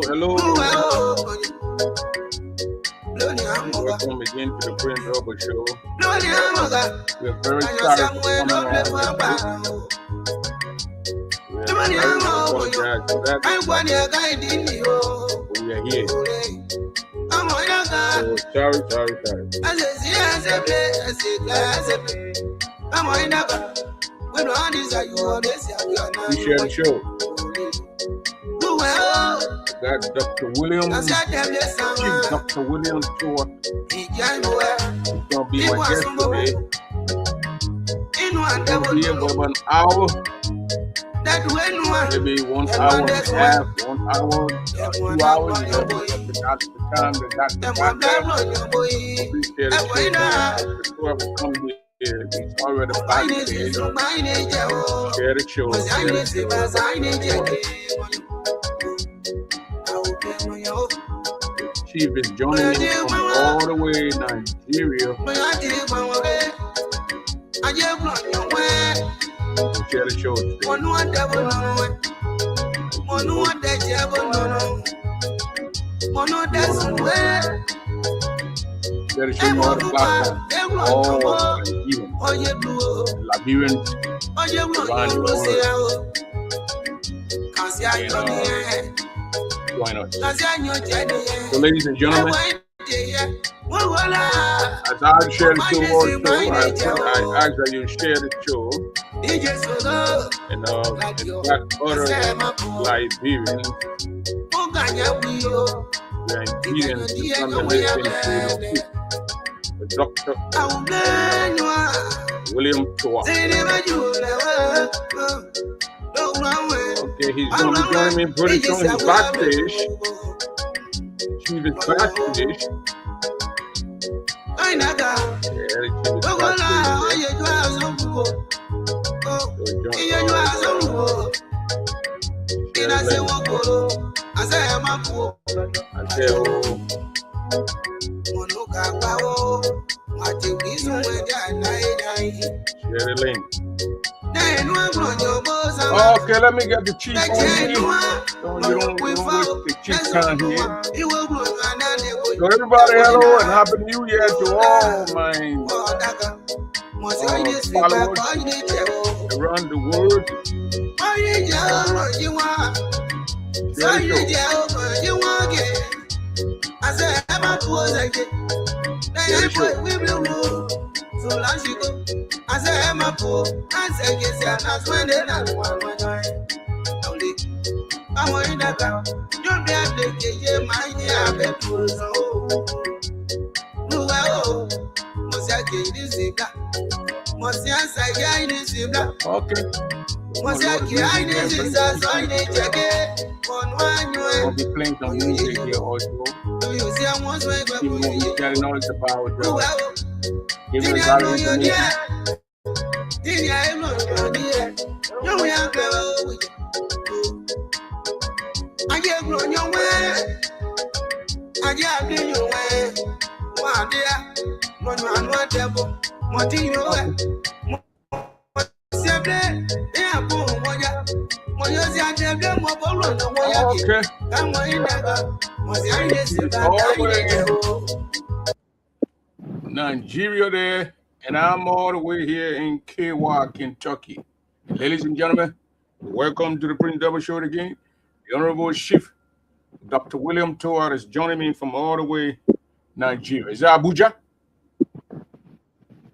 Hello. Welcome again to the Prince Robert Show. We're very sorry for coming on. We apologize for that. We are here. So sorry. We share the show. That's Dr. William, Chief Dr. William TOWAH. He's going to be my guest today. He'll be here for about an hour, maybe 1 hour and a half, 1 hour, 2 hours. That's the time that Dr. got there. Appreciate it. Whoever comes here, he's already back there. Share the show. Chief is joining me from all the way in Nigeria. Share the show today. Share the show on all the platforms. All Liberians around the world. Join us. So, ladies and gentlemen, as I share the show also, I ask that you share the show and that other Liberians we are Nigerians to come and listen to Dr. William TOWAH. Okay, he's going to be joining me pretty soon. He's backstage. Chief is backstage. Share the link. Okay, let me get the chief on here. You don't waste the chief time here. So everybody, hello and happy new year to all my followers around the world. Okay. I'll be playing some music here also. People will be telling us about giving value information. Okay. Nigeria there, and I'm all the way here in TOWAH, Kentucky. Ladies and gentlemen, welcome to the Prince Double Show again. The Honorable Chief Dr. William TOWAH is joining me from all the way Nigeria. Is that Abuja?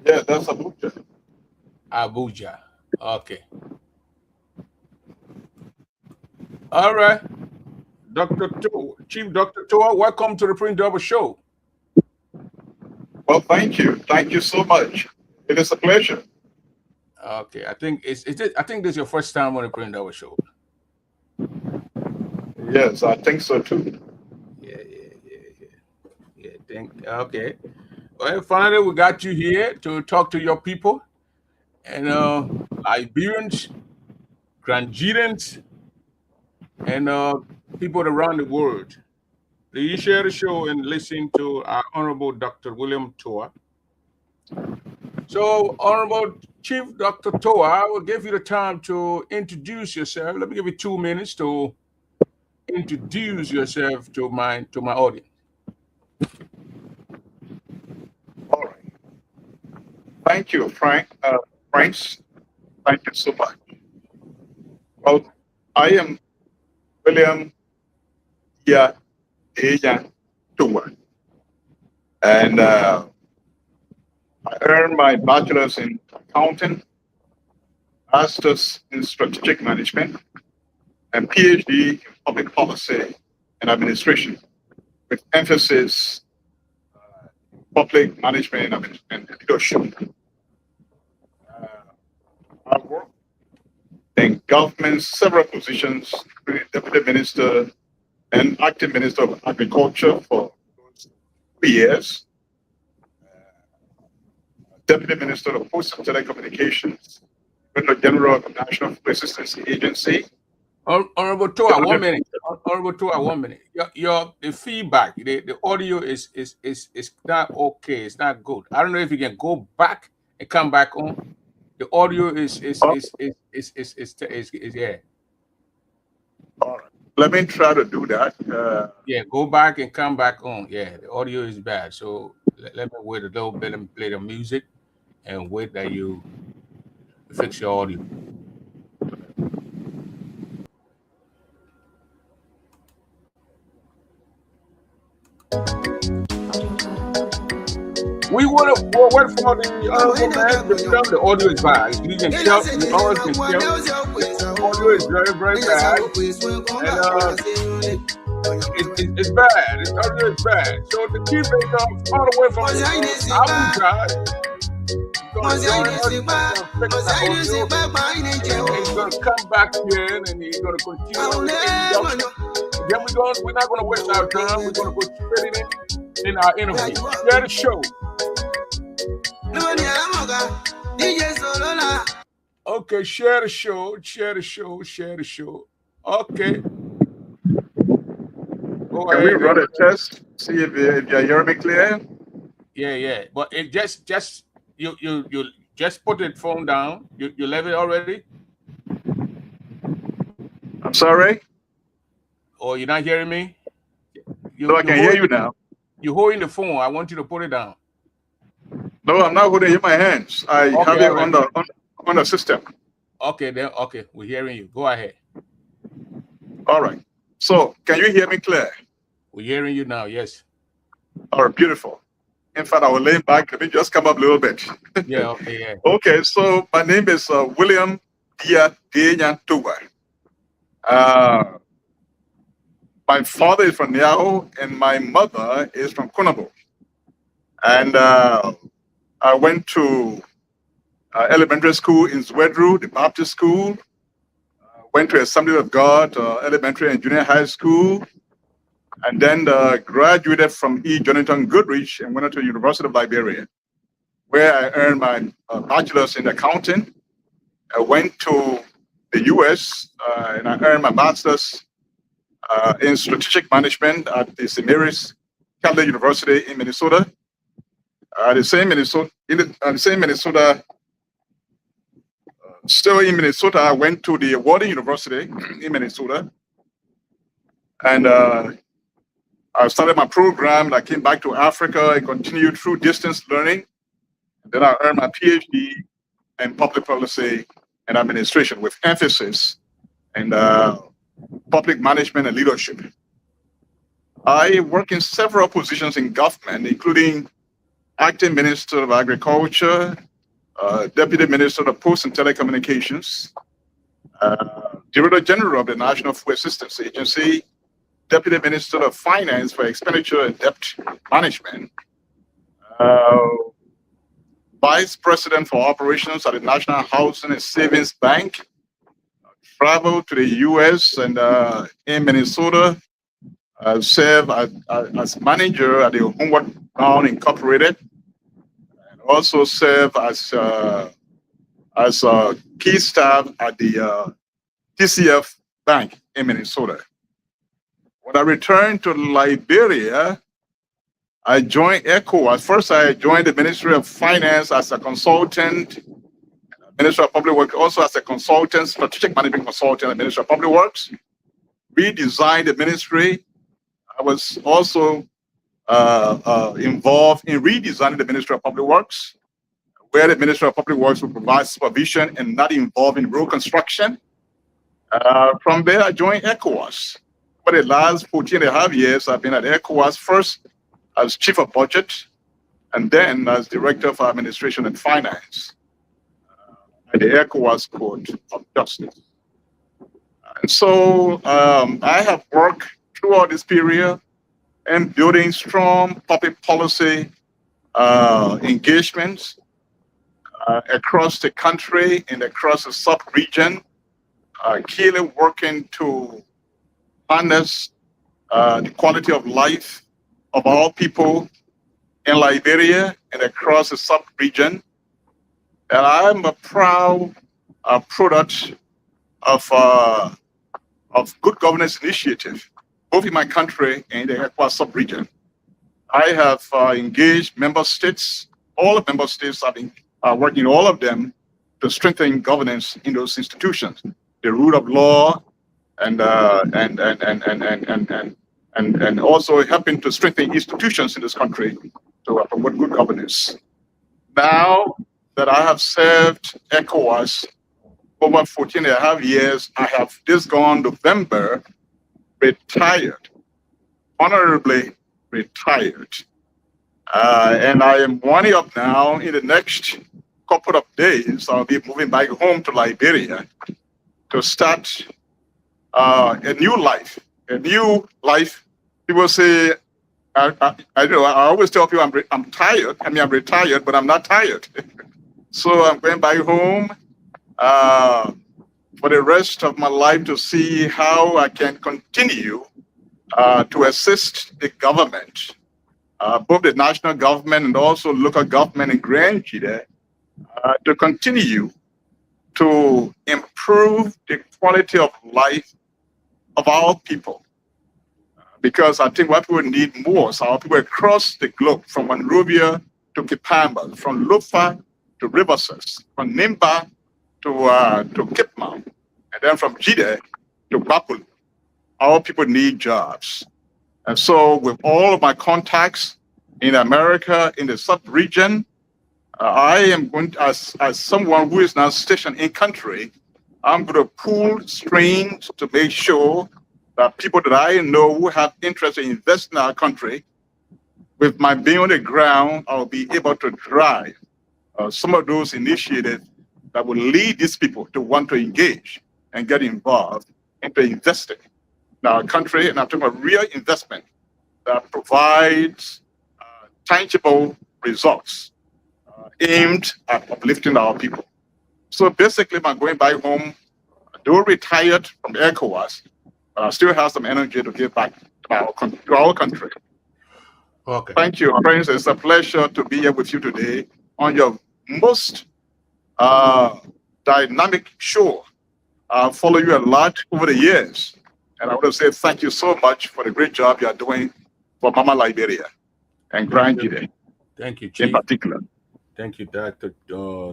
Yeah, that's Abuja. Abuja. Okay. All right. Chief Dr. TOWAH, welcome to the Prince Double Show. Well, thank you. Thank you so much. It is a pleasure. Okay, I think I think this is your first time on the Prince Double Show. Yes, I think so too. Yeah. Okay. Well, finally we got you here to talk to your people and Liberians, Grangerans, and people around the world. Please share the show and listen to our Honorable Dr. William TOWAH. So, Honorable Chief Dr. TOWAH, I will give you the time to introduce yourself. Let me give you 2 minutes to introduce yourself to my audience. All right. Thank you, Frank. Franks, thank you so much. Well, I am William Ejan Tuwa, and I earned my bachelor's in accounting, master's in strategic management, and PhD in public policy and administration, with emphasis public management and leadership. I've worked in government several positions, including Deputy Minister and Acting Minister of Agriculture for 3 years, Deputy Minister of Posts and Telecommunications, Governor General of the National Food Assistance Agency. Honorable TOWAH, 1 minute. Honorable TOWAH, 1 minute. The feedback, the audio is not okay. It's not good. I don't know if you can go back and come back on. The audio is yeah. All right. Let me try to do that. Yeah, go back and come back on. Yeah, the audio is bad. So let me wait a little bit and play the music and wait that you fix your audio. We want to wait for the honorable man to tell the audio is bad. You can tell, you always can tell the audio is very, very bad. And it's bad. The audio is bad. So the chief is all the way from Abuja. He's going to come back here and he's going to continue. Then we're not going to waste our time. We're going to go straight in our interview. Share the show. Okay, share the show. Okay. Can we run a test? See if you're hearing me clear? Yeah. But it just you just put the phone down. You left it already? I'm sorry? Oh, you're not hearing me? No, I can hear you now. You're holding the phone. I want you to put it down. No, I'm not holding it in my hands. I have it on the system. Okay, we're hearing you. Go ahead. All right. So, can you hear me clear? We're hearing you now, yes. All right, beautiful. In fact, I will lay back. Let me just come up a little bit. Yeah, okay, yeah. Okay, so my name is William Tuwa. My father is from Niao, and my mother is from Kunabo. And I went to elementary school in Zwedru, the Baptist school. Went to Assembly of God elementary and junior high school. And then graduated from E. Jonathan Goodrich and went to the University of Liberia, where I earned my bachelor's in accounting. I went to the US and I earned my master's in strategic management at the St. Mary's Catholic University in Minnesota. Still in Minnesota, I went to the Walden University in Minnesota. And I started my program. I came back to Africa. I continued through distance learning. Then I earned my PhD in public policy and administration with emphasis in public management and leadership. I work in several positions in government, including Acting Minister of Agriculture, Deputy Minister of Posts and Telecommunications, Director General of the National Food Assistance Agency, Deputy Minister of Finance for Expenditure and Debt Management, uh, Vice President for Operations at the National Housing and Savings Bank, traveled to the US and in Minnesota, served as manager at the Homeward Bound Incorporated, and also served as key staff at the TCF Bank in Minnesota. When I returned to Liberia, I joined ECOWAS. First, I joined the Ministry of Finance as a consultant, Ministry of Public Works, also as a consultant, strategic management consultant at Ministry of Public Works. Redesigned the ministry. I was also involved in redesigning the Ministry of Public Works, where the Ministry of Public Works will provide supervision and not involved in road construction. From there, I joined ECOWAS. For the last 14 and a half years, I've been at ECOWAS, first as Chief of Budget, and then as Director of Administration and Finance at the ECOWAS Court of Justice. And so I have worked throughout this period in building strong public policy engagements across the country and across the sub-region, keenly working to harness the quality of life of all people in Liberia and across the sub-region. And I'm a proud product of good governance initiative, both in my country and the ECOWAS sub-region. I have engaged member states, all the member states. I've been working all of them to strengthen governance in those institutions, the rule of law, and also helping to strengthen institutions in this country to promote good governance. Now that I have served ECOWAS over 14 and a half years, I have this gone November retired, honorably retired. And I am winding up now. In the next couple of days, I'll be moving back home to Liberia to start a new life. A new life. People say, I always tell people I'm tired. I mean, I'm retired, but I'm not tired. So I'm going back home for the rest of my life to see how I can continue to assist the government, both the national government and also local government in Grand Jide, to continue to improve the quality of life of our people. Because I think what we need more is our people across the globe, from Monrovia to Kipamba, from Lufa to Riverses, from Nimba to Kipmount, and then from Jide to Bapulu. Our people need jobs. And so with all of my contacts in America, in the sub-region, I am going to, as someone who is now stationed in country, I'm going to pull strings to make sure that people that I know who have interest in investing in our country, with my being on the ground, I'll be able to drive some of those initiatives that will lead these people to want to engage and get involved into investing in our country. And I'm talking about real investment that provides tangible results aimed at uplifting our people. So basically, I'm going back home, though retired from ECOWAS, but I still have some energy to give back to our country. Okay. Thank you, friends. It's a pleasure to be here with you today on your most dynamic show. I follow you a lot over the years, and I want to say thank you so much for the great job you are doing for Mama Liberia and Grand Jide Thank you, Chief. in particular. Thank you, Dr.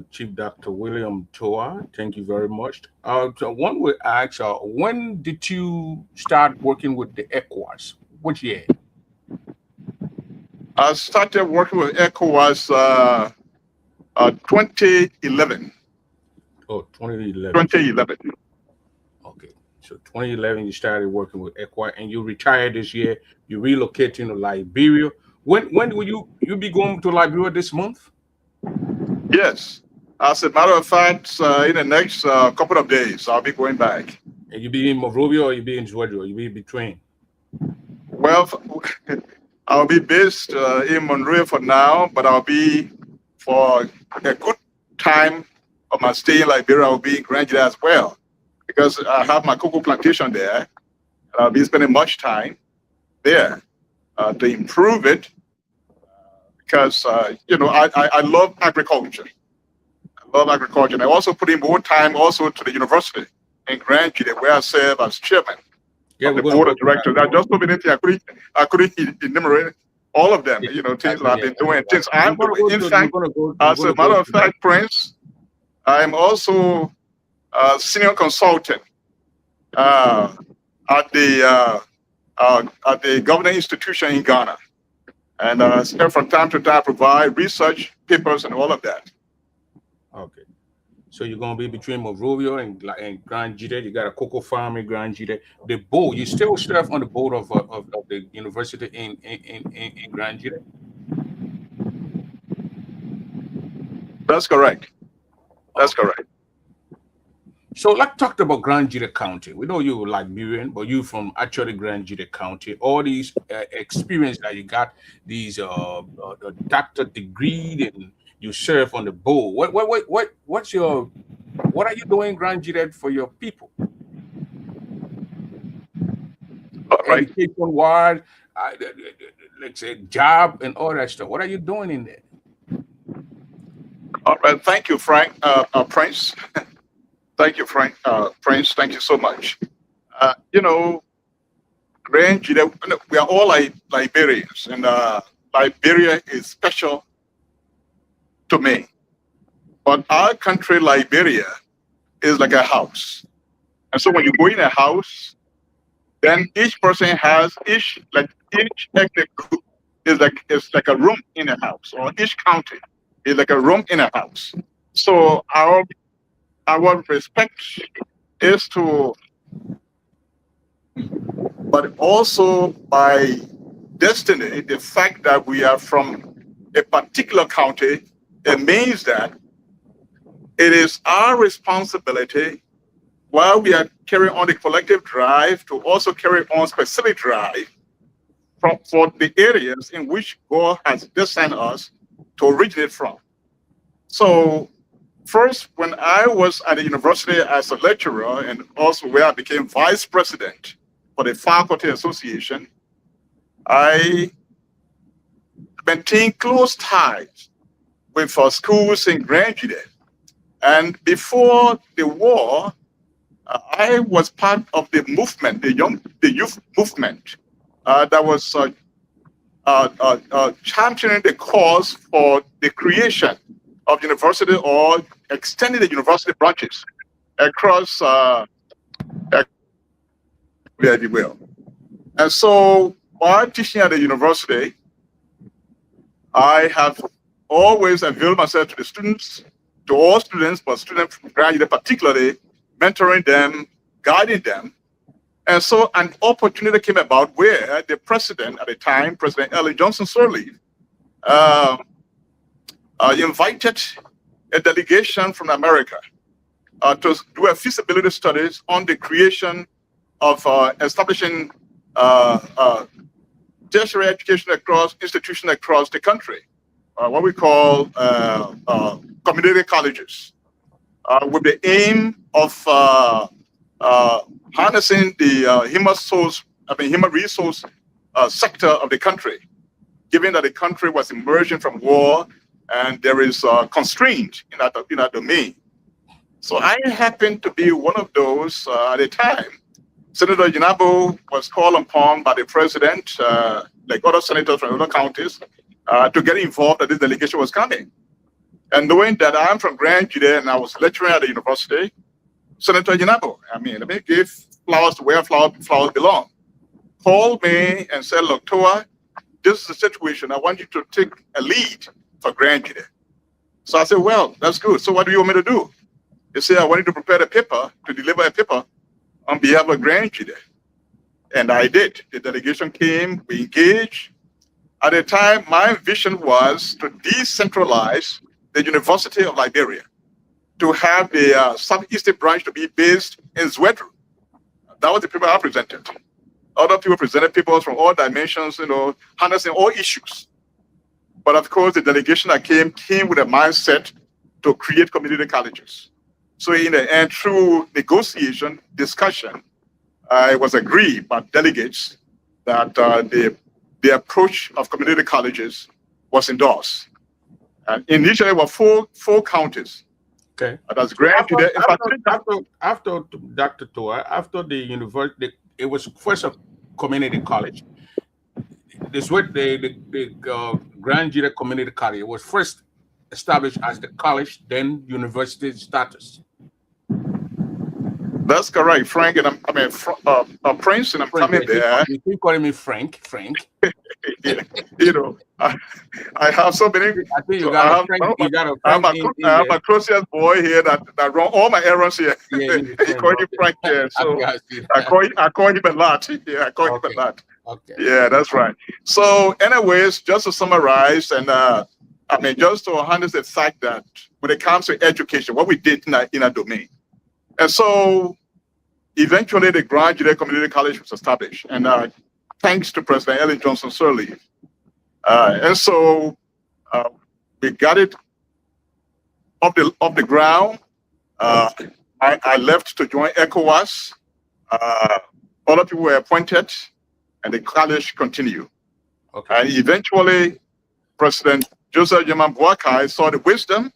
Chief Dr. William TOWAH. Thank you very much. So one would ask, when did you start working with the ECOWAS? Which year? I started working with ECOWAS 2011. Oh, 2011. 2011. Okay. So 2011, you started working with ECOWAS, and you retired this year. You relocated to Liberia. When will you be going to Liberia this month? Yes, As a matter of fact, in the next couple of days, I'll be going back. And you be in Monrovia or you be in Georgia or you be between? Well, I'll be based in Monroe for now, but I'll be for a good time of my stay in Liberia. I'll be in Grand as well because I have my cocoa plantation there, and I'll be spending much time there to improve it because I love agriculture. I love agriculture. And I also put in more time also to the university in Grand where I serve as chairman Yeah, of we're the gonna board go of to that. directors. There are just so many things I couldn't enumerate all of them. Yeah, Things exactly. I've Yeah, been doing, right. things I'm doing. In fact, We're as gonna a go matter to of that. fact, Prince, I'm also a senior consultant uh, at the governing institution in Ghana, and from time to time provide research papers and all of that. Okay. So you're gonna be between Monrovia and Grand Jide. You got a cocoa farm in Grand Jide. The board, you still serve on the board of the university in Grand Jide. That's correct. That's Okay. correct. So like talked about Grand Jide County. We know you Liberian, but you from actually Grand Jide County. All these experience that you got, these doctor degree, and you serve on the board. What are you doing Grand Jide for your people? All right. Education wise, let's say job and all that stuff. What are you doing in there? All right. Thank you, Frank. Prince. Thank you, Frank. Prince. Thank you so much. Uh, you know, Grand we are all Liberians, and Liberia is special to me. But our country, Liberia, is like a house. And so when you go in a house, then each person has each ethnic group is like a room in a house, or each county is like a room in a house. So our respect is to, but also by destiny, the fact that we are from a particular county, it means that it is our responsibility while we are carrying on the collective drive to also carry on specific drive for the areas in which God has destined us to originate from. So first, when I was at the university as a lecturer and also where I became vice president for the faculty association, I maintained close ties with schools in Grand Jide. And before the war, I was part of the movement, the youth movement that was championing the cause for the creation of university or extending the university branches across if you will. And so while teaching at the university, I have always availed myself to the students, to all students, but students graduates particularly, mentoring them, guiding them. And so an opportunity came about where the president at the time, President Ellen Johnson Sirleaf, invited a delegation from America to do a feasibility studies on the creation of establishing tertiary education institutions across the country, what we call community colleges, with the aim of harnessing the human resource sector of the country, given that the country was emerging from war and there is constraint in that domain. So I happened to be one of those at the time. Senator Jinabo was called upon by the president, like other senators from other counties, to get involved that this delegation was coming. And knowing that I'm from Grand Jide and I was lecturing at the university, Senator Jinabo, let me give flowers to where flowers belong, called me and said, look, TOWAH, this is the situation. I want you to take a lead for Grand Jide. So I said, well, that's good. So what do you want me to do? He said, I want you to prepare a paper, to deliver a paper on behalf of Grand Jide. And I did. The delegation came, we engaged. At the time, my vision was to decentralize the University of Liberia. to have the Southeastern branch to be based in Zwedru. That was the people I presented. Other people presented people from all dimensions, handling all issues. But of course, the delegation that came with a mindset to create community colleges. So in the end, through negotiation, discussion, it was agreed by delegates that the approach of community colleges was endorsed. And initially, there were four counties. Okay. That's great. After Dr. TOWAH, after the university, it was first a community college. This was the Grand Jira Community College. It was first established as the college, then university status. That's correct, Frank. And Prince, and I'm coming there. You keep calling me Frank. I have so many. I think you got a Frank. I have my closest boy here that run all my errands here. Yeah, he called him Frank here, so I call him a lot. Yeah, I call him a lot. Okay. Yeah, that's right. So, anyways, just to summarize, and just to harness the fact that when it comes to education, what we did in our domain, and so eventually the Grand Judea Community College was established, and thanks to President Ellen Johnson Sirleaf. And so we got it off the ground. I left to join ECOWAS. Other people were appointed, and the college continued. Okay. And eventually, President Joseph Jaman Boakai saw the wisdom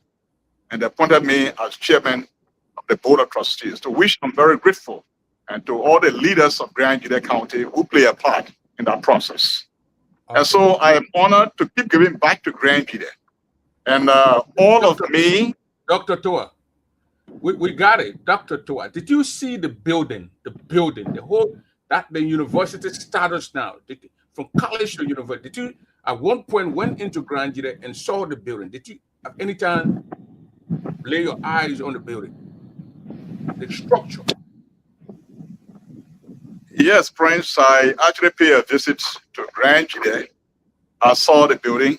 and appointed me as chairman of the board of trustees, to which I'm very grateful, and to all the leaders of Grand Judea County who play a part in that process. Okay. And so I am honored to keep giving back to Grand Judea. And all of me. Dr. TOWAH, we got it. Dr. TOWAH, did you see the building, the whole, the university status now, from college to university? Did you at one point went into Grand Judea and saw the building? Did you at any time lay your eyes on the building, the structure? Yes, Prince, I actually paid a visit to Grand Judea. I saw the building,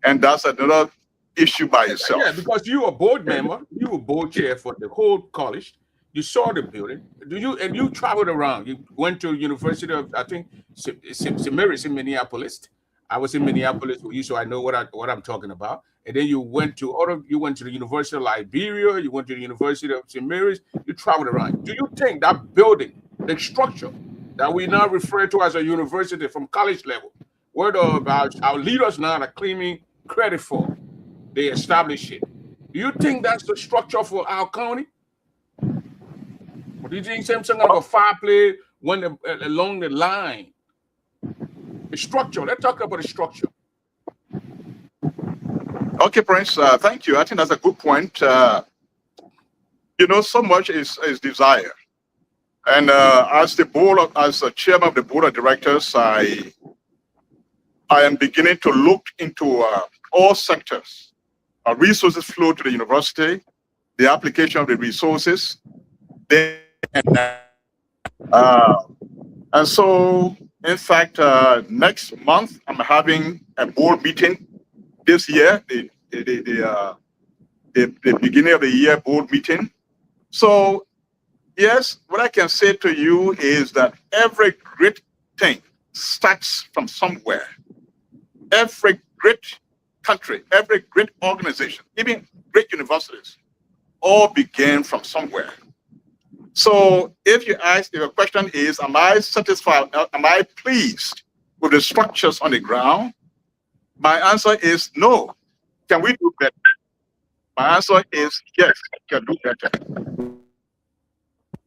and that's another issue by itself. Yeah, because you were board member, you were board chair for the whole college. You saw the building. You traveled around. You went to University of, I think, St. Mary's in Minneapolis. I was in Minneapolis with you, so I know what I'm talking about. And then you went to the University of Liberia. You went to the University of St. Mary's. You traveled around. Do you think that building, the structure that we now refer to as a university from college level, where our leaders now are claiming credit for, they established it? Do you think that's the structure for our county? Or do you think something like a fireplace went along the line? The structure. Let's talk about the structure. Okay, Prince. Thank you. I think that's a good point. So much is desire, and as a chairman of the board of directors, I am beginning to look into all sectors. Resources flow to the university, the application of the resources, and so, in fact, next month I'm having a board meeting. This year, the beginning of the year board meeting. So, yes, what I can say to you is that every great thing starts from somewhere. Every great country, every great organization, even great universities, all began from somewhere. So if your question is, am I satisfied, am I pleased with the structures on the ground? My answer is no. Can we do better? My answer is yes, we can do better.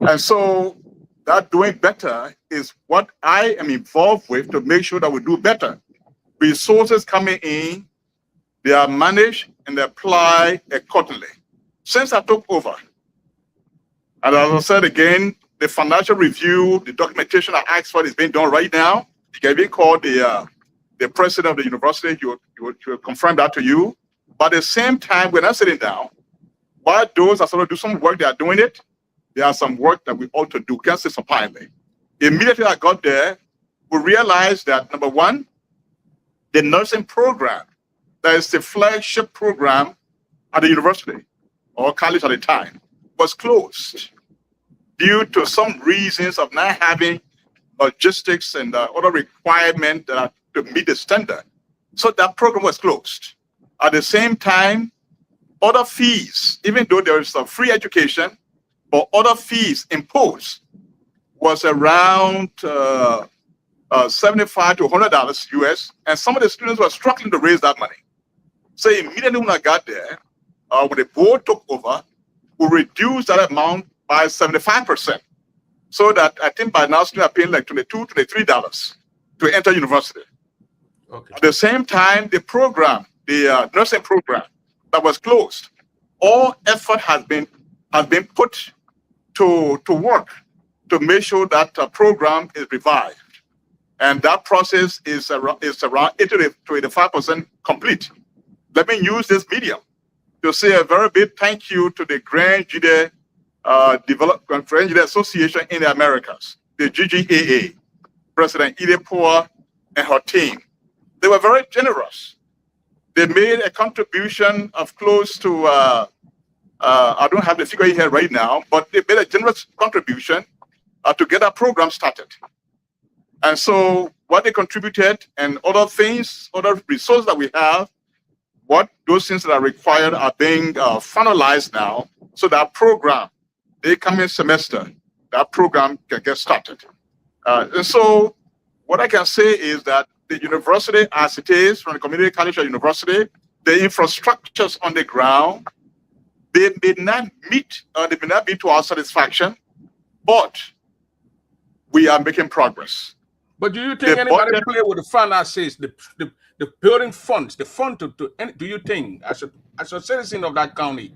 And so that doing better is what I am involved with to make sure that we do better. Resources coming in, they are managed and applied accordingly. Since I took over, and as I said again, the financial review, the documentation I asked for is being done right now. You can be called the president of the university. He will confirm that to you. But at the same time, we're not sitting down. While those are sort of do some work, they are doing it. There are some work that we ought to do. Can't say supinely. Immediately I got there, we realized that number one, the nursing program, that is the flagship program at the university, or college at the time, was closed due to some reasons of not having logistics and other requirements to meet the standard. So that program was closed. At the same time, other fees, even though there is a free education, but other fees imposed was around $75 to $100 US, and some of the students were struggling to raise that money. So immediately when I got there, when the board took over, we reduced that amount by 75%. So that I think by now students are paying like $22, $23 to enter university. Okay. At the same time, the program, the nursing program that was closed, all effort has been put to work to make sure that program is revived. And that process is around 80 to 85% complete. Let me use this medium to say a very big thank you to the Grand Jide Development Association in the Americas, the GGAA, President Ide TOWAH and her team. They were very generous. They made a contribution of close to, I don't have the figure here right now, but they made a generous contribution to get our program started. And so what they contributed and other things, other resources that we have, what those things that are required are being finalized now, so that program, the coming semester, that program can get started. And so what I can say is that the university as it is, from the community college or university, the infrastructures on the ground, they may not meet, they may not be to our satisfaction, but we are making progress. But do you think anybody play with the finances, the building funds, the fund to do you think, as a citizen of that county,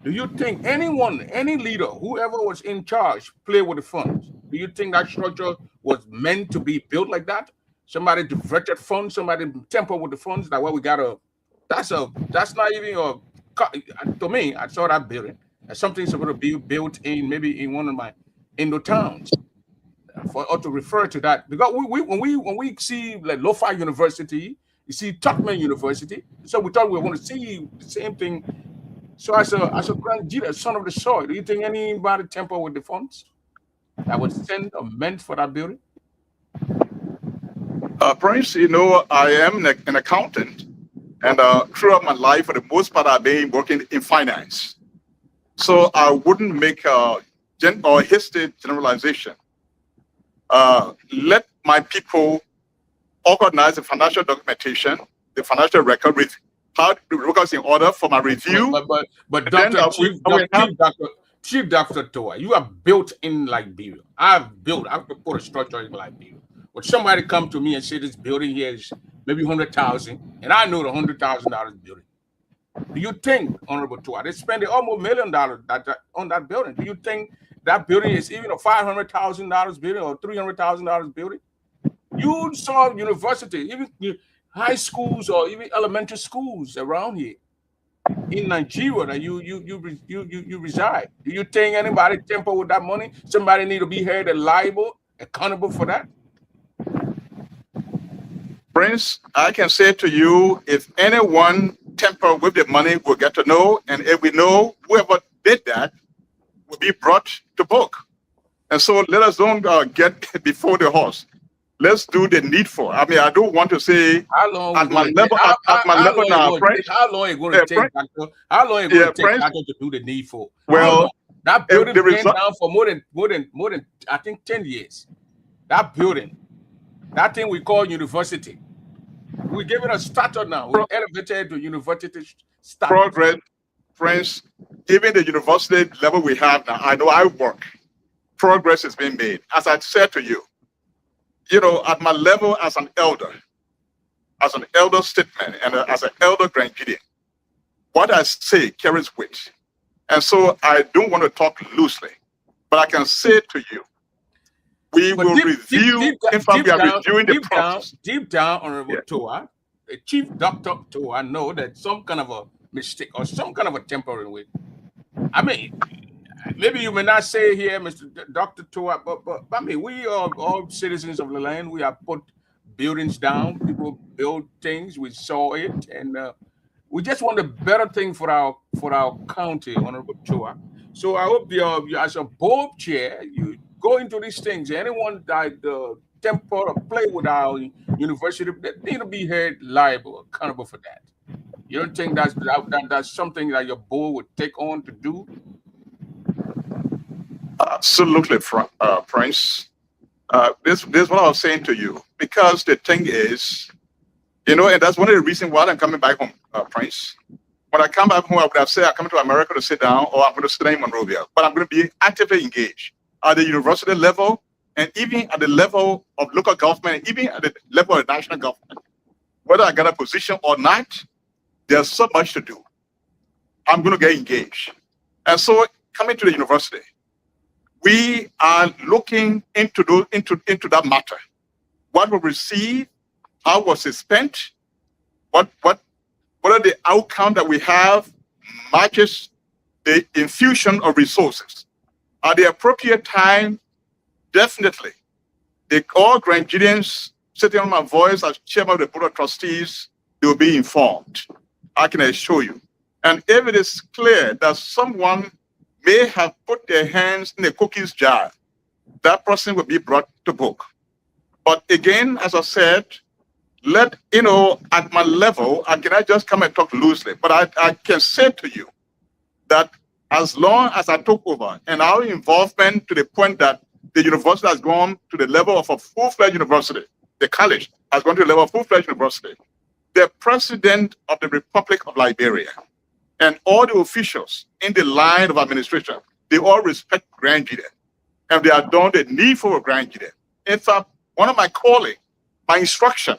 do you think anyone, any leader, whoever was in charge, play with the funds? Do you think that structure was meant to be built like that? Somebody diverted funds, somebody tampered with the funds. That way we got that's not even to me, I saw that building as something supposed to be built in maybe in one of my Indo towns. For or to refer to that, because when we see like Lo-Fi University, you see Tuckman University, so we thought we were going to see the same thing. So as a Grand Jide, son of the soil, do you think anybody tampered with the funds that was sent or meant for that building? Prince, you know, I am an accountant, and throughout my life, for the most part, I've been working in finance. So I wouldn't make a hasty generalization. Let my people organize the financial documentation, the financial record with how the records in order for my review. But Chief Dr. TOWAH, you are built in Liberia. I've put a structure in Liberia. When somebody come to me and say this building here is maybe 100,000, and I know the $100,000 building. Do you think, Honorable TOWAH, they spend almost $1 million on that building? Do you think that building is even a $500,000 building or $300,000 building? You saw university, even high schools or even elementary schools around here in Nigeria that you reside. Do you think anybody tamper with that money? Somebody need to be held liable, accountable for that? Prince, I can say to you, if anyone tamper with the money, we'll get to know, and if we know whoever did that will be brought to book. And so let us don't get before the horse. Let's do the needful. I mean, I don't want to say how long at my level now, Prince. How long is it going to take? How long is it going to take to do the needful? Well, that building been down for more than I think 10 years. That building, that thing we call university. We're giving a status now. We're elevated to university status. Progress, friends, even the university level we have now, I know I work. Progress is being made. As I said to you, you know, at my level as an elder statesman, and as an elder Grand Jide, what I say carries weight. And so I don't want to talk loosely, but I can say to you, we will review, in fact, we are reviewing the process. Deep down, Honorable TOWAH, the Chief Dr. TOWAH know that some kind of a mistake or some kind of a temporary way. I mean, maybe you may not say here, Mr. Dr. TOWAH, but I mean, we are all citizens of the land. We have put buildings down. People build things. We saw it, and We just want a better thing for our county, Honorable Toa. So I hope you as a board chair, you go into these things. Anyone that temper or play with our university, they need to be held liable, accountable for that. You don't think that's something that your board would take on to do? Absolutely, Prince. This is what I was saying to you. Because the thing is, and that's one of the reasons why I'm coming back home, Prince. When I come back home, I would have said I'm coming to America to sit down, or I'm going to stay in Monrovia. But I'm going to be actively engaged at the university level, and even at the level of local government, even at the level of national government. Whether I get a position or not, there's so much to do. I'm going to get engaged. And so, coming to the university, we are looking into that matter. What we receive, how was it spent, what are the outcomes that we have matches the infusion of resources. At the appropriate time, definitely, all Grandidians sitting on my voice as chairman of the board of trustees, they will be informed. I can assure you. And if it is clear that someone may have put their hands in a cookies jar, that person will be brought to book. But again, as I said, at my level, I cannot just come and talk loosely, but I can say to you that as long as I took over and our involvement to the point that the university has gone to the level of a full-fledged university, the college has gone to the level of full-fledged university, the president of the Republic of Liberia and all the officials in the line of administration, they all respect Grandidian, and they are done the needful of Grandidian. In fact, one of my calling, my instruction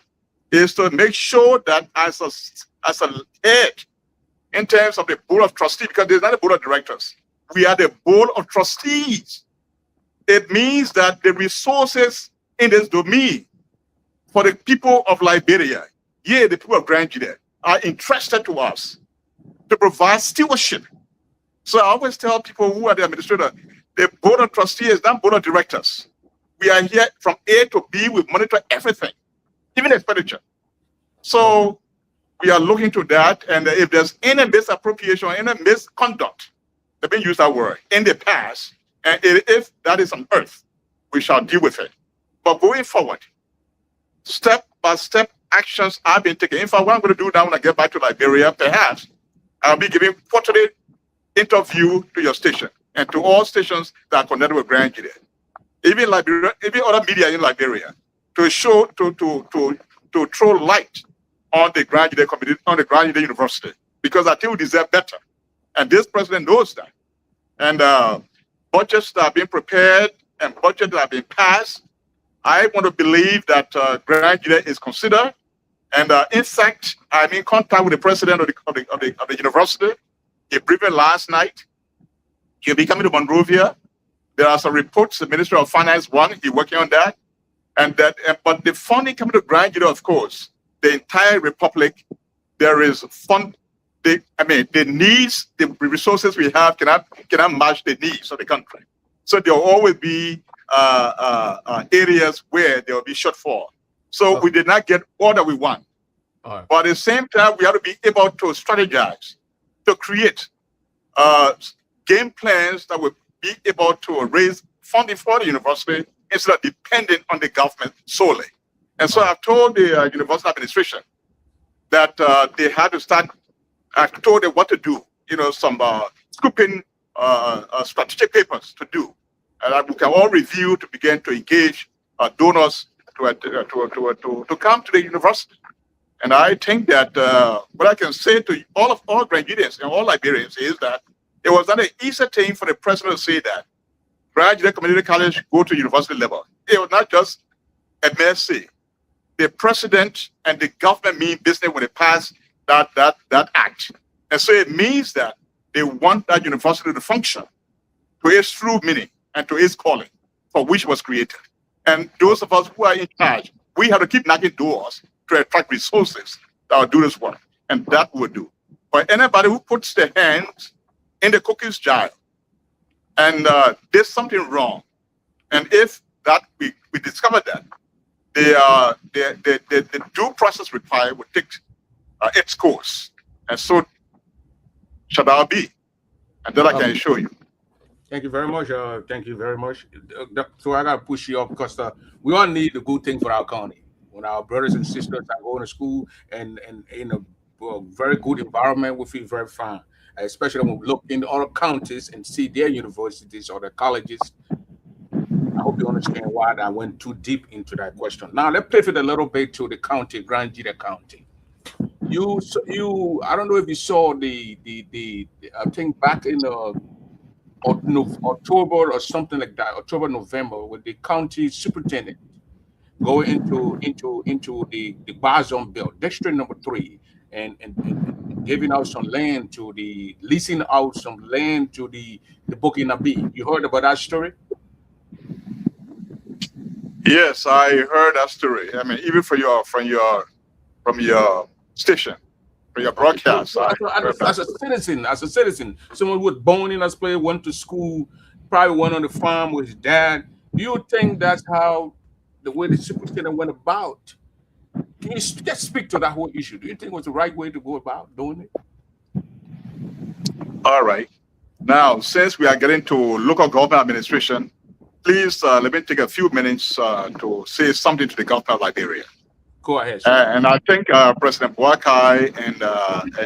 is to make sure that as a head in terms of the board of trustees, because there's not a board of directors, we are the board of trustees. It means that the resources in this domain for the people of Liberia, the people of Grandidian, are entrusted to us to provide stewardship. So I always tell people who are the administrator, the board of trustees is not board of directors. We are here from A to B. We monitor everything, even expenditure. So we are looking to that. And if there's any misappropriation, any misconduct, let me use that word, in the past, and if that is on earth, we shall deal with it. But going forward, step by step actions are being taken. In fact, what I'm going to do now when I get back to Liberia, perhaps I'll be giving quarterly interview to your station and to all stations that are connected with Grandidian, even Liberia, even other media in Liberia, to show to throw light on the Grandidian community, on the Grandidian University, because I think we deserve better, and this president knows that. And budgets that are being prepared and budgets that have been passed, I want to believe that Grandidian is considered. And in fact, I'm in contact with the president of the university. He briefed me last night. He'll be coming to Monrovia. There are some reports the Ministry of Finance won. He's working on that. But the funding coming to Grandidian, of course, the entire republic, there is fund. The needs, the resources we have cannot match the needs of the country. So there will always be areas where there will be shortfall. So we did not get all that we want. But at the same time, we have to be able to strategize, to create game plans that will be able to raise funding for the university instead of depending on the government solely. And so I've told the university administration that they had to start. I've told them what to do, some scooping strategic papers to do. And that we can all review to begin to engage donors to come to the university. And I think that what I can say to all Grandidians and all Liberians is that it was not an easy thing for the president to say that Grandidian Community College go to university level. It was not just a mere say. The president and the government mean business when they pass that act. And so it means that they want that university to function to its true meaning and to its calling for which it was created. And those of us who are in charge, we have to keep knocking doors to attract resources that will do this work. And that will do. For anybody who puts their hands in the cookies jar and there's something wrong, and if that we discover that, the due process required will take its course. And so shall thou be. And that I can assure you. Thank you very much. Thank you very much. So I gotta push you up because we all need a good thing for our county. When our brothers and sisters are going to school and in a very good environment, we feel very fine. Especially when we look in other counties and see their universities or their colleges. I hope you understand why I went too deep into that question. Now let's pivot a little bit to the county, Grand Gita County. I don't know if you saw the I think back in October or something like that, October, November, with the county superintendent going into the bar zone bill, district number 3, and giving out some land to the leasing out some land to the Burkina B. You heard about that story? Yes, I heard that story. I mean, even from your station, from your Okay, broadcast, I heard that as story. as a citizen, someone who was born in us place, went to school, probably went on the farm with his dad. Do you think that's how the way the superintendent went about? Can you just speak to that whole issue? Do you think it was the right way to go about doing it? All right. Now, since we are getting to local government administration, please let me take a few minutes to say something to the government of Liberia. Go ahead, sir. And I think President Boakai and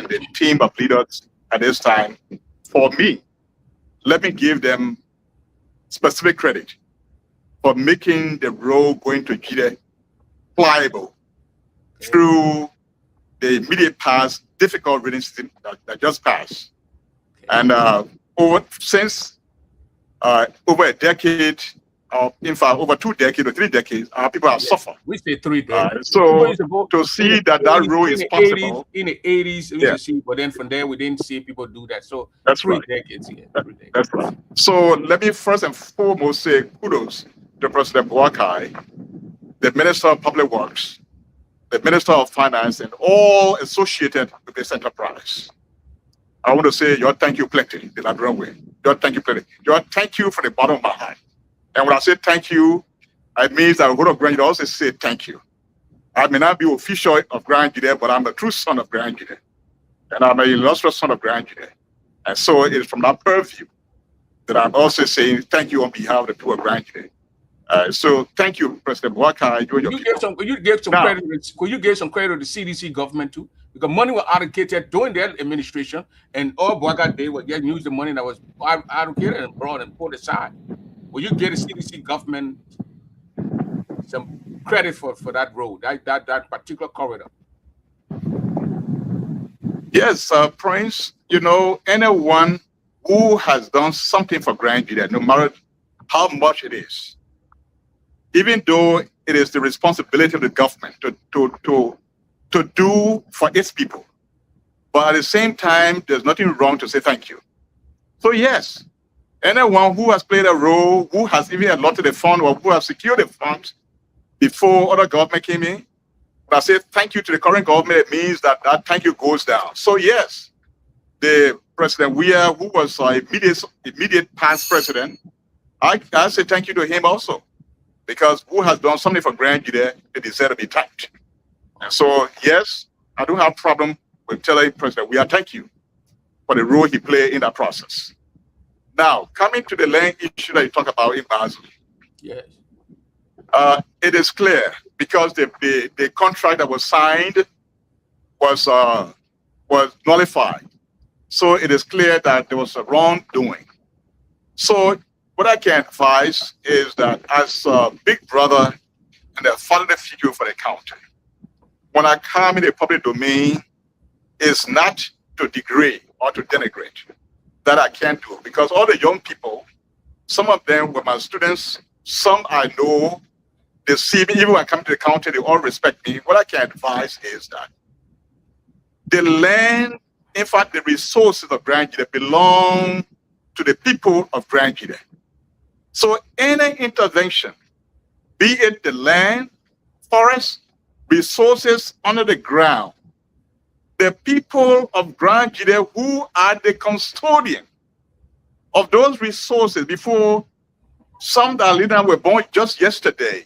the team of leaders at this time, for me, let me give them specific credit for making the road going to Jide pliable through the immediate past difficult rainy season that just passed. And since over a decade, in fact, over 2 decades or 3 decades, our people have suffered. We say 3 decades. So to see that road is possible. In the 80s, we used to see, but then from there, we didn't see people do that. So that's 3 right. decades, yeah. 3 decades. That's right. So let me first and foremost say kudos to President Boakai, the Minister of Public Works, the Minister of Finance, and all associated with this enterprise. I want to say your thank you plenty, the Liberian way. Your thank you plenty. Your thank you from the bottom of my heart. And when I say thank you, it means that I'm going to Grand Jide also say thank you. I may not be official of Grand Jide, but I'm a true son of Grand Jide. And I'm an illustrious son of Grand Jide. And so it is from that purview that I'm also saying thank you on behalf of the people of Grand Jide. So thank you, President Boakai. Could you give some credit? Could you give some credit to the CDC government too? Because money was allocated during their administration, and all Boakai did was just use the money that was allocated and brought and put aside. Will you give the CDC government some credit for that road, that particular corridor? Yes, Prince. You know, anyone who has done something for Grand Jide, no matter how much it is, even though it is the responsibility of the government to do for its people, but at the same time, there's nothing wrong to say thank you. So yes, anyone who has played a role, who has even allotted a fund or who has secured a fund before other government came in, when I say thank you to the current government, it means that that thank you goes down. So yes, the President Weah, who was immediate past president, I say thank you to him also, because who has done something for Grand Jide, it deserves to be thanked. And so yes, I don't have a problem with telling President Weah thank you for the role he played in that process. Now, coming to the land issue that you talk about in Basel. Yes. It is clear because the contract that was signed was nullified. So it is clear that there was a wrongdoing. So what I can advise is that as a big brother and a fatherly figure for the county, when I come in the public domain, is not to degrade or to denigrate. That I can't do, because all the young people, some of them were my students, some I know, they see me, even when I come to the county, they all respect me. What I can advise is that the land, in fact, the resources of Grand Jide belong to the people of Grand Jide. So any intervention, be it the land, forest, resources under the ground, the people of Grand Jide who are the custodian of those resources before some that leaders were born just yesterday,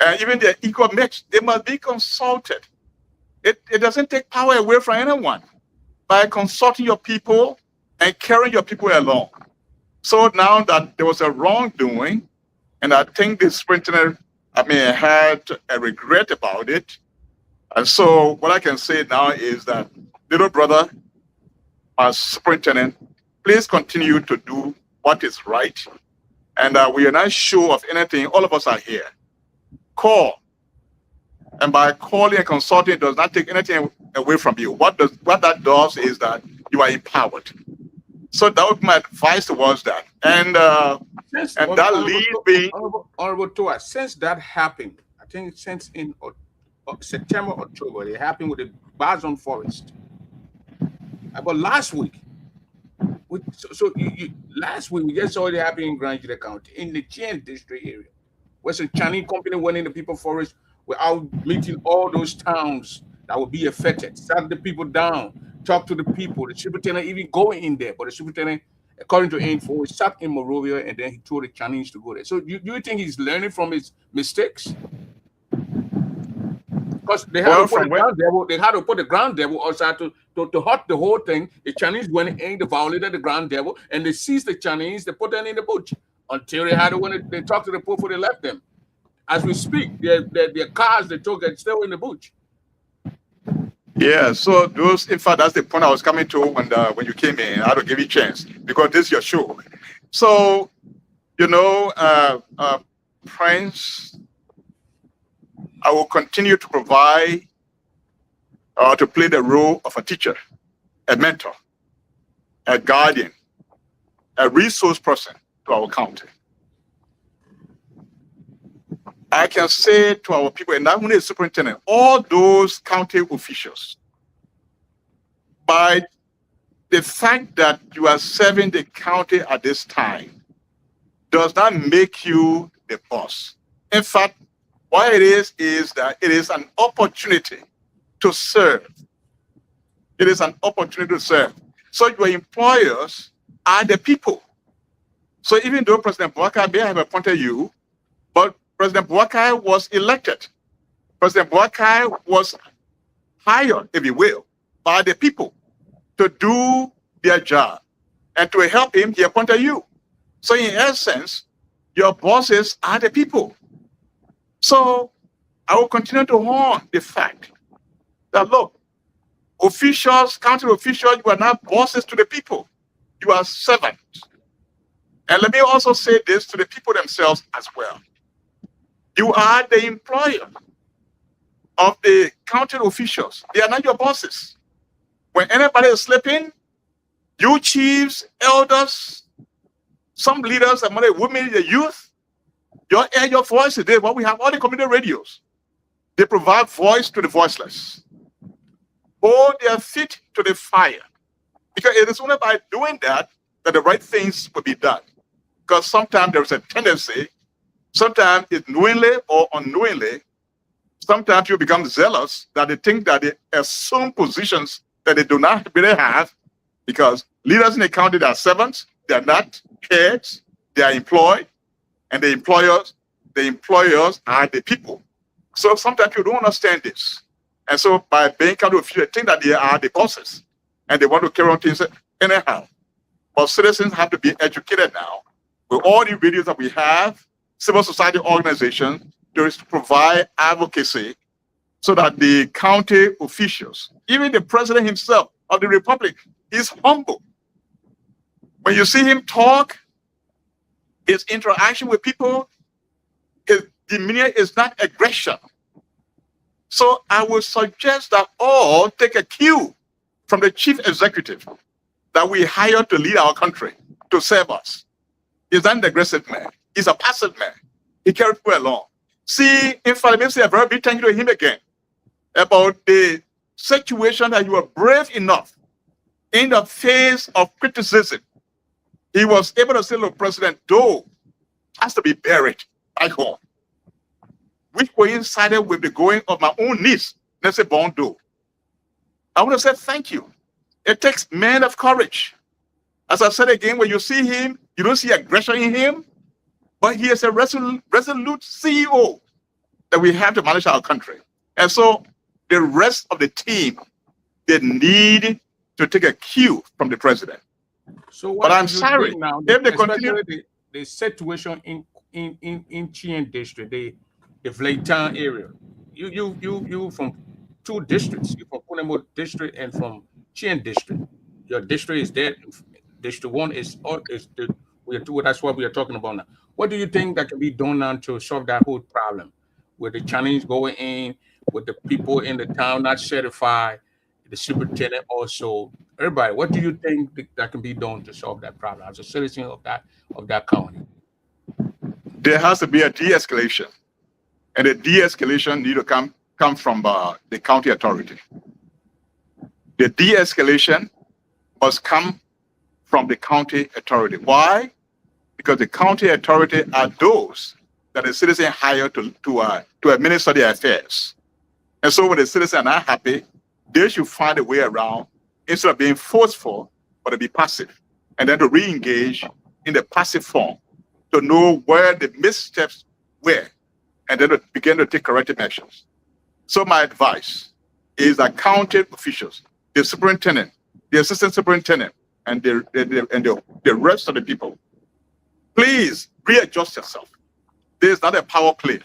and even their equal mates, they must be consulted. It doesn't take power away from anyone by consulting your people and carrying your people along. So now that there was a wrongdoing, and I think the superintendent, had a regret about it. And so what I can say now is that, little brother, as superintendent, please continue to do what is right. And we are not sure of anything. All of us are here. Call. And by calling and consulting, it does not take anything away from you. What that does is that you are empowered. So that would be my advice towards that. And that leads me. Honorable TOWAH, since that happened, I think since in September, October, it happened with the Bazon Forest. About last week, last week we just saw it happen in Grand Juda County, in the Chien district area, where some Chinese company went in the people forest. We're out meeting all those towns that would be affected, sat the people down, talk to the people. The superintendent even going in there, but the superintendent, according to info, sat in Monrovia and then he told the Chinese to go there. So do you think he's learning from his mistakes? Because they had to put the ground devil outside to hurt the whole thing. The Chinese went in, they violated the ground devil, and they seized the Chinese, they put them in the bush until they had to, when they talked to the poor before they left them. As we speak, their cars they took are still in the bush. Yeah, so in fact, that's the point I was coming to when you came in. I had to give you a chance because this is your show. So, Prince, I will continue to provide to play the role of a teacher, a mentor, a guardian, a resource person to our county. I can say to our people, and not only the superintendent, all those county officials, by the fact that you are serving the county at this time, does not make you the boss. In fact, what it is that it is an opportunity to serve. It is an opportunity to serve. So your employers are the people. So even though President Boakai may have appointed you, but President Boakai was elected. President Boakai was hired, if you will, by the people to do their job. And to help him, he appointed you. So in essence, your bosses are the people. So I will continue to warn the fact that, look, officials, county officials, you are not bosses to the people. You are servants. And let me also say this to the people themselves as well. You are the employer of the county officials. They are not your bosses. When anybody is sleeping, you chiefs, elders, some leaders, among the women, the youth, your voice today. What we have, all the community radios, they provide voice to the voiceless. Hold their feet to the fire. Because it is only by doing that that the right things will be done. Because sometimes there is a tendency, sometimes it's knowingly or unknowingly, sometimes you become zealous that they think that they assume positions that they do not really have, because leaders in the county, they are servants, they are not heads, they are employed, and the employers are the people. So sometimes you don't understand this. And so by being county officials, they think that they are the bosses, and they want to carry on things anyhow. But citizens have to be educated now with all the videos that we have, civil society organizations, there is to provide advocacy so that the county officials, even the president himself of the republic, is humble. When you see him talk, his interaction with people, his demeanor is not aggression. So I would suggest that all take a cue from the chief executive that we hired to lead our country, to serve us. He's not an aggressive man. He's a passive man. He carries people along. See, in fact, let me say a very big thank you to him again about the situation that you were brave enough in the face of criticism. He was able to say, look, President, Doe has to be buried back home, which coincided with the going of my own niece, Nancy Bond Doe. I want to say thank you. It takes men of courage. As I said again, when you see him, you don't see aggression in him, but he is a resolute CEO that we have to manage our country. And so The rest of the team, they need to take a cue from the president. So But what I'm do you sorry, think now, if they continue, especially the situation in Chien district, the Vleitan area? You from two districts. You from Punemo district and from Chien district. Your district is there. District one is the that's what we are talking about now. What do you think that can be done now to solve that whole problem with the Chinese going in, with the people in the town not certified, the superintendent also, everybody? What do you think that can be done to solve that problem as a citizen of that county? there has to be a de-escalation, and the de-escalation need to come from the county authority. The de-escalation must come from the county authority. Why? Because the county authority are those that the citizen hire to administer their affairs. And so when the citizens are not happy, they should find a way around, instead of being forceful, but to be passive, and then to re-engage in the passive form, to know where the missteps were, and then to begin to take corrective actions. So my advice is that county officials, the superintendent, the assistant superintendent, and the rest of the people, please readjust yourself. This is not a power play.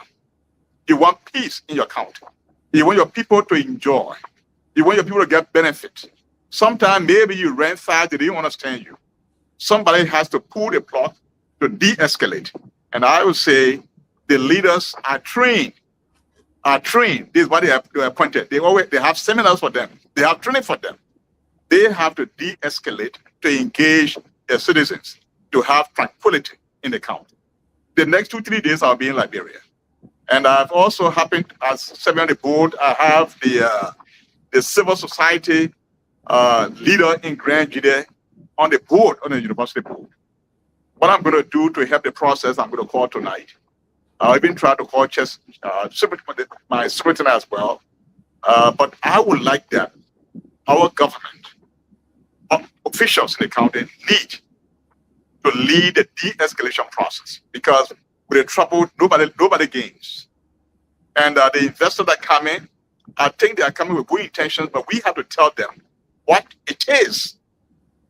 You want peace in your county. You want your people to enjoy. You want your people to get benefit. Sometimes maybe you ran fast, they didn't understand you. Somebody has to pull the plug to de-escalate. And I would say the leaders are trained. This is what they are appointed. They have seminars for them. They have training for them. They have to de-escalate, to engage their citizens, to have tranquility in the county. The next 2-3 days I'll be in Liberia. And I've also happened, as serving on the board, I have the civil society leader in Grand Jide on the board, on the university board. What I'm going to do to help the process, I'm going to call tonight. I've been trying to call my superintendent as well. But I would like that our government, officials in the county, need to lead the de-escalation process, because with the trouble, nobody gains. And the investors that come in, I think they are coming with good intentions, but we have to tell them what it is.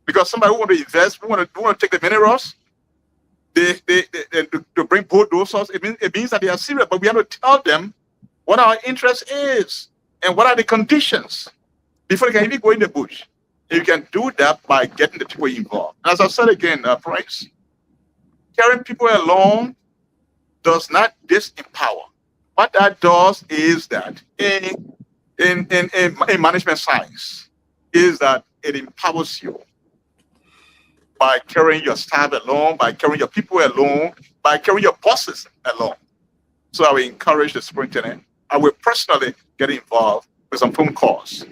Because somebody who want to invest, who want to take the minerals, to bring bulldozers, it means that they are serious. But we have to tell them what our interest is and what are the conditions before they can even go in the bush. You can do that by getting the people involved. And as I said again, Prince, carrying people along does not disempower. What that does is that in management science is that it empowers you by carrying your staff along, by carrying your people along, by carrying your bosses along. So I will encourage the superintendent. I will personally get involved with some phone calls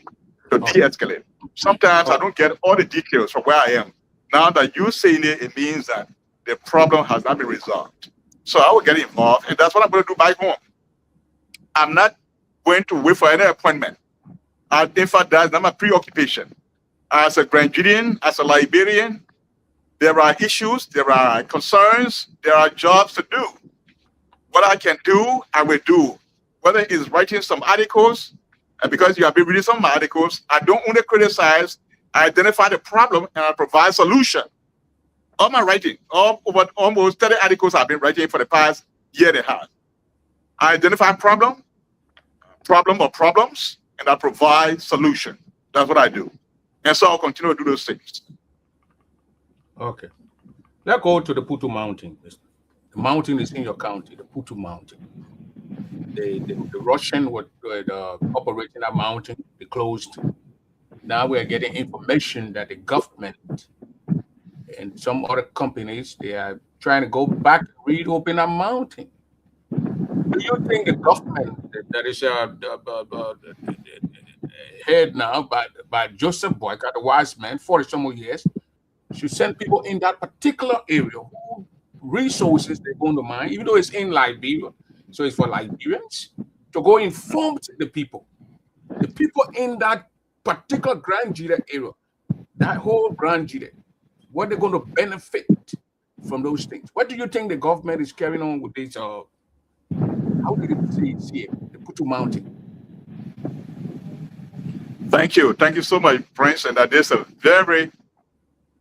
to de-escalate. Sometimes I don't get all the details from where I am. Now that you're saying it, it means that the problem has not been resolved. So I will get involved, and that's what I'm going to do back home. I'm not going to wait for any appointment. In fact, that's not my preoccupation. As a Grandidian, as a Liberian, there are issues, there are concerns, there are jobs to do. What I can do, I will do. Whether it's writing some articles, and because you have been reading some articles, I don't only criticize, I identify the problem and I provide solution. All my writing, over almost 30 articles I've been writing for the past year and a half. I identify problem or problems, and I provide solution. That's what I do. And so I'll continue to do those things. Okay. Let's go to the Putu Mountain. The mountain is in your county, the Putu Mountain. The Russian were operating that mountain, they closed. Now we're getting information that the government and some other companies, they are trying to go back and reopen that mountain. Do you think the government that is head now by Joseph Boycott, the wise man, 40 some more years, should send people in that particular area who resources they're going to mine, even though it's in Liberia, so it's for Liberians, to go inform the people in that particular Grand Jide area, that whole Grand Jide, what they're going to benefit from those things. What do you think the government is carrying on with this? How do you see it, the Putu Mountain? Thank you. Thank you so much, Prince. And that is a very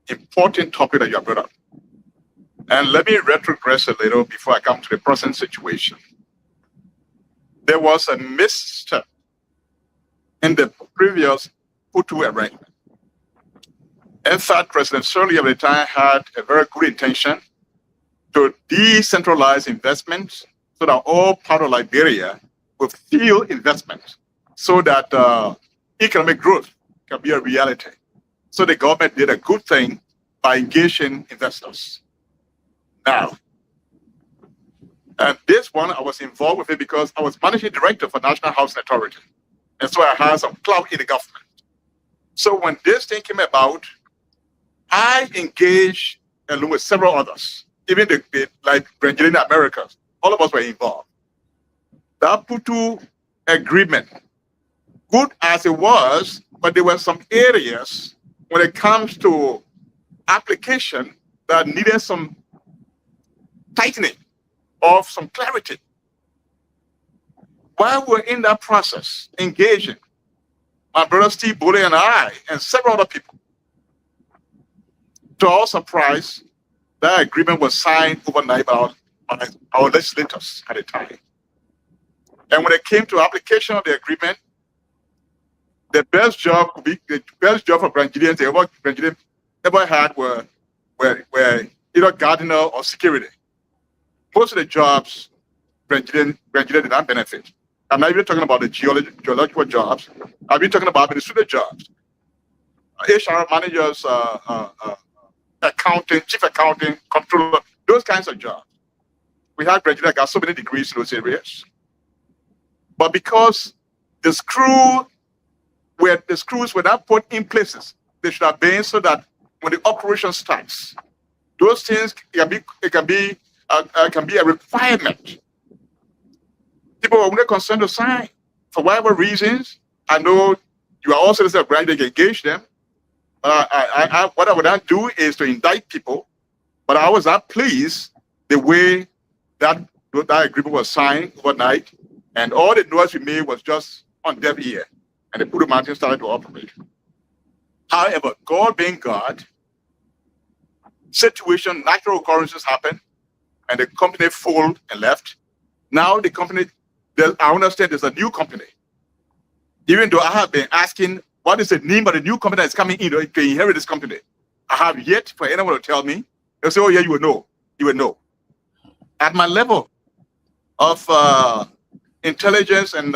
important topic that you have brought up. And let me retrogress a little before I come to the present situation. There was a misstep in the previous PUTU arrangement. In fact, President Shirley at the time had a very good intention to decentralize investments so that all part of Liberia will feel investment so that economic growth can be a reality. So the government did a good thing by engaging investors. Now, and this one I was involved with it because I was managing director for National Housing Authority. And so I had some clout in the government. So when this thing came about, I engaged along with several others, even the like Brazilian Americans, all of us were involved. That PUTU agreement, good as it was, but there were some areas when it comes to application that needed some tightening of some clarity. While we're in that process, engaging, my brother Steve Bole and I, and several other people, to our surprise, that agreement was signed overnight by our legislators at the time. And when it came to application of the agreement, the best job for Nigerians they ever had were either gardener or security. Most of the jobs Nigerians did not benefit. I'm not even talking about the geological jobs. I've been talking about administrative jobs, HR managers, accounting, chief accounting, controller, those kinds of jobs. We had graduates that got so many degrees in those areas. But because the screws were not put in places, they should have been so that when the operation starts, those things can be a requirement. People were only concerned to sign for whatever reasons. I know you are also a graduate, engage them. What I would not do is to indict people, but I was not pleased the way that agreement was signed overnight, and all the noise we made was just on deaf ear, and the PUTU Mountain started to operate. However, God being God, situation, natural occurrences happen, and the company folded and left. Now the company, I understand there's a new company. Even though I have been asking, what is the name of the new company that's coming in to inherit this company? I have yet for anyone to tell me. They'll say, oh yeah, you will know. You will know. At my level of intelligence and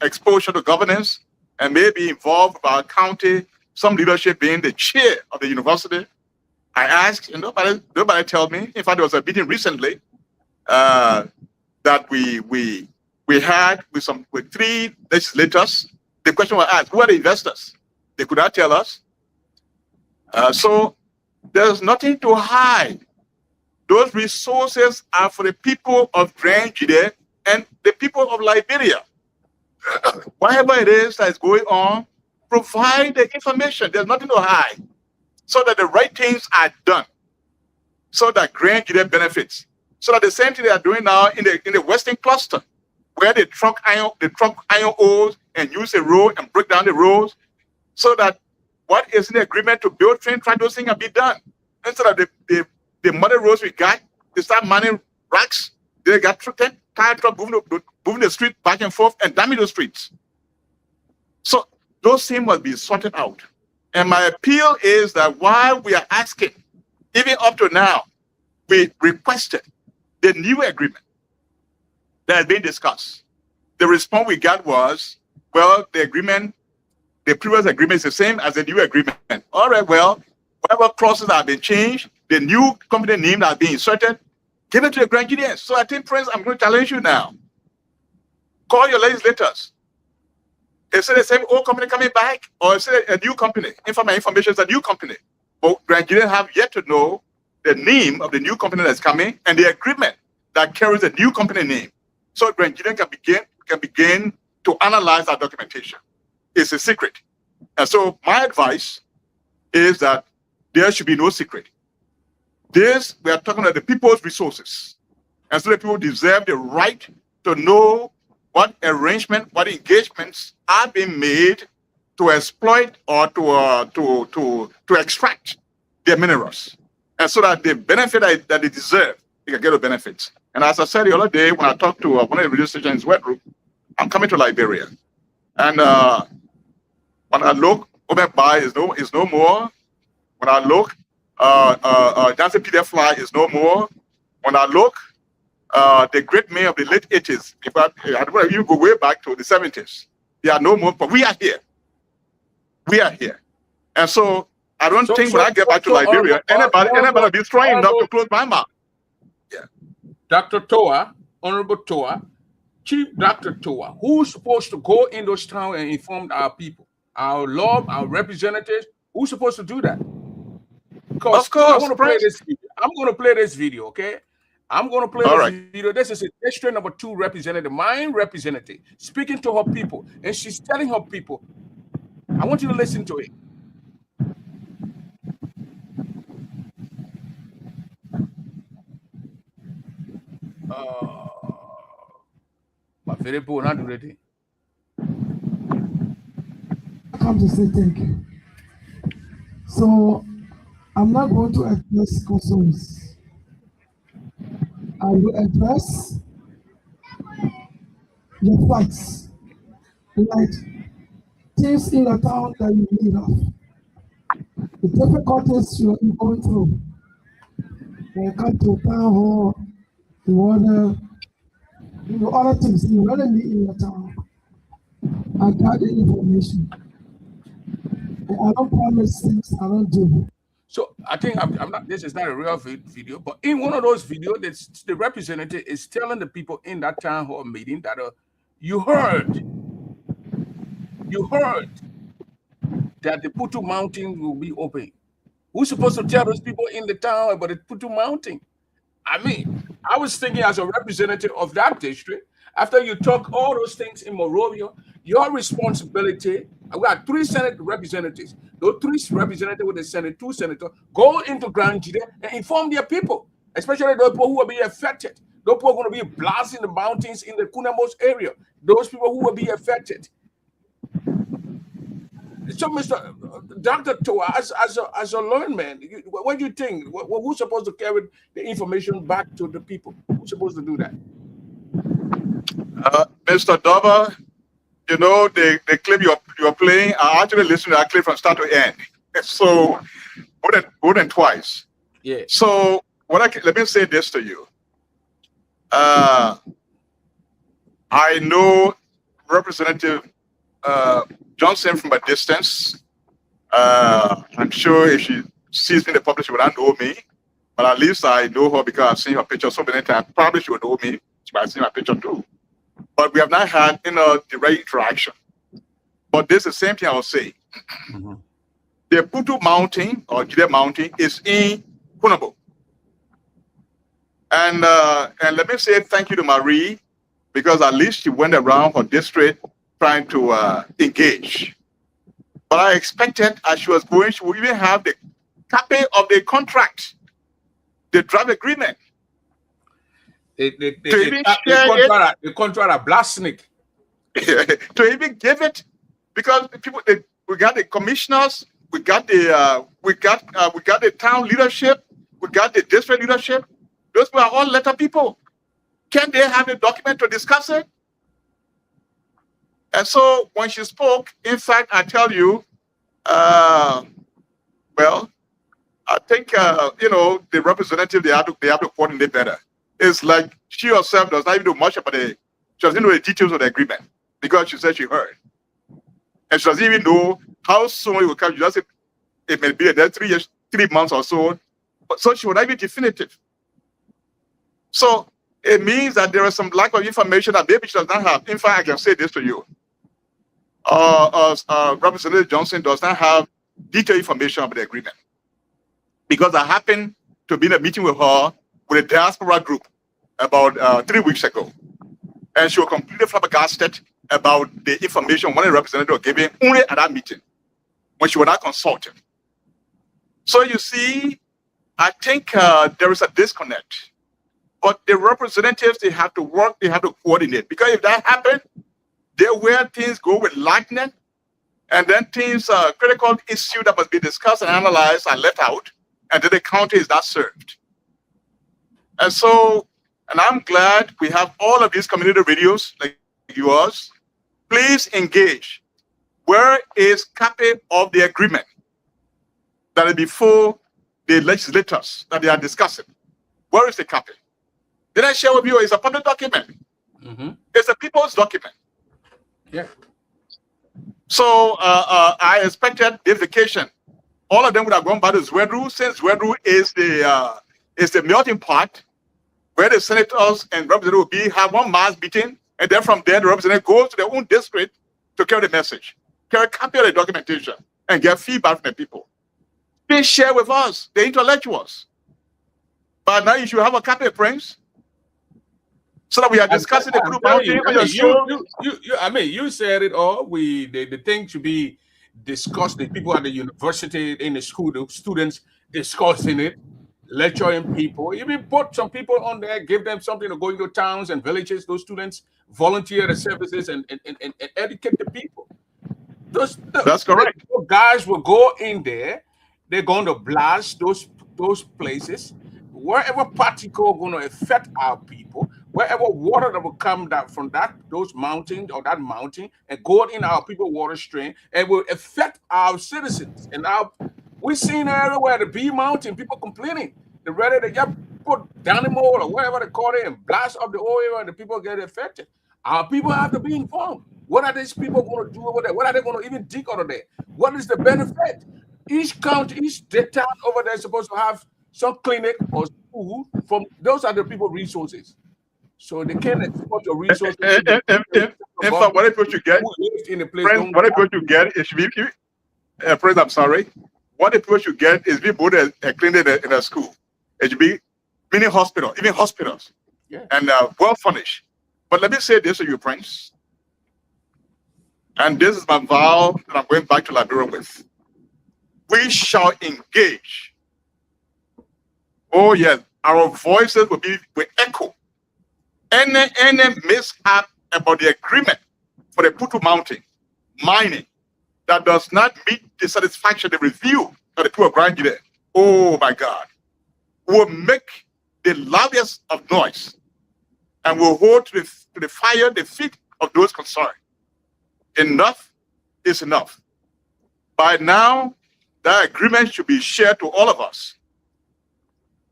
exposure to governance, and maybe involved with our county, some leadership being the chair of the university, I asked, and nobody told me. In fact, there was a meeting recently that we had with three legislators. The question was asked, who are the investors? They could not tell us. So there's nothing to hide. Those resources are for the people of Grand Jide and the people of Liberia. Whatever it is that is going on, provide the information. There's nothing to hide, so that the right things are done, so that Grand Jide benefits. So that the same thing they are doing now in the Western cluster, where they trunk iron ores and use the road and break down the roads, so that what is in the agreement to build train track, those things can be done. Instead of the muddy roads we got, they start mining rocks, they got tire truck moving the street back and forth and damage the streets. So those things must be sorted out. And my appeal is that while we are asking, even up to now, we requested the new agreement that has been discussed. The response we got was, well, the previous agreement is the same as the new agreement. All right, well, whatever clauses have been changed, the new company name that has been inserted, give it to the Grand Judeans. So I think, Prince, I'm going to challenge you now. Call your legislators. Is it the same old company coming back, or is it a new company? My information is a new company. But Grand Judeans have yet to know the name of the new company that's coming and the agreement that carries the new company name. So Grand Judeans can begin to analyze our documentation. It's a secret. And so my advice is that there should be no secret. We are talking about the people's resources. And so the people deserve the right to know what arrangement, what engagements are being made to exploit or to extract their minerals, and so that the benefit that they deserve, they can get the benefits. And as I said the other day when I talked to one of the radio stations in Wetru, I'm coming to Liberia, and when I look, Open Bai is no more. When I look, Jansen Peter Fly is no more. When I look, the great men of the late 80s, if you go way back to the 70s, they are no more, but we are here. We are here. And so I don't think when I get back to Liberia, anybody will be strong enough to close my mouth. Yeah. Dr. TOWAH, Honorable TOWAH, Chief Dr. TOWAH, who's supposed to go in those towns and inform our people, our law, our representatives? Who's supposed to do that? Because of course, I want to play this video. I'm going to play this video, okay? I'm going to play this video. This is a district number 2 representative, my representative, speaking to her people. And she's telling her people, I want you to listen to it. My very poor, not ready. I come to say thank you. So I'm not going to address concerns. I will address the facts, like things in the town that you need of, the difficulties you're going through. When you come to town hall, you want other things you really need in the town. I got the information. And I don't promise things I don't do. So I think I'm not. This is not a real video, but in one of those videos, the representative is telling the people in that town hall meeting that you heard that the Putu Mountain will be open. Who's supposed to tell those people in the town about the Putu Mountain? I mean, I was thinking as a representative of that district, after you talk all those things in Monrovia, your responsibility, we got 3 Senate representatives. Those 3 representatives with the Senate, 2 senators, go into Grand Jide and inform their people, especially those people who will be affected. Those people are going to be blasting the mountains in the Kunamos area. Those people who will be affected. So, Mr. Dr. TOWAH, as a learned man, what do you think? Who's supposed to carry the information back to the people? Who's supposed to do that? Mr. Dover, you know, the clip you're playing, I actually listened to that clip from start to end. So, more than twice. Yeah. So, let me say this to you. I know Representative Johnson from a distance. I'm sure if she sees me in the public, she would not know me. But at least I know her because I've seen her picture so many times. Probably she would know me. She might have seen my picture too. But we have not had direct interaction. But this is the same thing I will say. Mm-hmm. The Putu Mountain or Jide Mountain is in Kunabo. And let me say thank you to Marie, because at least she went around her district trying to engage. But I expected as she was going, she would even have the copy of the contract, the draft agreement. The contract are blasting to even give it, because the people, we got the commissioners, we got the town leadership, we got the district leadership. Those people are all letter people. Can they have a document to discuss it? And so when she spoke, in fact, I tell you, well, I think the representative they have to coordinate better. It's like she herself does not even do much about she doesn't know the details of the agreement, because she said she heard. And she doesn't even know how soon it will come. She just said it may be there 3 years, 3 months or so. But so she will not be definitive. So it means that there is some lack of information that maybe she does not have. In fact, I can say this to you. Representative Johnson does not have detailed information about the agreement, because I happened to be in a meeting with her with a diaspora group about 3 weeks ago, and she was completely flabbergasted about the information one representative was giving only at that meeting when she was not consulted. So you see, I think there is a disconnect. But the representatives, they have to work, they have to coordinate, because if that happens, there where things go with lightning, And then things, critical issue that must be discussed and analyzed are left out, and then the county is not served. And so, and I'm glad we have all of these community radios like yours. Please engage. Where is copy of the agreement that is before the legislators that they are discussing? Where is the copy? Did I share with you? It's a public document. It's a people's document. Yeah. So I expected the vacation. All of them would have gone back to Zwedru, since Zwedru is the melting pot where the senators and representatives will be, have one mass meeting, and then from there the representative goes to their own district to carry the message, carry a copy of the documentation, and get feedback from the people. Please share with us, the intellectuals. But now you should have a copy, Prince, so that we are discussing the good about it on your show. I mean, you said it all. The thing should be discussed. The people at the university, in the school, the students discussing it, lecturing people. Even put some people on there, give them something to go into towns and villages. Those students volunteer the services and educate the people. That's correct. Those guys will go in there. They're going to blast those places. Wherever particle going to affect our people, wherever water that will come down from those mountains or that mountain and go in our people water stream, and will affect our citizens. And we've seen everywhere the B Mountain, people complaining. They're ready to just put dynamo or whatever they call it and blast up the oil and the people get affected. Our people have to be informed. What are these people going to do over there? What are they going to even dig over there? What is the benefit? Each county, each town over there is supposed to have some clinic or school from those are the people resources. So they can't export your resources. In fact, what people should get, friends, what people should get is, friends, I'm sorry. What the people should get is be put a clinic in a school. It should be mini hospital, even hospitals, yeah, and well furnished. But let me say this to you, friends, and this is my vow that I'm going back to Liberia with. We shall engage. Oh yes, our voices will echo. Any mishap about the agreement for the Putu Mountain mining that does not meet the satisfaction, the review of the people of Grand Guinea, oh my God, will make the loudest of noise and will hold to the fire the feet of those concerned. Enough is enough. By now, that agreement should be shared to all of us.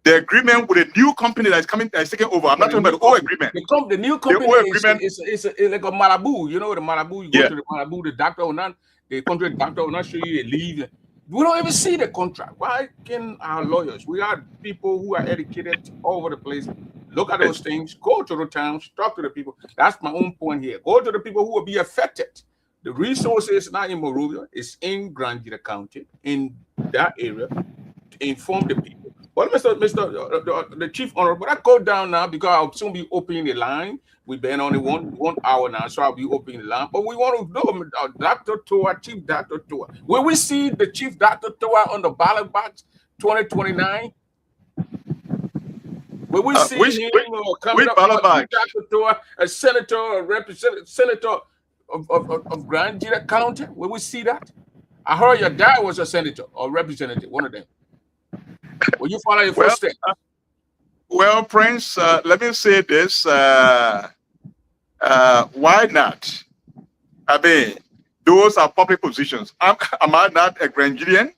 The agreement with a new company that is coming, that is taking over. I'm not talking about the old agreement. The new company is like a Marabu. You know the Marabu. You go to the Marabu, the doctor will not, the contract doctor will not show you a leave. We don't even see the contract. Why can our lawyers? We are people who are educated all over the place. Look at those things. Go to the towns. Talk to the people. That's my own point here. Go to the people who will be affected. The resources not in Monrovia. It's in Grand Guinea County, in that area, to inform the people. Well, the Chief Honorable, I go down now because I'll soon be opening the line. We've been only one hour now, so I'll be opening the line. But we want to know, Dr. TOWAH, Chief Dr. TOWAH. Will we see the Chief Dr. TOWAH on the ballot box 2029? Will we see him coming up Dr. TOWAH, a senator, a representative, senator of Grand Guinea County? Will we see that? I heard your dad was a senator or representative, one of them. Will you follow your first step? Well, Prince, let me say this. Why not? I mean, those are public positions. Am I not a Grand Guinean?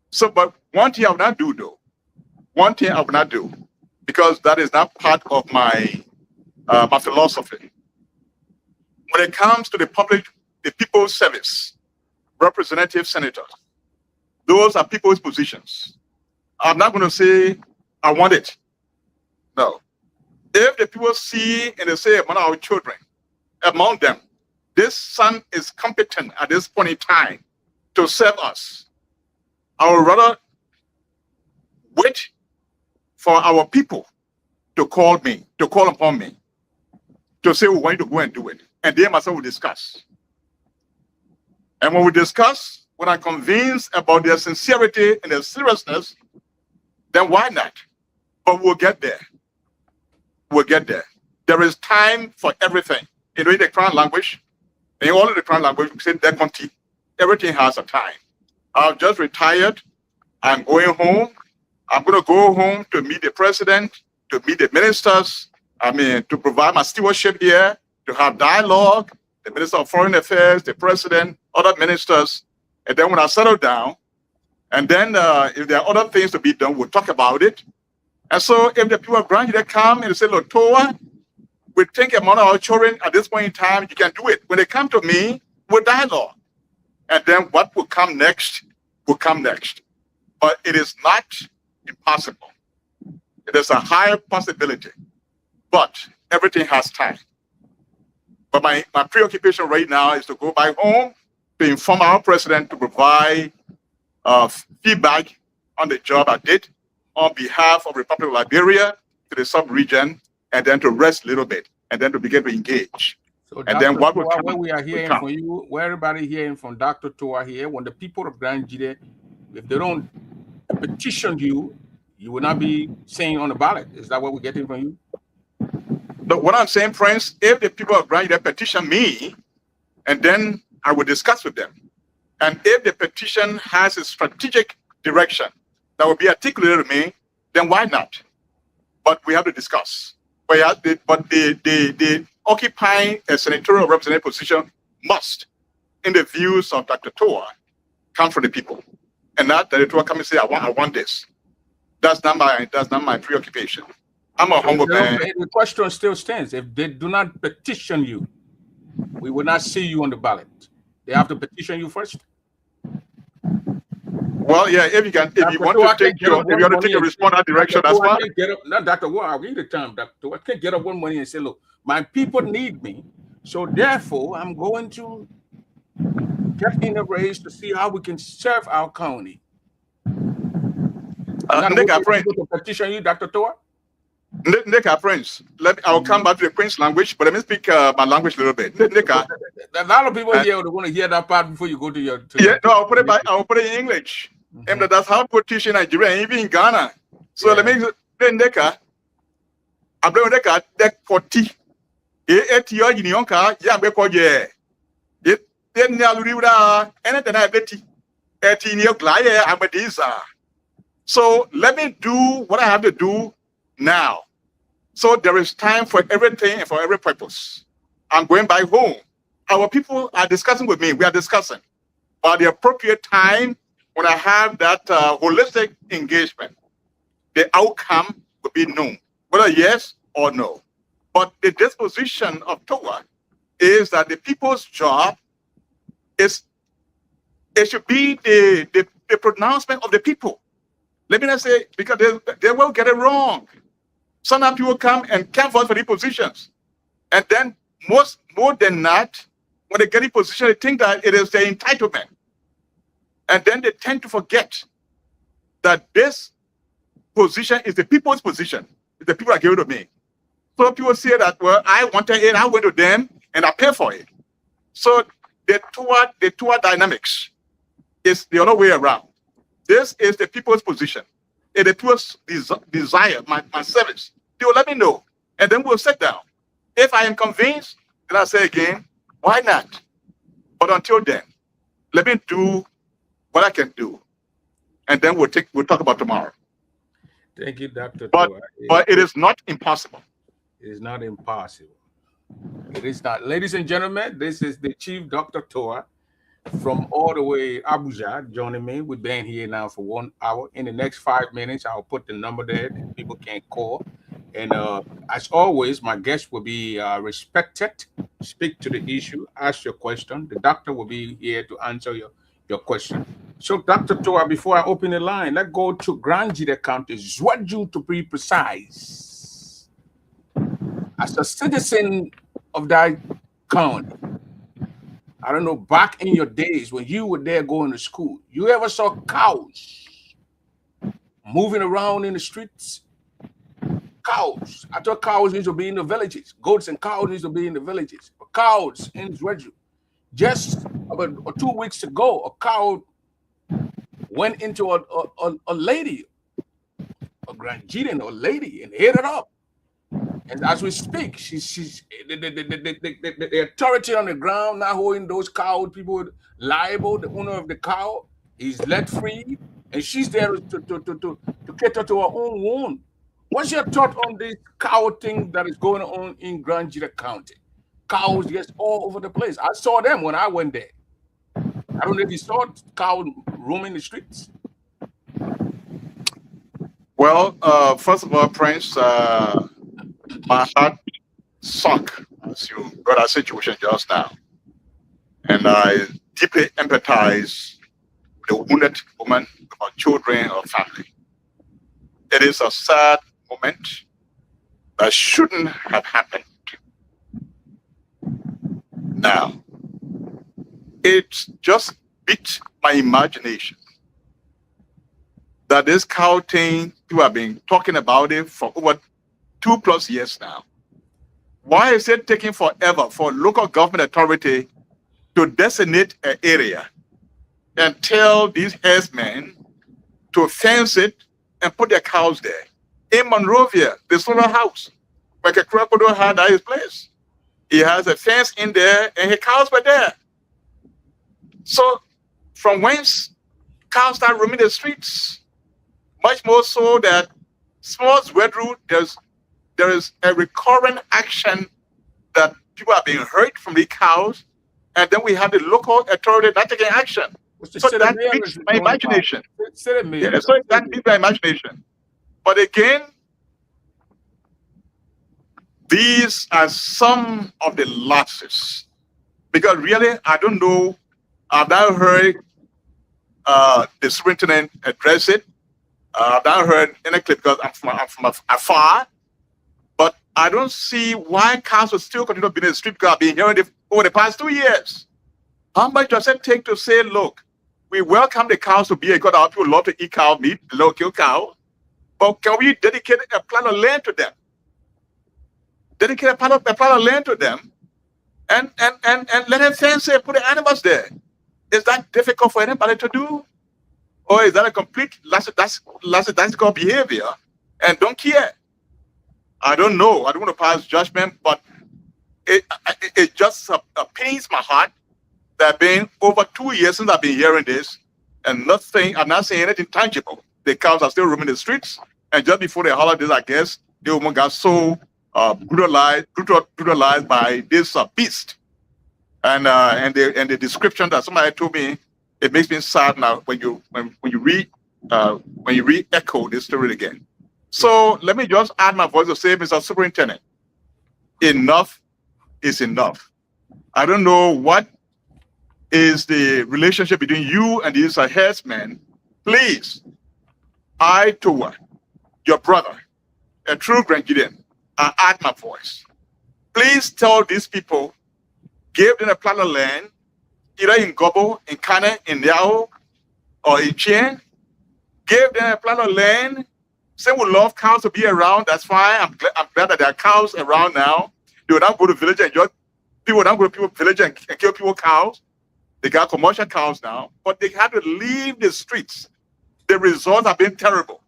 So, but one thing I will not do, though. One thing I will not do, because that is not part of my my philosophy. When it comes to the people's service, representative senators, those are people's positions. I'm not going to say I want it. No. If the people see and they say among our children, among them, this son is competent at this point in time to serve us, I would rather wait for our people to call upon me, to say we want you to go and do it. And they myself will discuss. And when we discuss, when I'm convinced about their sincerity and their seriousness, then why not? But we'll get there. We'll get there. There is time for everything. In the Crown language, in all of the Crown language, we say deconti. everything has a time. I've just retired. I'm going home. I'm going to go home to meet the president, to meet the ministers. I mean, to provide my stewardship here, to have dialogue, the Minister of Foreign Affairs, the president, other ministers. And then when I settle down, and then if there are other things to be done, we'll talk about it. And so if the people of Grand, they come and say, look, TOWAH, we think among our children at this point in time, you can do it. When they come to me, we'll dialogue. And then what will come next will come next. But it is not impossible. It is a higher possibility. But everything has time. But my preoccupation right now is to go back home, to inform our president, to provide feedback on the job I did on behalf of the Republic of Liberia to the sub-region, and then to rest a little bit, and then to begin to engage. So and Dr. then what will TOWAH, come, where we are hearing from you, where everybody hearing from Dr. TOWAH here, when the people of Grand Jide, if they don't petition you, you will not be saying on the ballot. Is that what we're getting from you? No, what I'm saying, friends, if the people of Grand Jide petition me, and then I will discuss with them. And if the petition has a strategic direction that will be articulated to me, then why not? But we have to discuss. But the occupying a senatorial representative position must, in the views of Dr. TOWAH, come from the people. And not that the TOWAH come and say, I want this. That's not my preoccupation. I'm a humble man. The question still stands. If they do not petition you, we will not see you on the ballot. They have to petition you first. Well, yeah, if you want to take a response that direction, that's fine. Not Dr. Wall, I'll give you the time, Dr. I can't get up one morning and say, look, my people need me, so therefore I'm going to get in a race to see how we can serve our county. Nick, our friend, to petition you, Dr. TOWAH? Nick, our friends, I'll come back to the Queen's language, but let me speak my language a little bit. Nick, a lot of people here want to hear that part before you go to your. I'll put it in English. And that's how people teach in Nigeria and even in Ghana. So let me say, Nick, I'm going to take 40. Etio Yinionka, Yambeko, yeah. It didn't know anything I bet Etinio Glaya, I'm a disa. So let me do what I have to do now. So there is time for everything and for every purpose. I'm going back home. Our people are discussing with me. We are discussing. But the appropriate time, when I have that holistic engagement, the outcome will be known, whether yes or no. But the disposition of TOWAH is that the people's job is, it should be the pronouncement of the people. Let me not say, because they will get it wrong. Sometimes people come and can't vote for the positions. And then more than that, when they get in position, they think that it is their entitlement. And then they tend to forget that this position is the people's position. The people are giving to me. So people say that, well, I wanted it, I went to them, and I pay for it. So the TOWAH dynamics is the other way around. This is the people's position. If the people's desire my service, they will let me know. And then we'll sit down. If I am convinced, then I say again, why not? But until then, let me do what I can do. And then we'll talk about tomorrow. Thank you, Dr. But TOWAH. it is not impossible. It is not impossible. It is not. Ladies and gentlemen, this is the Chief Dr. TOWAH from all the way Abuja joining me. We've been here now for 1 hour. In the next 5 minutes, I'll put the number there that people can call. And as always, my guest will be respected. Speak to the issue, ask your question. The doctor will be here to answer your question. So, Dr. TOWAH, before I open the line, let's go to Grand Jide County, Zwedju to be precise. As a citizen of that county, I don't know, back in your days when you were there going to school, you ever saw cows moving around in the streets? Cows. I thought cows used to be in the villages. Goats and cows used to be in the villages. But cows in Zwedju. Just about 2 weeks ago, a cow went into a lady, a Grand Jide, a lady, and hit it up. And as we speak, she's the authority on the ground now holding those cow people liable. The owner of the cow is let free, and she's there to cater to her own wound. What's your thought on this cow thing that is going on in Grand Gila County? Cows just all over the place. I saw them when I went there. I don't know if you saw cows roaming the streets. Well, first of all, Prince, my heart sunk as you got our situation just now. And I deeply empathize with the wounded woman, her children, or family. It is a sad moment that shouldn't have happened. Now, it just beat my imagination that this cow thing, people have been talking about it for over 2+ years now. Why is it taking forever for local government authority to designate an area and tell these herdsmen to fence it and put their cows there? In Monrovia, the solar house, where Kekurakodo had at his place, he has a fence in there and his cows were there. So from whence cows start roaming the streets? Much more so that small Wedru, there is a recurrent action that people are being hurt from the cows, and then we have the local authority not taking action. So that beats my imagination. Yeah, so that beats my imagination. But again, these are some of the lapses. Because really, I don't know, I've now heard the superintendent address it. I've now heard in a clip because I'm from afar. But I don't see why cows will still continue to be in the street because I've been hearing it over the past 2 years. How much does it take to say, look, we welcome the cows to be here because our people love to eat cow meat, love to kill cow, but can we dedicate a plot of land to them? Dedicate a plot of land to them and let them fence it and put the animals there. Is that difficult for anybody to do? Or is that a complete lackadaisical behavior and don't care? I don't know. I don't want to pass judgment, but it just pains my heart that been over 2 years since I've been hearing this, and nothing. I'm not saying anything tangible. The cows are still roaming the streets, and just before the holidays, I guess the woman got so brutalized by this beast, and the description that somebody told me, it makes me sad now when you re-echo this story again. So let me just add my voice to say, Mr. Superintendent, enough is enough. I don't know what is the relationship between you and these herdsmen. Please, I, TOWAH, your brother, a true Grandidian, I add my voice. Please tell these people, give them a plot of land, either in Gobo, in Kane, in Yao, or in Chien. Give them a plot of land. Say we love cows to be around. That's fine. I'm glad that there are cows around now. They will not go to village and just people will not go to people village and kill people cows. They got commercial cows now, but they have to leave the streets. The results have been terrible.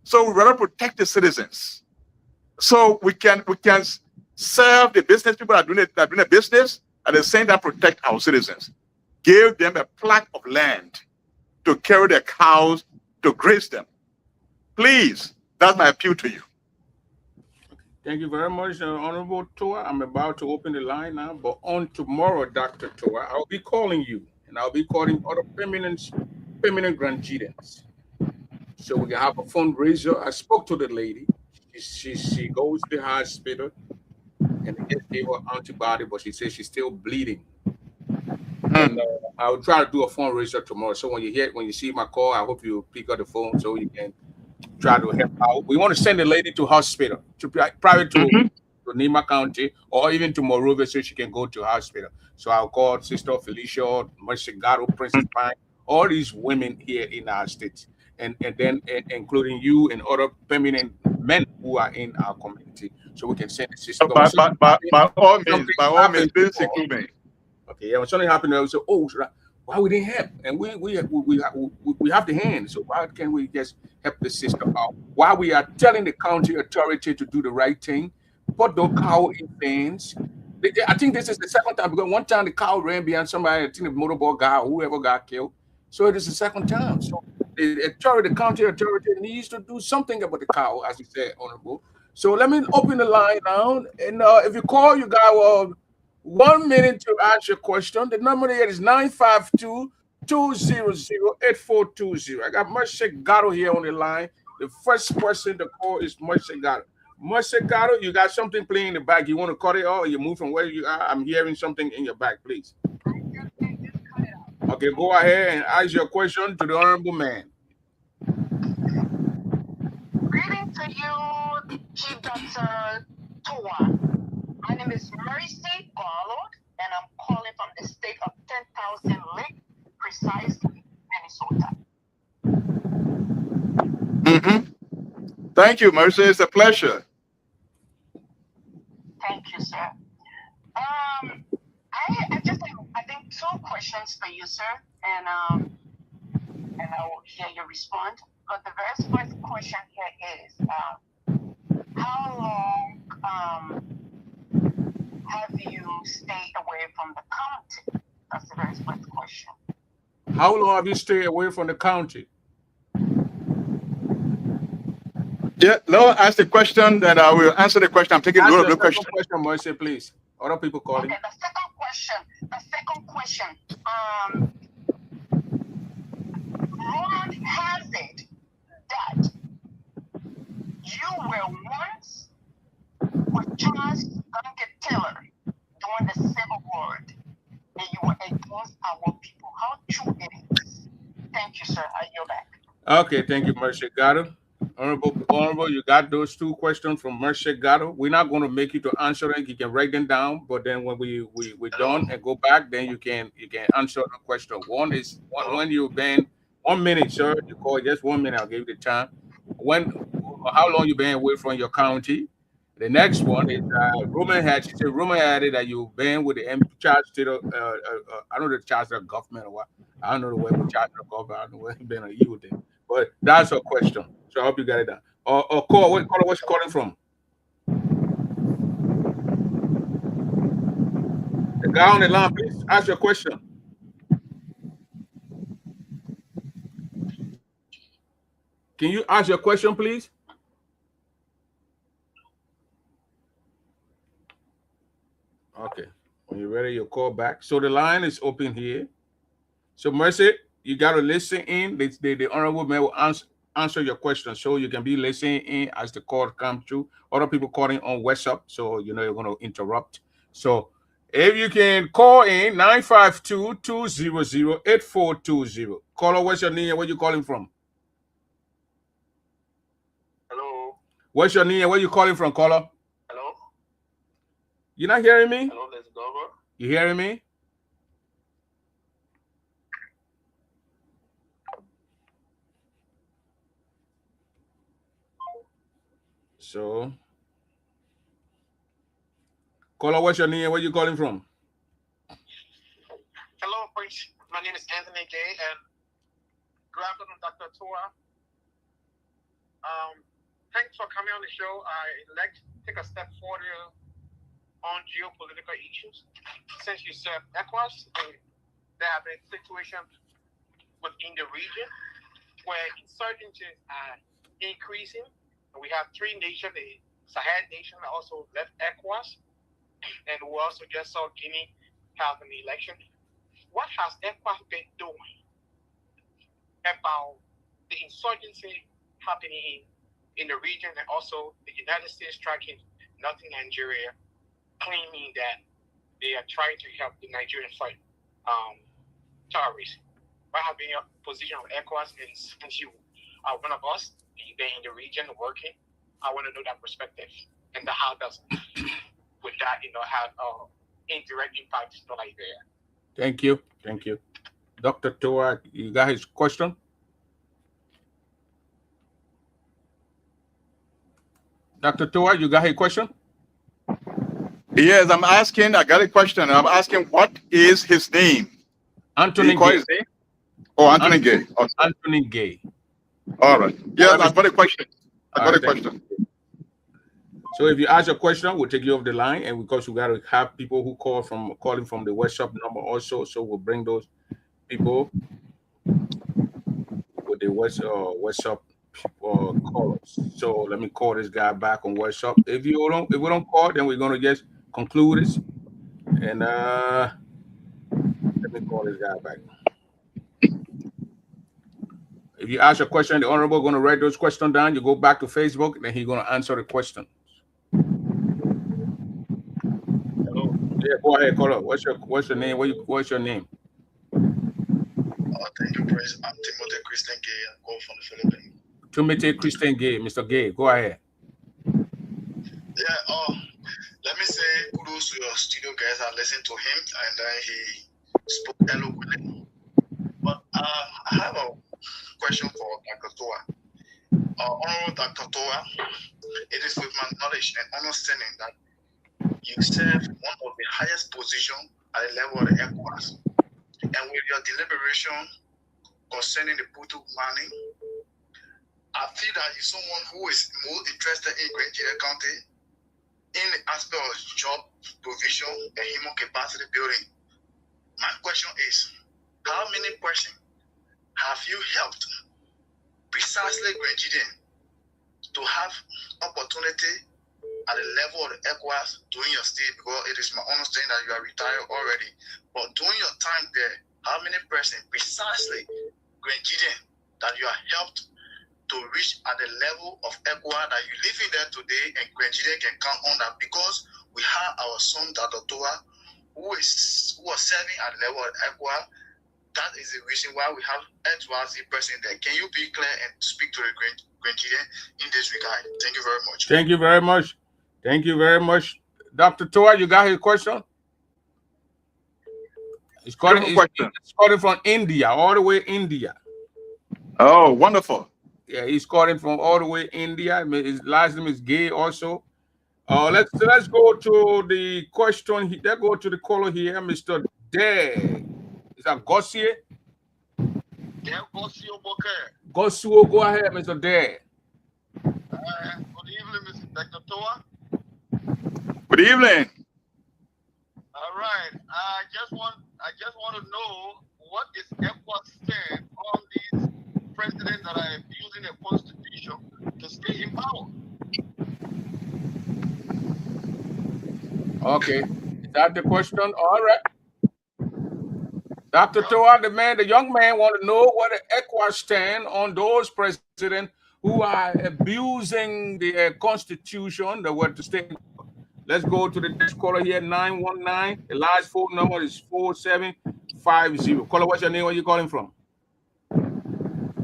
So we rather protect the citizens. So we can serve the business people that are doing a business, at the same time protect our citizens. Give them a plot of land to carry their cows, to graze them. Please, that's my appeal to you. Thank you very much, Honorable TOWAH. I'm about to open the line now, but on tomorrow, Dr. TOWAH, I'll be calling you, and I'll be calling other permanent Grandidians. So we can have a fundraiser. I spoke to the lady. She goes to the hospital, and they just gave her antibiotic, but she says she's still bleeding. And I'll try to do a fundraiser tomorrow. So when you see my call, I hope you pick up the phone so you can try to help out. We want to send the lady to hospital, to private to Nima County, or even to Monrovia so she can go to hospital. So I'll call Sister Felicia, Mercy Garo, Princess Pine, all these women here in our state, and then including you and other permanent men who are in our community, so we can send the sister. By all means, please include me. Okay, yeah, when something happened, I would say, oh, why we didn't help? And we have the hand, so why can't we just help the sister out? While we are telling the county authority to do the right thing, put the cow in fence. I think this is the second time because one time the cow ran behind somebody, I think the motorboat guy or whoever got killed. So it is the second time. So the county authority needs to do something about the cow, as you said, Honorable. So let me open the line now. And if you call, you got 1 minute to answer your question. The number here is 952-200-8420. I got Mercy Gatto here on the line. The first person to call is Mercy Gatto. Mercy Gatto, you got something playing in the back. You want to cut it off or you move from where you are? I'm hearing something in your back, please. Okay, go ahead and ask your question to the honorable man. Greeting to you, Chief Dr. TOWAH. My name is Mercy Garland, and I'm calling from the state of 10,000 Lake, precisely Minnesota. Thank you, Mercy. It's a pleasure. Thank you, sir. I just have, I think, 2 questions for you, sir, and I will hear your response. But the very first question here is, how long have you stayed away from the county? That's the very first question. How long have you stayed away from the county? Yeah, no, ask the question, then I will answer the question. I'm taking note of the question. Mercy, please. Other people calling. Okay, the second question. Rumor has it that you were once with Charles Duncan Taylor during the Civil War, and you were against our people. How true it is? Thank you, sir. I yield back. Okay, thank you, Mercy Gatto. Honorable, you got those 2 questions from Mercy Gatto. We're not going to make you to answer them. You can write them down, but then when we're done and go back, then you can answer the question. One is when you've been 1 minute, sir. You call just 1 minute. I'll give you the time. How long you been away from your county? The next one is rumor had it that you've been with the charge to the I don't know the charge of government or what. I don't know the way we charge of government. I don't know where you been an evil thing. But that's a question. So I hope you got it down. Or call what's you calling from? The guy on the line, please ask your question. Can you ask your question, please? Okay. When you're ready, you'll call back. So the line is open here. So Mercy, you got to listen in. The honorable man will answer your question. So you can be listening in as the call comes through. Other people calling on WhatsApp. So you know you're going to interrupt. So if you can call in 952-200-8420. Caller, what's your name? Where you calling from? Hello. What's your name? Where you calling from, caller? Hello. You're not hearing me? Hello, let's go over. You hearing me? So, caller, what's your name? Where you calling from? Hello, Preach. My name is Anthony Gay, and good afternoon, Dr. TOWAH. Thanks for coming on the show. I'd like to take a step forward on geopolitical issues. Since you said ECOWAS, there have been situations within the region where insurgencies are increasing. We have 3 nations, the Sahel nation also left ECOWAS, and we also just saw Guinea have an election. What has ECOWAS been doing about the insurgency happening in the region, and also the United States striking northern Nigeria, claiming that they are trying to help the Nigerian fight terrorists? What have been your position of ECOWAS? And since you are one of us, you've been in the region working, I want to know that perspective, and how does with that, have indirect impact to Nigeria. Thank you. Dr. TOWAH, you got his question? Dr. TOWAH, you got his question? Yes, I got a question. I'm asking, what is his name? Anthony Gay. His name? Oh, Anthony Gay. Okay. Anthony Gay. All right. Yes, I've got a question. So if you ask a question, we'll take you off the line, and because we got to have people who calling from the WhatsApp number also, so we'll bring those people with the WhatsApp callers. So let me call this guy back on WhatsApp. If we don't call, then we're gonna just conclude this. And let me call this guy back. If you ask a question, the honorable going to write those questions down. You go back to Facebook, then he's going to answer the question. Hello. Yeah, go ahead, caller. What's your name? What's your name? Thank you, Prince. I'm Timothy Christian Gay. I call from the Philippines. Timothy Christian Gay, Mr. Gay. Go ahead. Yeah. Let me say kudos to your studio guys. I listened to him, and he spoke eloquently. But I have a question for Dr. TOWAH. Honorable Dr. TOWAH, it is with my knowledge and understanding that you serve one of the highest positions at the level of the ECOWAS. And with your deliberation concerning the Putu money, I feel that you're someone who is more interested in Grand Jira County in the aspect of job provision and human capacity building. My question is, how many persons have you helped precisely Grand Jira to have opportunity at the level of the ECOWAS during your stay? Because it is my understanding that you are retired already. But during your time there, how many persons precisely Grand Jira that you are helped to reach at the level of ECOWAS that you living there today, and Grand Jira can count on that? Because we have our son Dr. TOWAH who was serving at the level of ECOWAS. That is the reason why we have XYZ person there. Can you be clear and speak to the Grand Jira in this regard? Thank you very much. Thank you very much. Thank you very much. Dr. TOWAH, you got his question? It's calling from India, all the way India. Oh, wonderful. Yeah, he's calling from all the way India. His last name is Gay also. Let's go to the question. Let's go to the caller here, Mr. Day. Is that Gossier? Yeah, Gossio Bokeh. Gosuo, go ahead, Mr. Day. Good evening, Mr. Dr. TOWAH. Good evening. All right. I just want to know what is ECOWAS stand on these presidents that are abusing the constitution to stay in power. Okay, is that the question? All right. Dr. TOWAH, the young man want to know what the ECOWAS stand on those presidents who are abusing the constitution that were to stay. Let's go to the next caller here, 919. The last phone number is 4750. Caller, what's your name? Where are you calling from?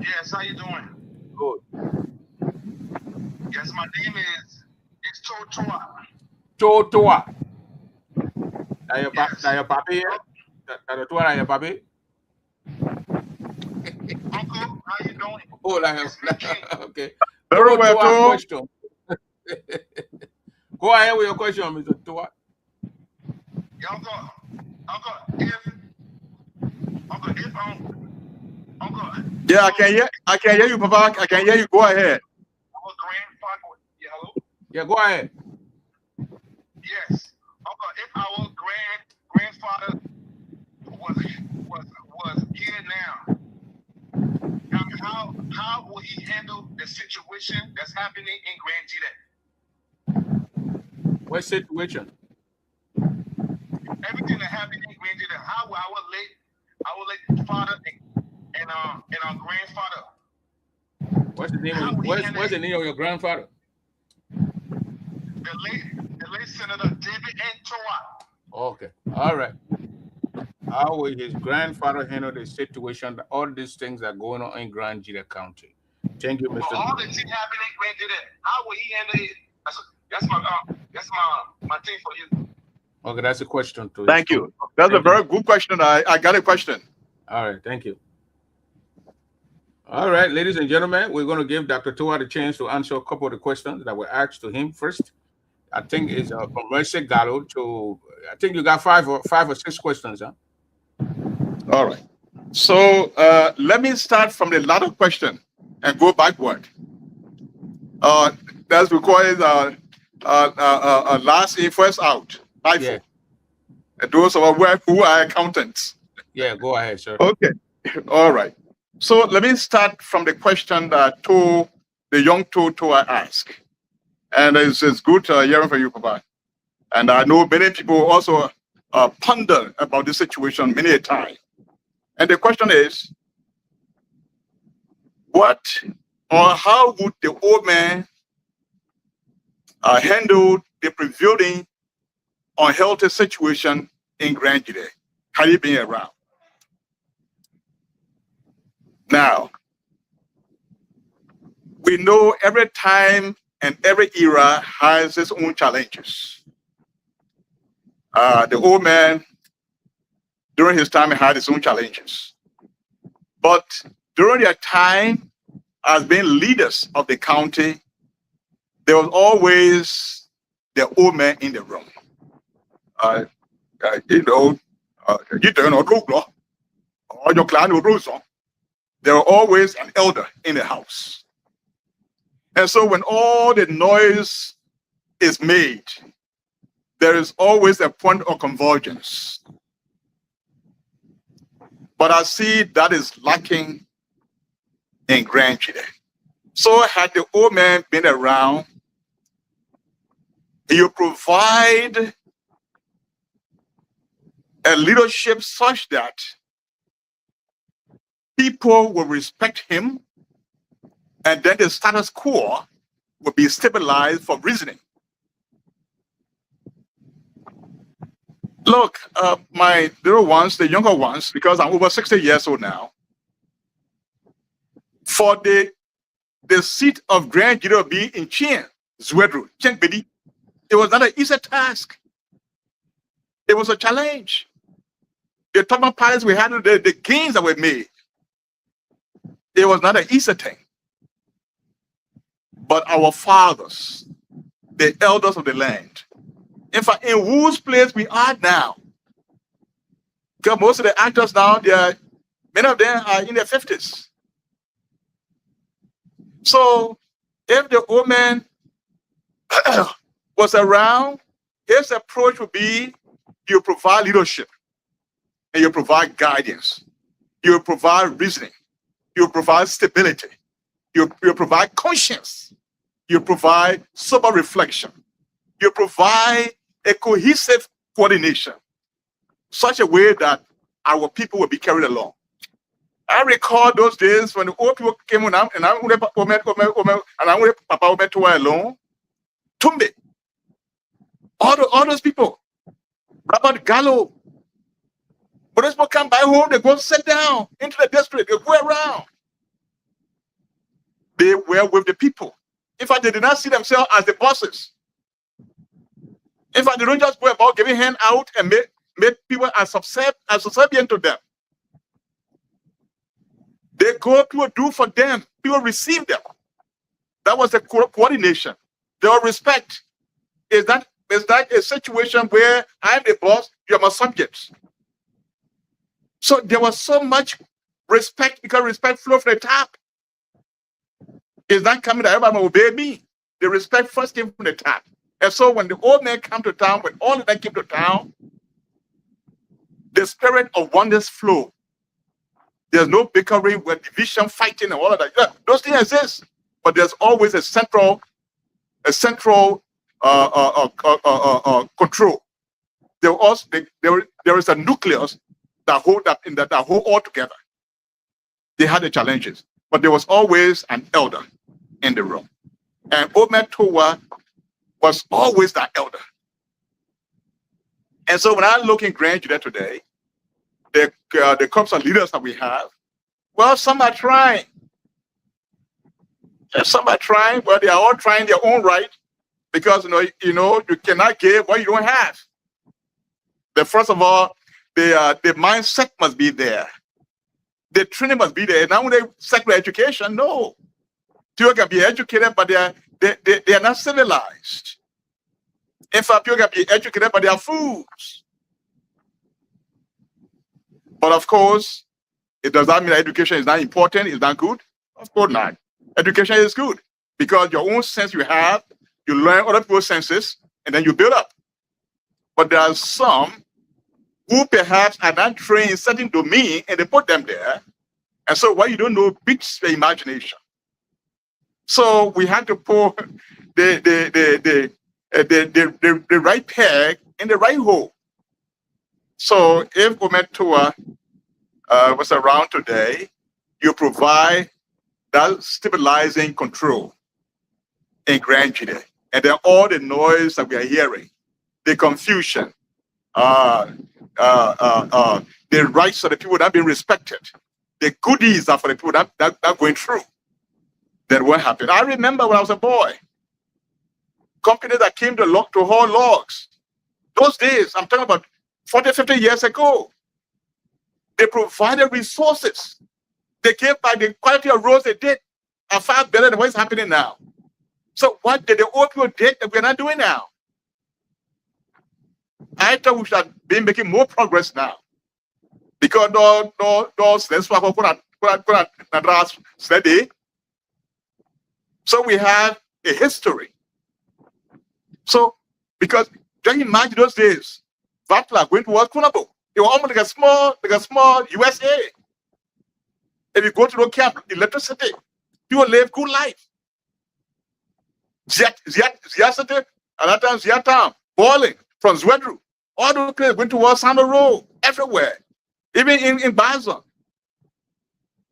Yes, how you doing? Good. Yes, my name is TOWAH. TOWAH. Are your papi here? TOWAH, are your papi? Uncle, how you doing? Oh, okay. Very well, TOWAH question. Go ahead with your question, Mr. TOWAH. Uncle. Yeah, I can hear you, Papa. I can hear you. Go ahead. Our grandfather. Yeah, hello? Yeah, go ahead. Yes. Uncle, if our grandfather was here now, how will he handle the situation that's happening in Grand Jira? What situation? Everything that happened in Grand Jira, how will our late father and our grandfather? What's the name of your grandfather? The late Senator David N. TOWAH. Okay. All right. How will his grandfather handle the situation? All these things are going on in Grand Jira County. Thank you, Mr. But all the things happening in Grand Jira, how will he handle it? That's my thing for you. Okay, that's a question too. Thank you. That's a very good question. I got a question. All right, thank you. All right, ladies and gentlemen, we're going to give Dr. TOWAH the chance to answer a couple of the questions that were asked to him first. I think it's from Mercy Gallo to, I think you got five or six questions, huh? All right. So let me start from the latter question and go backward. That's because last in, first out. FIFO. Yeah. And those who are accountants. Yeah, go ahead, sir. Okay. All right. So let me start from the question that the young TOWAH asked. And it's good hearing from you, Papa. And I know many people also ponder about this situation many a time. And the question is, what or how would the old man handle the prevailing unhealthy situation in Grand Jide had he been around? Now, we know every time and every era has its own challenges. The old man, during his time, had his own challenges. But during their time as being leaders of the county, there was always the old man in the room. There were always an elder in the house. And so when all the noise is made, there is always a point of convergence. But I see that is lacking in Grand Jide. So had the old man been around, he would provide a leadership such that people will respect him, and then the status quo will be stabilized for reasoning. Look, my little ones, the younger ones, because I'm over 60 years old now, for the seat of Grand Jide to be in Chien, Zwedru, Chenkbedi, it was not an easy task. It was a challenge. The top pilots we had, the gains that were made, it was not an easy thing. But our fathers, the elders of the land, in fact, in whose place we are now, because most of the actors now, many of them are in their 50s. So if the old man was around, his approach would be you provide leadership and you provide guidance, you provide reasoning, you provide stability, you provide conscience, you provide sober reflection, you provide a cohesive coordination, such a way that our people will be carried along. I recall those days when the old people came on and I went Papa TOWAH alone. Tumbe, all those people, Robert Gallo. But those people come by home, they go sit down into the district, they go around. They were with the people. In fact, they did not see themselves as the bosses. In fact, they don't just go about giving hand out and make people as subservient to them. They go, people do for them, people receive them. That was the coordination. There was respect. Is that a situation where I'm the boss, you're my subjects? So there was so much respect because respect flowed from the top. Is that coming that everybody will obey me? The respect first came from the top. And so when the old men come to town, when all of them came to town, the spirit of oneness flow. There's no bickering with division, fighting, and all of that. Yeah, those things exist, but there's always a central control. There is a nucleus that hold all together. They had the challenges, but there was always an elder in the room, and old man TOWAH was always that elder. And so when I look in Grand Jide today, the corps of leaders that we have, well, some are trying. And some are trying, but they are all trying their own right, because you cannot give what you don't have. First of all, the mindset must be there. The training must be there. Now, when they secular education, no. People can be educated, but they are not civilized. In fact, people can be educated, but they are fools. But of course, it does not mean that education is not important, is not good. Of course not. Education is good because your own sense you have, you learn other people's senses, and then you build up. But there are some who perhaps are not trained in certain domain, and they put them there. And so what you don't know beats the imagination. So we had to put the right peg in the right hole. So if TOWAH was around today, you provide that stabilizing control in Grand Gide. And then all the noise that we are hearing, the confusion, the rights of the people that have been respected, the goodies are for the people that are going through. Then what happened? I remember when I was a boy, companies that came to haul logs. Those days, I'm talking about 40, 50 years ago. They provided resources. They gave back the quality of roads they did are far better than what's happening now. So what did the old people did that we're not doing now? I thought we should be making more progress now. Because so we have a history. So because just imagine those days, Vatla going towards Kunabo. It was almost like a small USA. If you go to the camp, electricity, you will live good life. Ziasity, and that time Ziatam, boiling from Zwedru, all the place going towards Sando Road, everywhere, even in Basel.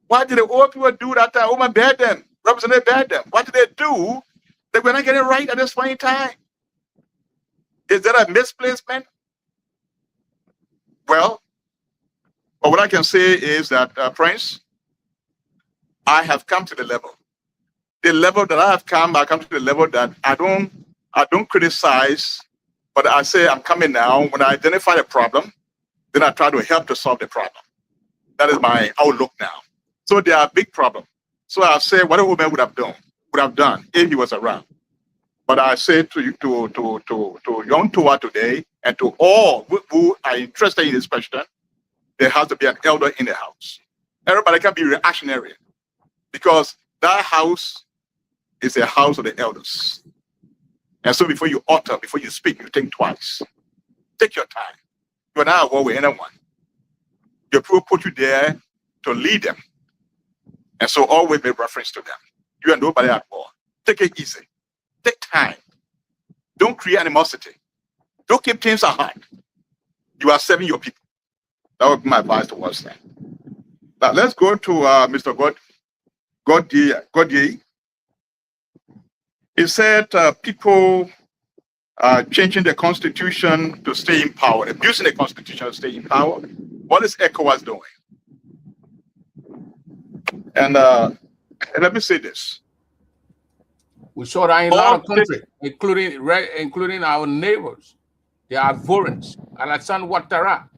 Why did the old people do that time? Oh, bad them, representative bad them. What did they do that we're not getting right at this point in time? Is that a misplacement? Well, but what I can say is that, Prince, I have come to the level. The level that I come to the level that I don't criticize, but I say I'm coming now. When I identify a problem, then I try to help to solve the problem. That is my outlook now. So there are a big problem. So I say what a woman would have done if he was around. But I say to you, to young TOWAH today, and to all who are interested in this question, there has to be an elder in the house. Everybody can be reactionary, because that house is a house of the elders. And so before you utter, before you speak, you think twice. Take your time. You are not at war with anyone. Your people put you there to lead them. And so always make reference to them. You are nobody at war. Take it easy. Take time. Don't create animosity. Don't keep things at heart. You are serving your people. That would be my advice towards them. Now let's go to Mr. Godier. He said people are changing the constitution to stay in power, abusing the constitution to stay in power. What is ECOWAS doing? And let me say this. We saw that in a lot of countries, including our neighbors. They are abhorrent. Alassane Ouattara,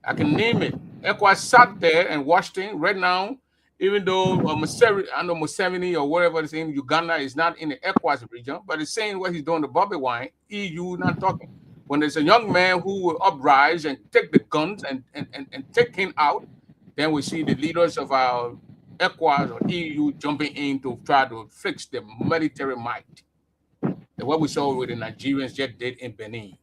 I can name it. ECOWAS sat there and watched him. Right now, even though Museveni or whatever is in Uganda is not in the ECOWAS region, but it's saying what he's doing to Bobby Wine, EU not talking. When there's a young man who will uprise and take the guns and take him out, then we see the leaders of our ECOWAS or EU jumping in to try to fix the military might. And what we saw with the Nigerians just did in Benin.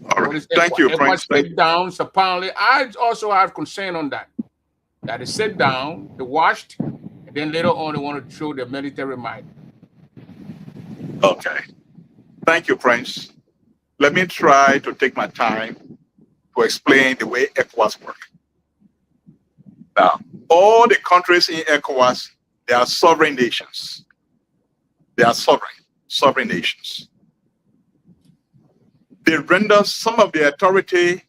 All right. Thank you, Prince. Sit down. So apparently, I also have concern on that. That they sit down, they watched, and then later on they want to show their military might. Okay. Thank you, Prince. Let me try to take my time to explain the way ECOWAS works. Now, all the countries in ECOWAS, they are sovereign nations. They are sovereign nations. They render some of their authority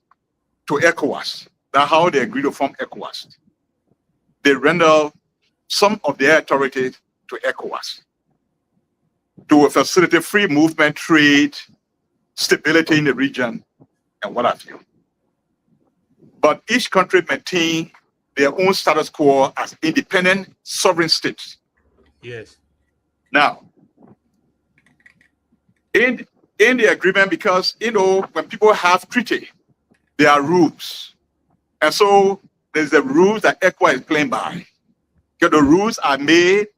to ECOWAS. That's how they agree to form ECOWAS. They render some of their authority to ECOWAS to facilitate free movement, trade, stability in the region, and what have you. But each country maintains their own status quo as independent sovereign states. Yes. Now, in the agreement, because when people have treaty, there are rules. And so there's the rules that ECOWAS is playing by. Because the rules are made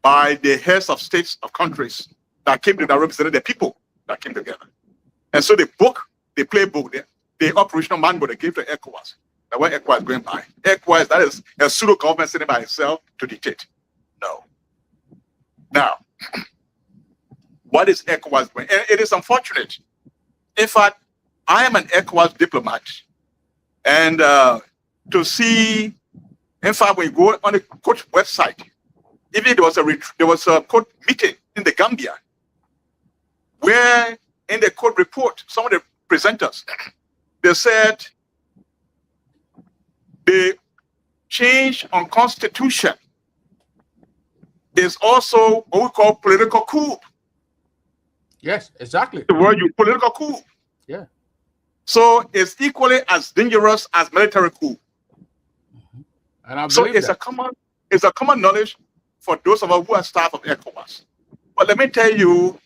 by the heads of states of countries that came to that represented the people that came together. And so the playbook, the operational manual they gave to ECOWAS, that what ECOWAS is going by. ECOWAS, that is a pseudo government sitting by itself to dictate. No. Now, what is ECOWAS doing? And it is unfortunate. In fact, I am an ECOWAS diplomat. And to see, in fact, when you go on the court website, even there was a court meeting in the Gambia where in the court report, some of the presenters, they said the change on constitution is also what we call political coup. Yes, exactly. The word you political coup. Yeah. So it's equally as dangerous as military coup. And I So believe it's that. a common knowledge for those of us who are staff of ECOWAS. But let me tell you,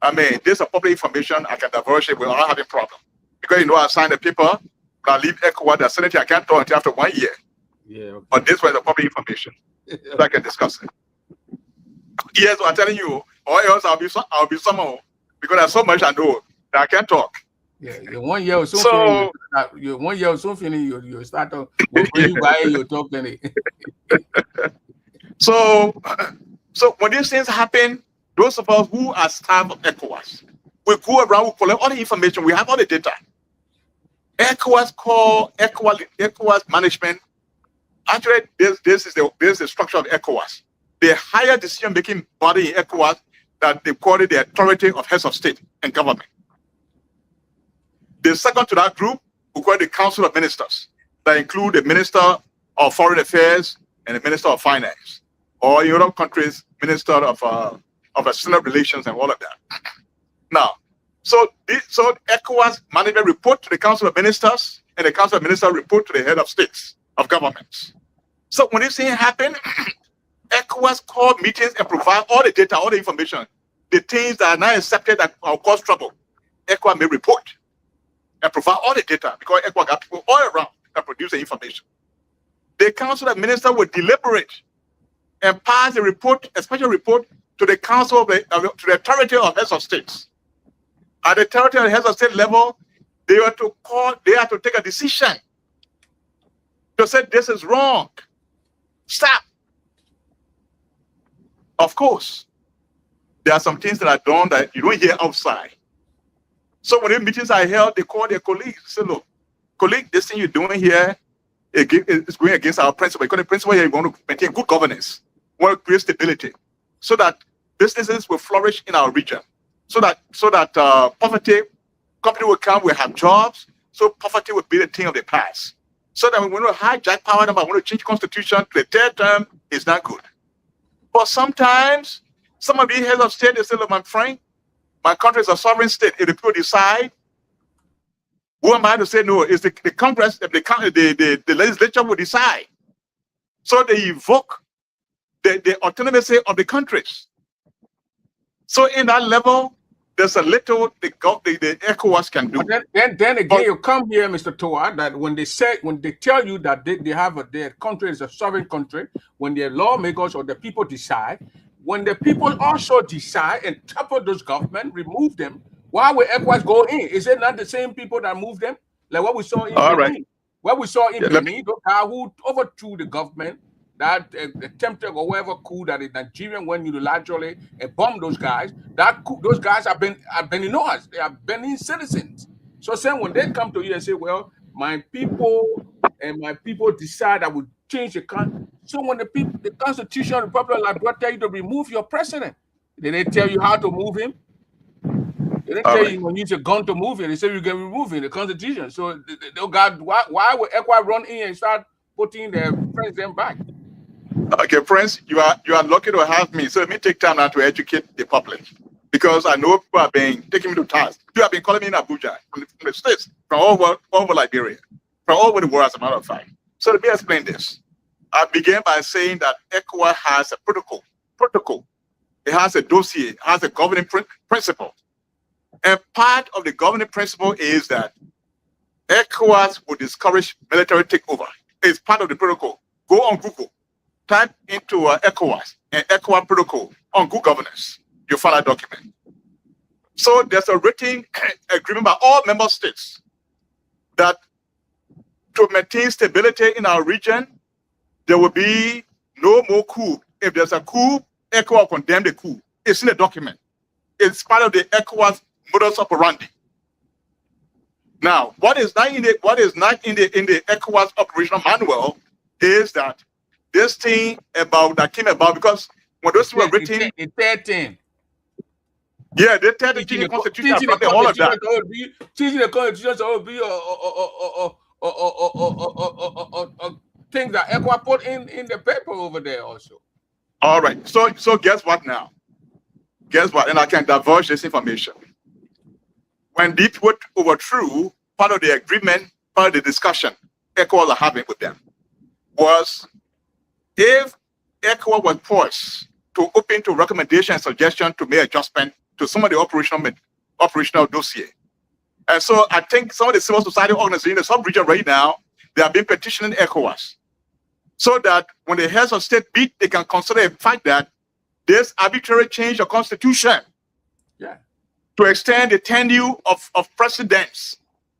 I mean, this is public information. I can divulge it without having a problem. Because you know, I signed the paper, when I leave ECOWAS, the Senate, I can't talk until after 1 year. Yeah. Okay. But this was the public information. So I can discuss it. Yes, I'm telling you, or else I'll be somehow, because there's so much I know that I can't talk. Yeah, 1 year or so, So, you 1 year or so, you start to we'll bring you by you talking. So when these things happen, those of us who are staff of ECOWAS, we go around, we collect all the information, we have all the data. ECOWAS management. Actually, this is the structure of ECOWAS. The higher decision-making body in ECOWAS that they call it the authority of heads of state and government. The second to that group, we call it the Council of Ministers, that include the Minister of Foreign Affairs and the Minister of Finance, or in Europe countries, Minister of External Relations and all of that. Now, so ECOWAS management report to the Council of Ministers, and the Council of Ministers report to the head of states, of governments. So when this thing happen, ECOWAS call meetings and provide all the data, all the information, the things that are not accepted that will cause trouble. ECOWAS may report and provide all the data, because ECOWAS got people all around that produce the information. The Council of Ministers will deliberate and pass a report, a special report, to the Council to the authority of heads of states. At the territory of heads of state level, they have to take a decision to say this is wrong. Stop. Of course, there are some things that are done that you don't hear outside. So when the meetings are held, they call their colleagues, say, look, colleague, this thing you're doing here is going against our principle. Because the principle here, we want to maintain good governance, we want to create stability, so that businesses will flourish in our region, so that poverty, company will come, we'll have jobs, so poverty will be the thing of the past. So that when we want to hijack power number, want to change constitution to the third term, is not good. But sometimes, some of these heads of state, they say, look, my friend, my country is a sovereign state. If the people decide, who am I to say no? It's the Congress, the legislature will decide. So they evoke the autonomy of the countries. So in that level, there's a little the ECOWAS can do. But then again, you come here, Mr. TOWAH, that when they tell you that their country is a sovereign country, when their lawmakers or the people decide, when the people also decide and topple those government, remove them, why will ECOWAS go in? Is it not the same people that move them? Like what we saw in Benin? Right. What we saw in Benin, those guys who overthrew the government, that attempted or whatever coup that the Nigerian went unilaterally and bombed those guys. Those guys are Beninoas. They are Benin citizens. So saying when they come to you and say, well, my people decide I will change the country. So when the Constitution of the Republic of Liberia tell you to remove your president, did they tell you how to move him? They didn't tell you when you use a gun to move him. They say you can remove him, the Constitution. So God, why would ECOWAS run in and start putting their president back? Okay, Prince, you are lucky to have me. So let me take time now to educate the public, because I know people have been taking me to task. You have been calling me in Abuja from the states, from all over Liberia, from all over the world, as a matter of fact. So let me explain this. I began by saying that ECOWAS has a protocol. It has a dossier, it has a governing principle. And part of the governing principle is that ECOWAS will discourage military takeover. It's part of the protocol. Go on Google. type into ECOWAS and ECOWAS protocol on good governance, you find that document. So there's a written agreement by all member states that to maintain stability in our region, there will be no more coup. If there's a coup, ECOWAS will condemn the coup. It's in the document. It's part of the ECOWAS modus operandi. Now, what is not in the ECOWAS operational manual is that this thing that came about because when those were written, the 13. Yeah, they tell the constitution about all of that. Teaching the constitution will be things that ECOWAS put in the paper over there also. All right. So guess what now? Guess what? And I can divulge this information. When they put overthrew part of the agreement, part of the discussion ECOWAS are having with them was if ECOWAS was forced to open to recommendation and suggestion to make adjustment to some of the operational dossier. And so I think some of the civil society organizations in the sub-region right now, they have been petitioning ECOWAS so that when the heads of state meet, they can consider the fact that this arbitrary change of constitution to extend the tenure of presidents,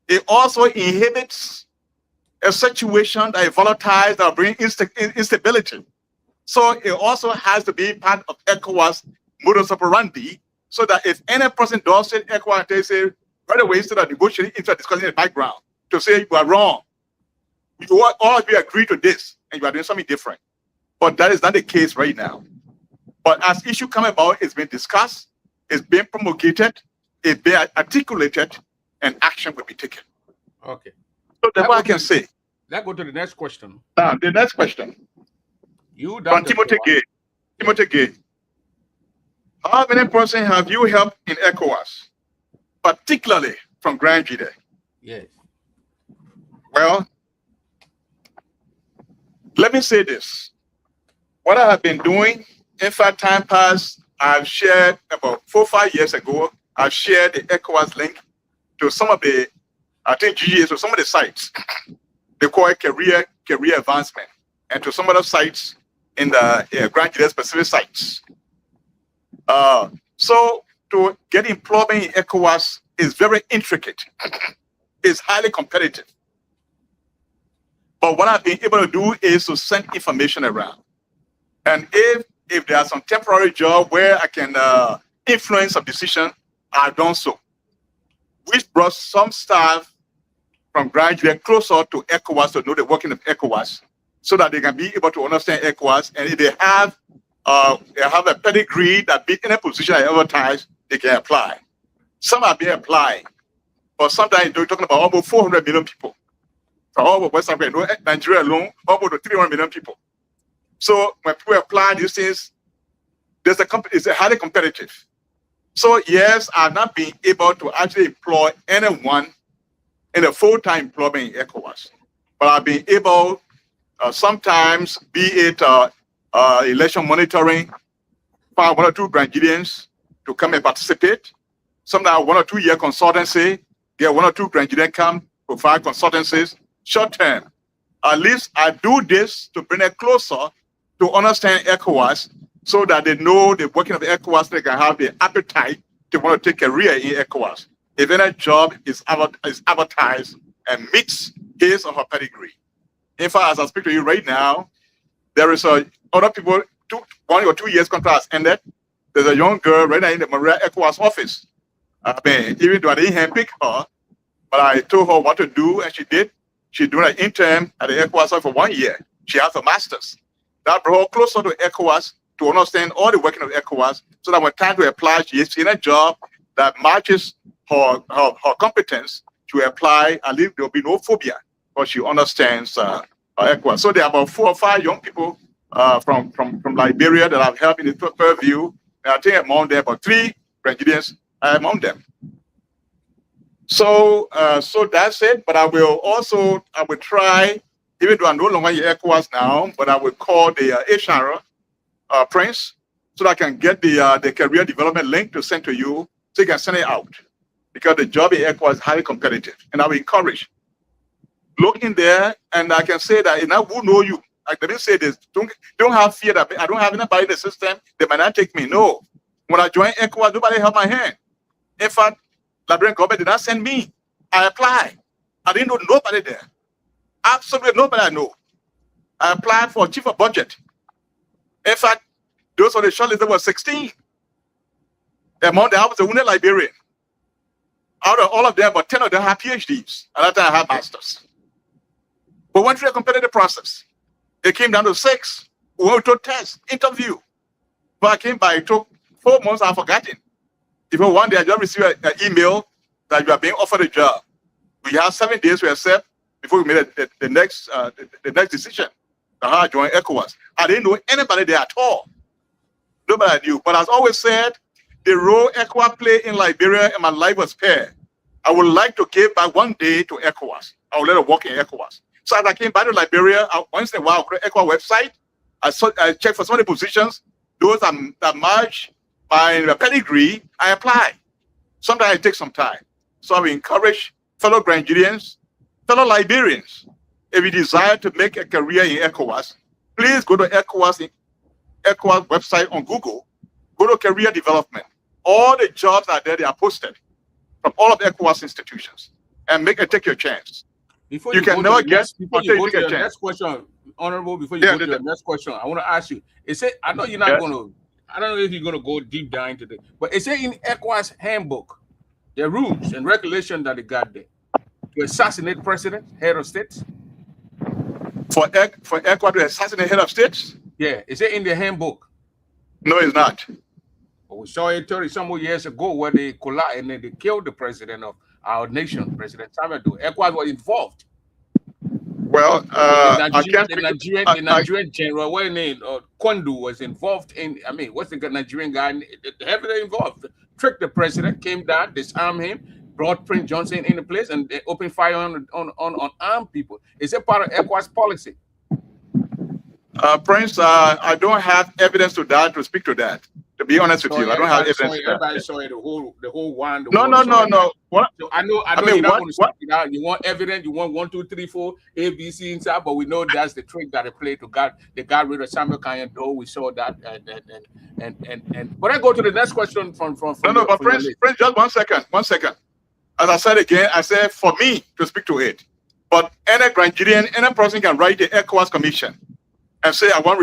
it also inhibits a situation that is volatile, that brings instability. So it also has to be part of ECOWAS modus operandi, so that if any person does it, ECOWAS, they say right away instead of negotiating, instead of discussing in the background, to say you are wrong. All of you agree to this, and you are doing something different. But that is not the case right now. But as issue come about, it's been discussed, it's been promulgated, it's been articulated, and action will be taken. Okay. So that's what I can say. Let's go to the next question. Now, the next question. You, from Timothy Gay. Timothy Gay. How many persons have you helped in ECOWAS, particularly from Grand Gide? Yes. Well, let me say this. What I have been doing, in fact, time past, I've shared about 4 or 5 years ago, I've shared the ECOWAS link to some of the, I think GGS, to some of the sites. They call it career advancement, and to some other sites in the Grand Gide specific sites. So to get employment in ECOWAS is very intricate. It's highly competitive. But what I've been able to do is to send information around. And if there are some temporary job where I can influence a decision, I've done so. Which brought some staff from Grand Gide closer to ECOWAS to know the working of ECOWAS, so that they can be able to understand ECOWAS. And if they have a pedigree that be in a position I advertise, they can apply. Some have been applying, but sometimes they're talking about almost 400 million people. From all over West Africa, Nigeria alone, almost 300 million people. So when people apply these things, it's a highly competitive. So yes, I've not been able to actually employ anyone in a full-time employment in ECOWAS, but I've been able sometimes, be it election monitoring, find 1 or 2 Grand Gideons to come and participate. Sometimes 1 or 2 year consultancy, get 1 or 2 Grand Gideons come, provide consultancies, short term. At least I do this to bring it closer to understand ECOWAS, so that they know the working of the ECOWAS, they can have the appetite to want to take a career in ECOWAS. If any job is advertised and meets his or her pedigree. In fact, as I speak to you right now, there is other people, 1 or 2 years contract has ended. There's a young girl right now in the Maria ECOWAS office. Even though I didn't handpick her, but I told her what to do, and she did. She's doing an intern at the ECOWAS office for 1 year. She has a master's. That brought her closer to ECOWAS to understand all the working of ECOWAS, so that when time to apply, she is in a job that matches her competence to apply, and there will be no phobia, because she understands ECOWAS. So there are about 4 or 5 young people from Liberia that I've helped in the purview. And I think among them, about 3 Nigerians among them. So that's it. But I will try, even though I'm no longer in ECOWAS now, but I will call the HR Prince, so that I can get the career development link to send to you, so you can send it out. Because the job in ECOWAS is highly competitive. And I will encourage. Look in there, and I can say that if I will know you, Like, let me say this: don't have fear that I don't have anybody in the system. They might not take me. No, when I joined ECOWAS, nobody held my hand. In fact, Liberian government did not send me. I applied. I didn't know nobody there. Absolutely nobody I know. I applied for chief of budget. In fact, those on the shortlist there were 16. Among them, I was the only Liberian. Out of all of them, but 10 of them had PhDs. At that time, I had masters. But went through a competitive process. It came down to 6. We went to a test, interview. But I came by, it took 4 months, I've forgotten. Even one day, I just received an email that you are being offered a job. We have 7 days to accept before we made the next decision. How I joined ECOWAS. I didn't know anybody there at all. Nobody I knew. But as always said, the role ECOWAS played in Liberia and my life was spared. I would like to give back one day to ECOWAS. I will let it work in ECOWAS. So as I came back to Liberia, once in a while, I go to ECOWAS website. I check for so many positions. Those that match my pedigree, I apply. Sometimes it takes some time. So I will encourage fellow Nigerians, fellow Liberians, if you desire to make a career in ECOWAS, please go to ECOWAS website on Google. Go to career development. All the jobs are there, they are posted from all of the ECOWAS institutions. And take your chance. Before you can never get before you go to your next question, Honorable, before you go to your next question, I want to ask you, I know you're not going to, I don't know if you're going to go deep down into this, but is it in ECOWAS handbook, the rules and regulations that they got there to assassinate president, head of states? For ECOWAS to assassinate head of states? Yeah, is it in the handbook? No, it's not. But we saw it 30-some years ago where they collided and they killed the president of our nation, President Samuel. ECOWAS was involved. Well, the Nigerian general, what name, Kwandu was involved in. I mean, what's the Nigerian guy? Heavily involved. Tricked the president, came down, disarmed him, brought Prince Johnson into place, and they opened fire on armed people. Is it part of ECOWAS policy? Prince, I don't have evidence to that to speak to that. To be honest with you, I don't have evidence. Everybody saw it. The whole one. No. What? So I know you're not going to speak it out. You want evidence. You want 1, 2, 3, 4, A, B, C inside. But we know that's the trick that they played to they got rid of Samuel Kanye. Though we saw that. But I go to the next question from. No. But Prince, just 1 second. 1 second. As I said again, I said for me to speak to it. But any Nigerian, any person can write the ECOWAS commission and say I want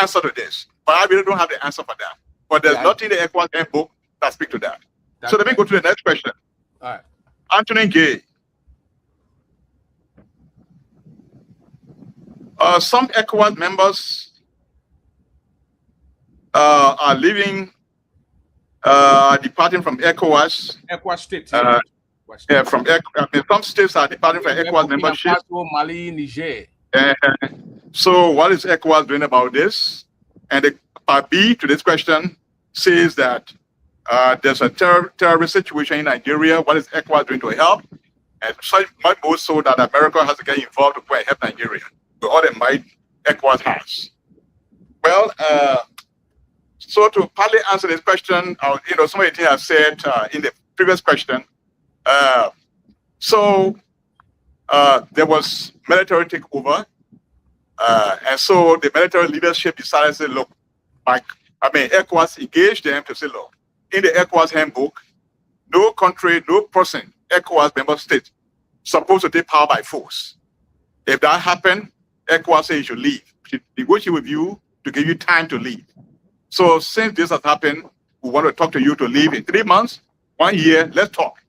answer to this. But I really don't have the answer for that. But there's nothing in the ECOWAS handbook that speaks to that. So let me go to the next question. All right. Anthony Gay. Some ECOWAS members are leaving, departing from ECOWAS. ECOWAS states. Some states are departing from ECOWAS membership. Mali, Niger. So what is ECOWAS doing about this? And the part B to this question says that there's a terrorist situation in Nigeria. What is ECOWAS doing to help? And much more so that America has to get involved to go and help Nigeria with all the might ECOWAS has. Well, so to partly answer this question, some of the things I've said in the previous question. There was military takeover. And so the military leadership decided to say, look, ECOWAS engaged them to say, look, in the ECOWAS handbook, no country, no person, ECOWAS member state, supposed to take power by force. If that happened, ECOWAS says you should leave. We should negotiate with you to give you time to leave. So since this has happened, we want to talk to you to leave in 3 months, 1 year, let's talk.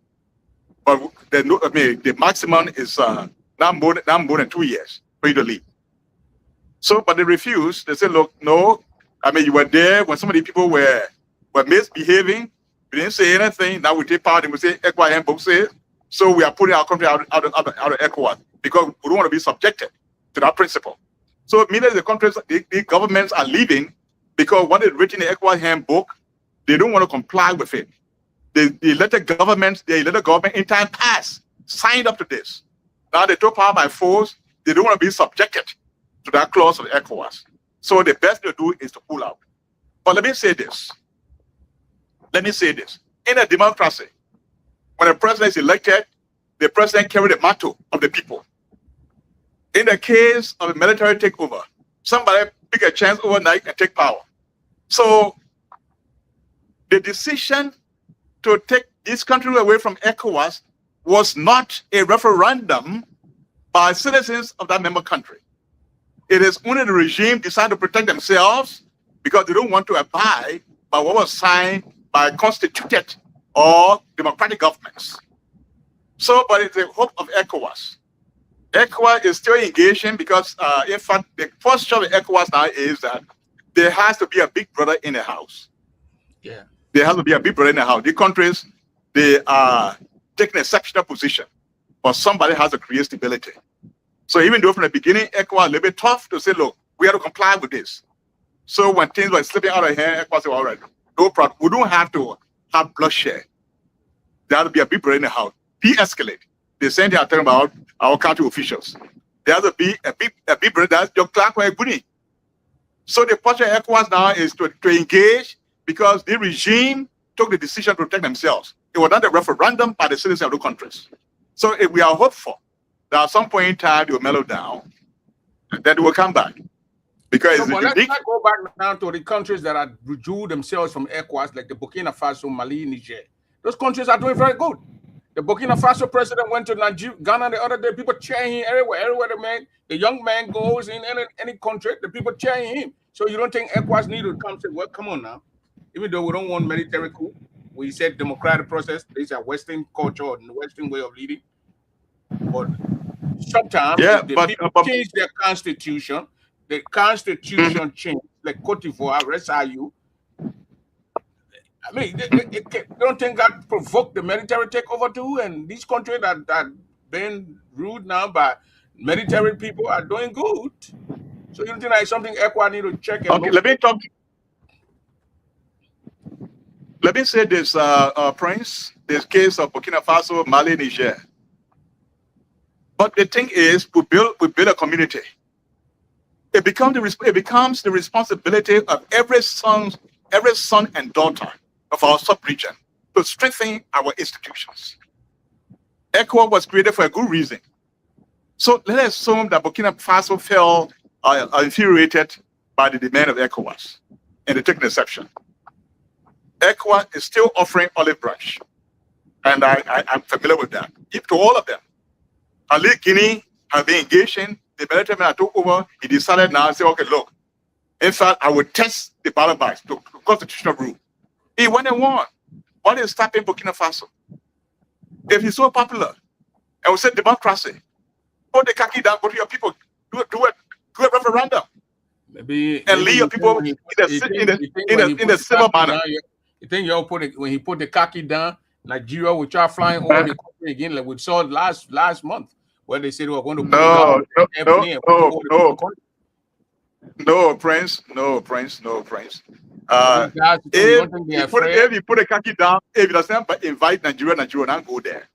But the maximum is not more than 2 years for you to leave. So, but they refused. They said, look, no. You were there when some of the people were misbehaving. We didn't say anything. Now we take part and we say, ECOWAS handbook says. So we are putting our country out of ECOWAS because we don't want to be subjected to that principle. So meaning the countries, the governments are leaving because what is written in the ECOWAS handbook, they don't want to comply with it. They let the government in time past signed up to this. Now they took power by force. They don't want to be subjected to that clause of ECOWAS. So the best to do is to pull out. But let me say this. In a democracy, when a president is elected, the president carries the mantle of the people. In the case of a military takeover, somebody pick a chance overnight and take power. So the decision to take this country away from ECOWAS was not a referendum by citizens of that member country. It is only the regime decided to protect themselves because they don't want to abide by what was signed by constituted or democratic governments. So, but it's the hope of ECOWAS. ECOWAS is still engaging because, in fact, the posture of ECOWAS now is that there has to be a big brother in the house. Yeah. There has to be a big brother in the house. The countries, they are taking an exceptional position, but somebody has to create stability. So even though from the beginning, ECOWAS was a little bit tough to say, look, we have to comply with this. So when things were slipping out of hand, ECOWAS said, all right, no problem. We don't have to have bloodshed. There has to be a big brother in the house. De-escalate. The same thing I'm talking about our country officials. There has to be a big brother that's your clerk or a goodie. So the posture of ECOWAS now is to engage because the regime took the decision to protect themselves. It was not a referendum by the citizens of the countries. So if we are hopeful that at some point in time they will mellow down, and then they will come back. Because but let's not go back now to the countries that have withdrew themselves from ECOWAS, like the Burkina Faso, Mali, Niger. Those countries are doing very good. The Burkina Faso president went to Ghana the other day. People cheering him everywhere. Everywhere the young man goes in any country, the people cheering him. So you don't think ECOWAS need to come and say, well, come on now. Even though we don't want military coup, we said democratic process. This is a Western culture and Western way of leading. But sometimes people change their constitution. The constitution changed, like Cote d'Ivoire, SIU. I mean, they don't think that provoked the military takeover too? And these countries that been ruled now by military people are doing good. So you don't think that's something ECOWAS need to check? And okay, let me say this, Prince. This case of Burkina Faso, Mali, Niger. But the thing is, we build a community. It becomes the responsibility of every son and daughter of our sub-region to strengthen our institutions. ECOWAS was created for a good reason. So let us assume that Burkina Faso felt infuriated by the demand of ECOWAS, and they take an exception. ECOWAS is still offering olive branch, and I'm familiar with that. To all of them. Ali Guinea has been engaging. The military man took over. He decided now to say, okay, look, in fact, I will test the ballot box to constitutional rule. He went and won. What is stopping Burkina Faso? If he's so popular, and we say democracy, put the khaki down, go to your people, do a referendum. Maybe leave your people in a civil manner. You think you'll when he put the khaki down, Nigeria will try flying over the country again, like we saw last month, where they said we were going to No, Prince. If you put a khaki down, if he doesn't invite Nigeria will not go there.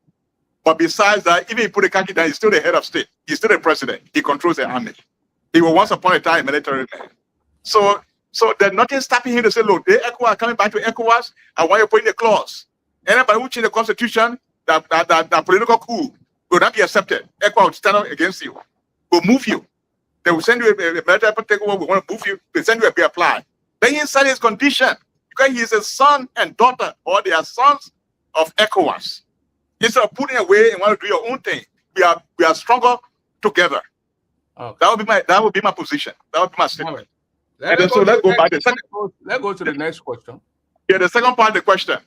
But besides that, even if you put a khaki down, he's still the head of state. He's still the president. He controls the army. He was once upon a time a military man. So there's nothing stopping him to say, look, the ECOWAS are coming back to ECOWAS. I want you to put in the clause. Anybody who change the constitution, that political coup will not be accepted. ECOWAS will stand up against you. Will move you. They will send you a military takeover. We want to move you. They send you a be applied. Then he said his condition because he is a son and daughter, or they are sons of ECOWAS. Instead of putting away and want to do your own thing, we are stronger together. Okay. That would be my position. That would be my statement. Let's go to the next question. Yeah, the second part of the question.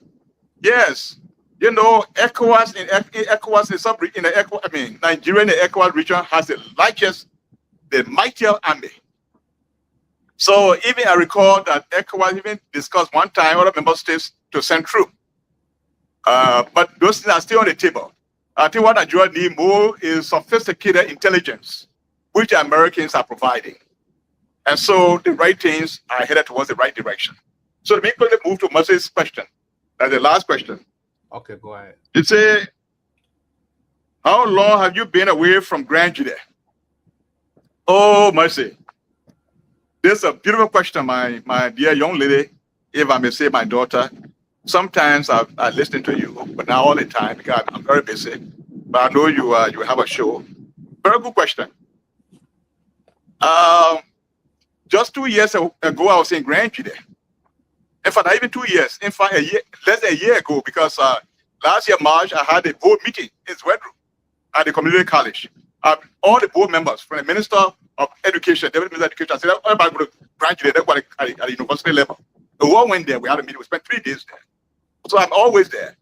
Yes, ECOWAS Nigeria in the ECOWAS region has the mightier army. So even I recall that ECOWAS even discussed one time other member states to send troops. But those things are still on the table. I think what Nigeria need more is sophisticated intelligence, which Americans are providing. And so the right things are headed towards the right direction. So let me quickly move to Mercy's question. That's the last question. Okay, go ahead. You say, how long have you been away from Grand Jude? Oh, Mercy. This is a beautiful question, my dear young lady, if I may say my daughter. Sometimes I listen to you, but not all the time because I'm very busy. But I know you have a show. Very good question. Just 2 years ago, I was in Grand Jude. In fact, not even 2 years. In fact, less than a year ago, because last year, March, I had a board meeting in Zwedru at the community college. All the board members, from the Minister of Education, Deputy Minister of Education, I said, everybody go to Grand Jude, at the university level. We all went there. We had a meeting. We spent 3 days there. So I'm always there.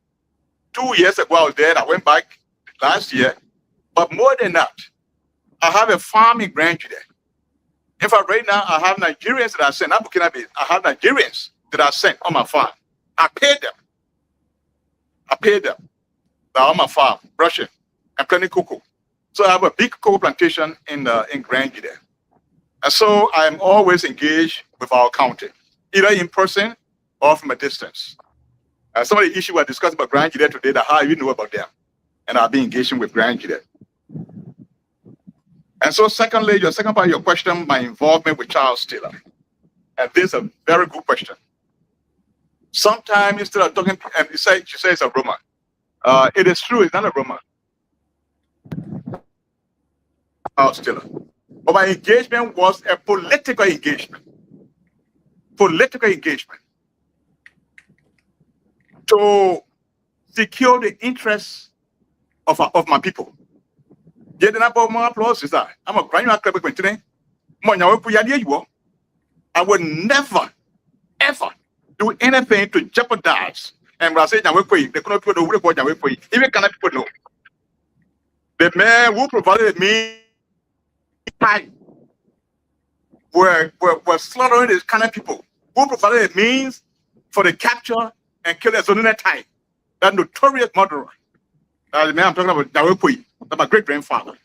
2 years ago, I was there. I went back last year. But more than that, I have a farm in Grand Jude. In fact, right now, I have Nigerians that are sent. I have Nigerians that are sent on my farm. I pay them. They're on my farm, brushing and planting cocoa. So I have a big cocoa plantation in Grand Jude. And so I'm always engaged with our county, either in person or from a distance. Some of the issues we're discussing about Grand Jude today, that how you know about them. And I'll be engaging with Grand Jude. And so secondly, your second part of your question, my involvement with Charles Taylor. And this is a very good question. Sometimes instead of talking, and she says it's a rumor. It is true, it's not a rumor. Charles Taylor. But my engagement was a political engagement. Political engagement. To secure the interests of my people. I'm a granular club today. I would never, ever do anything to jeopardize. And when I say they couldn't put the even cannot people know. The man who provided me were slaughtering these kind of people who provided the means for the capture and kill the Zonina time. That notorious murderer. The man I'm talking about, Dawepui, my great grandfather.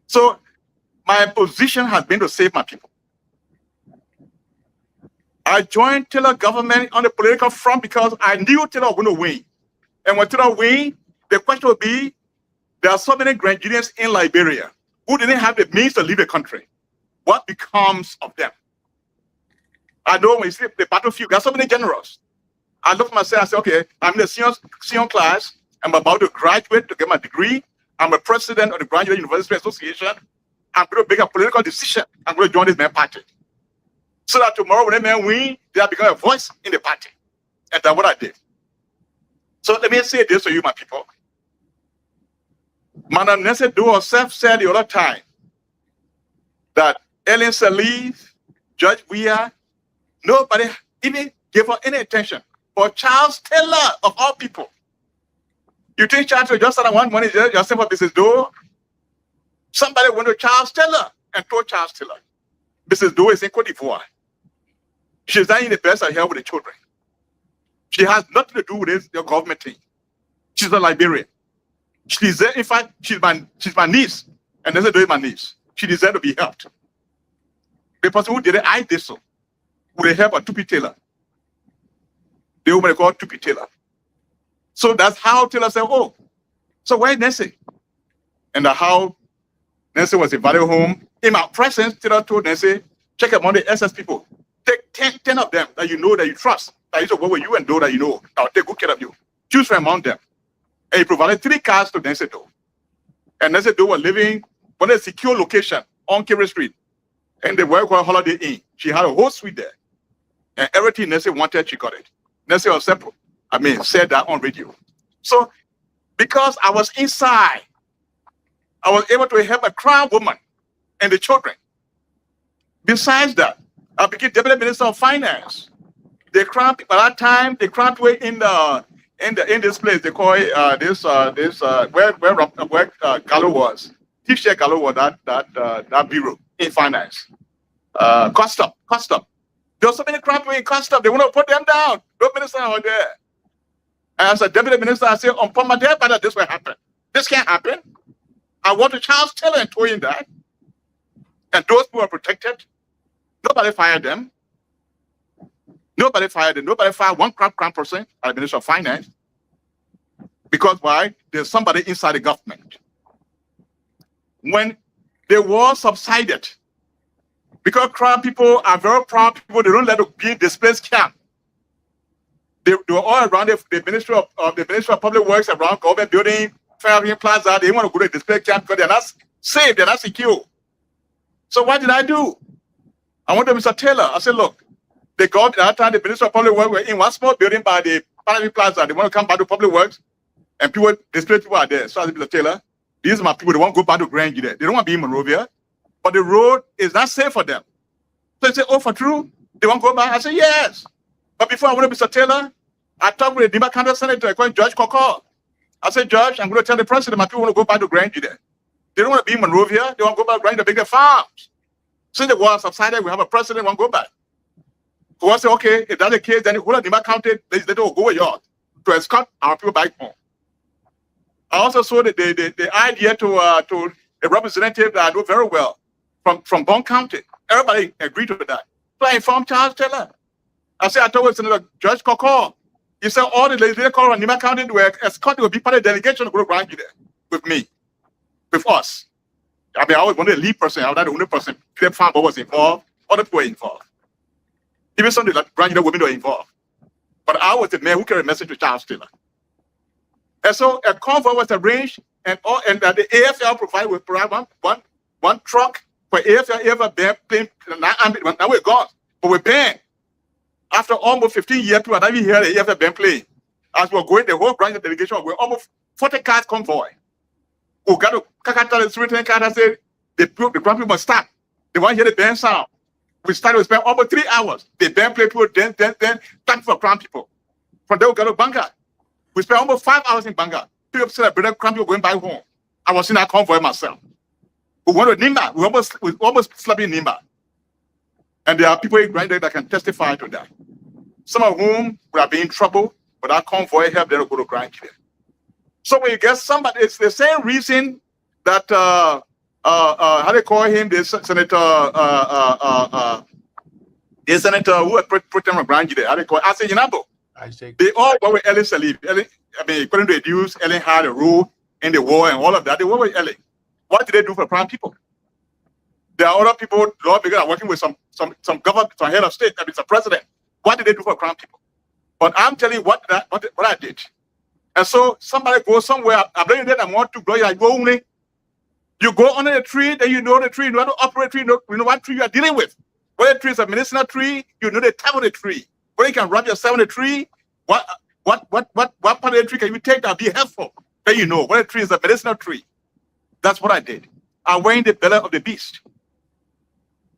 So my position has been to save my people. I joined Taylor government on the political front because I knew Taylor was going to win. And when Taylor win, the question would be, there are so many Nigerians in Liberia who didn't have the means to leave the country. What becomes of them? I know when you see the battlefield, there are so many generals. I look at myself and say, okay, I'm in the senior class. I'm about to graduate to get my degree. I'm a president of the Graduate University Association. I'm going to make a political decision. I'm going to join this man party. So that tomorrow when the man win, they have become a voice in the party. And that's what I did. So let me say this to you, my people. Madam Nancy Doe herself said the other time that Ellen Saliv, Judge Weir, nobody even gave her any attention. But Charles Taylor, of all people, you think Charles Taylor just had one money just for Mrs. Doe? Somebody went to Charles Taylor and told Charles Taylor, Mrs. Doe is in Cote d'Ivoire. She's not in the best of health with the children. She has nothing to do with this, your government thing. She's a Liberian. She's in fact, she's my niece, and Mrs. Doe is my niece. She deserves to be helped. The person who did it, I did so, with the help of Tupi Taylor. The woman called Tupi Taylor. So that's how Taylor said, oh, so where's Nancy? And how Nancy was invited home. In my presence, Taylor told Nancy, check among the SS people. Take 10 of them that you know, that you trust, that used to work with you and Doe that you know, that will take good care of you. Choose from among them. And he provided 3 cars to Nancy Doe. And Nancy Doe was living on a secure location on Kerry Street. And they were called Holiday Inn. She had a whole suite there. And everything Nancy wanted, she got it. Nancy was separate. Said that on radio. So, because I was inside, I was able to help a crown woman and the children. Besides that, I became Deputy Minister of Finance. The crown people at that time, the crown were in this place. They call it where Gallo was. T-Share Gallo was that bureau in finance. Custom. There were so many crowns in custom. They want to put them down. No minister out there. As a deputy minister, I say, on my dead brother, this will happen. This can't happen. I want to Charles Taylor and told him that. And those who are protected, nobody fired them. Nobody fired them. Nobody fired one crown person at the Ministry of Finance. Because why? There's somebody inside the government. When the war subsided, because crown people are very proud people, they don't let them be displaced camp. They were all around the Ministry of Public Works, around government building, Fairview Plaza. They want to go to display camp because they're not safe, they're not secure. So what did I do? I went to Mr. Taylor. I said, look, the government at that time, the Minister of Public Works were in one small building by the Parliament Plaza. They want to come back to Public Works, and people, displaced people are there. So I said, Mr. Taylor, these are my people. They want to go back to Grandview there. They don't want to be in Monrovia, but the road is not safe for them. So he said, oh, for true? They want to go back? I said, yes. But before I went to Mr. Taylor, I talked with the Nima County Senator called Judge Kokor. I said, Judge, I'm going to tell the president my people want to go back to Grandview there. They don't want to be in Monrovia. They want to go back to Grandview to make their farms. Since the war subsided, we have a president who want to go back. So I said, okay, if that's the case, then the whole of Nima County legislature will go yard to escort our people back home. I also saw the idea to a representative that I know very well from Bond County. Everybody agreed to that. So I informed Charles Taylor. I said, I told Senator Judge Kokor. He said all the legislators in Nima County were escorted to be part of the delegation to go to Grandview there with me, with us. I mean, I was one of the lead person. I was not the only person. The farmer was involved. Other people were involved. Even some of the Grandview women were involved. But I was the man who carried a message to Charles Taylor. And so a convoy was arranged, and the AFL provided one truck for AFL plane. Now we're gone, but we're banned. After almost 15 years, people are not even here the AFL band playing. As we're going, the whole Grandview delegation, we're almost 40 cars convoy. We got to Kakata, the Sweden car said the Grand people must stop. They want to hear the band sound. We spent almost 3 hours. The band play people, then, time for Grand people. From there, we got to Banga. We spent almost 5 hours in Banga. People celebrated Grand people going back home. I was in that convoy myself. We went to Nimba. We almost slept in Nimba. And there are people in Grandview that can testify to that. Some of whom would have been in trouble, but our convoy helped them to go to Grandview. So when you get somebody, it's the same reason that how they call him, the senator who put them on Grandview there. How they call Asa Yinabo. They all were with Ellen Salib. According to the news, Ellen had a role in the war and all of that. They were with Ellen. What did they do for Crown people? There are other people, lawmakers are working with some government, some head of state, some president. What did they do for Crown people? But I'm telling you what I did. And so somebody goes somewhere, I'm bringing that I want to blow you, I go only. You go under the tree, then you know the tree, you know how to operate tree, you know what tree you are dealing with. Whether the tree is a medicinal tree, you know the type of the tree. Whether you can wrap yourself in the tree, what part of the tree can you take that will be helpful? Then you know whether the tree is a medicinal tree. That's what I did. I went in the belly of the beast.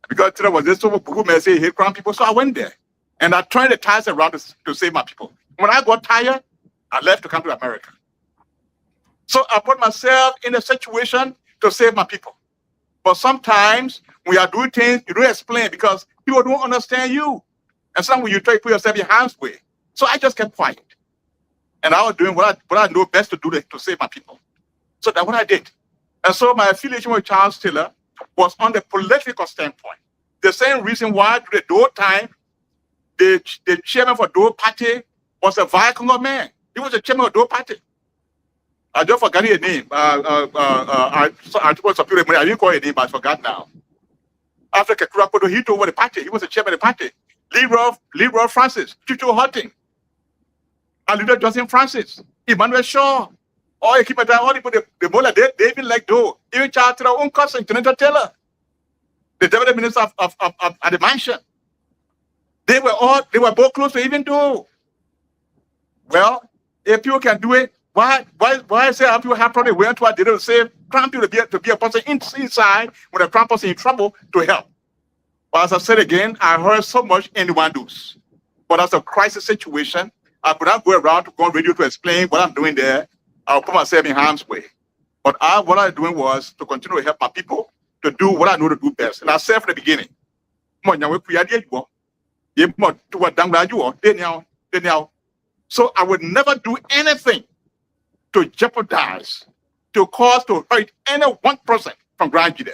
Because there was this who may say hate Crown people, so I went there. And I turned the tires around to save my people. When I got tired, I left to come to America. So I put myself in a situation to save my people. But sometimes when you are doing things, you don't explain because people don't understand you. And sometimes when you try to put yourself in harm's way. So I just kept quiet. And I was doing what I know best to do to save my people. So that's what I did. And so my affiliation with Charles Taylor was on the political standpoint. The same reason why during the Doe time, the chairman for Doe Party was a Viacom man. He was the chairman of Doe Party. I just forgot his name. I told some people, I didn't call his name, but I forgot now. After Kekura Kodo, he took over the party. He was the chairman of the party. Leroy Francis, Chucho Hutting, Alida Johnson Francis, Emmanuel Shaw, all the people, the Mola, they even like Doe. Even Charles Taylor, own cousin, Senator Taylor, the deputy minister of the mansion. They were both close to even Doe. Well, if people can do it, why say how people have probably went to what they don't say Crown people to be a person inside when a Crown person in trouble to help. But as I said again, I heard so much anyone does. But that's a crisis situation. I could not go around to go on radio to explain what I'm doing there. I'll put myself in harm's way. But what I was doing was to continue to help my people to do what I know to do best. And I said from the beginning, so I would never do anything to jeopardize, to cause, to hurt any one person from Grandview.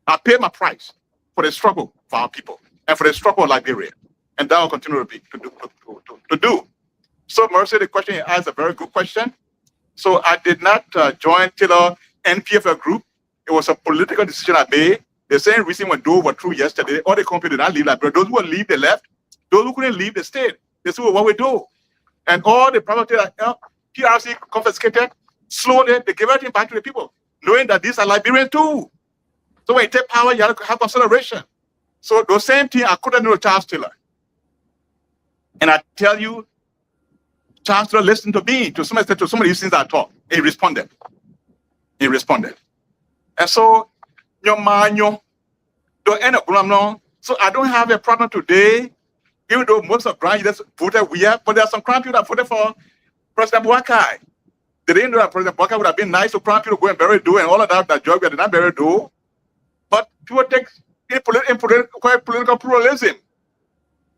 I pay my price for the struggle for our people and for the struggle of Liberia. And that will continue to do. So Mercy, the question you asked is a very good question. So I did not join Taylor NPFL group. It was a political decision I made. The same reason when Doe were through yesterday, all the company did not leave Liberia. Those who would leave, they left. Those who couldn't leave, they stayed. They said, well, what we do? And all the property that PRC confiscated, slowly they gave everything back to the people, knowing that these are Liberians too. So when you take power, you have to have consideration. So the same thing, I couldn't know Charles Taylor. And I tell you, Charles Taylor listened to me to some extent to some of these things I taught. He responded. He responded. And so, your man, don't end up, so I don't have a problem today, even though most of Grand leaders voted weird, but there are some Crown people that voted for President Boakai. They didn't know that President Boakai would have been nice to Crown people to go and bury Do and all of that job we did not bury Do. But people take in political pluralism.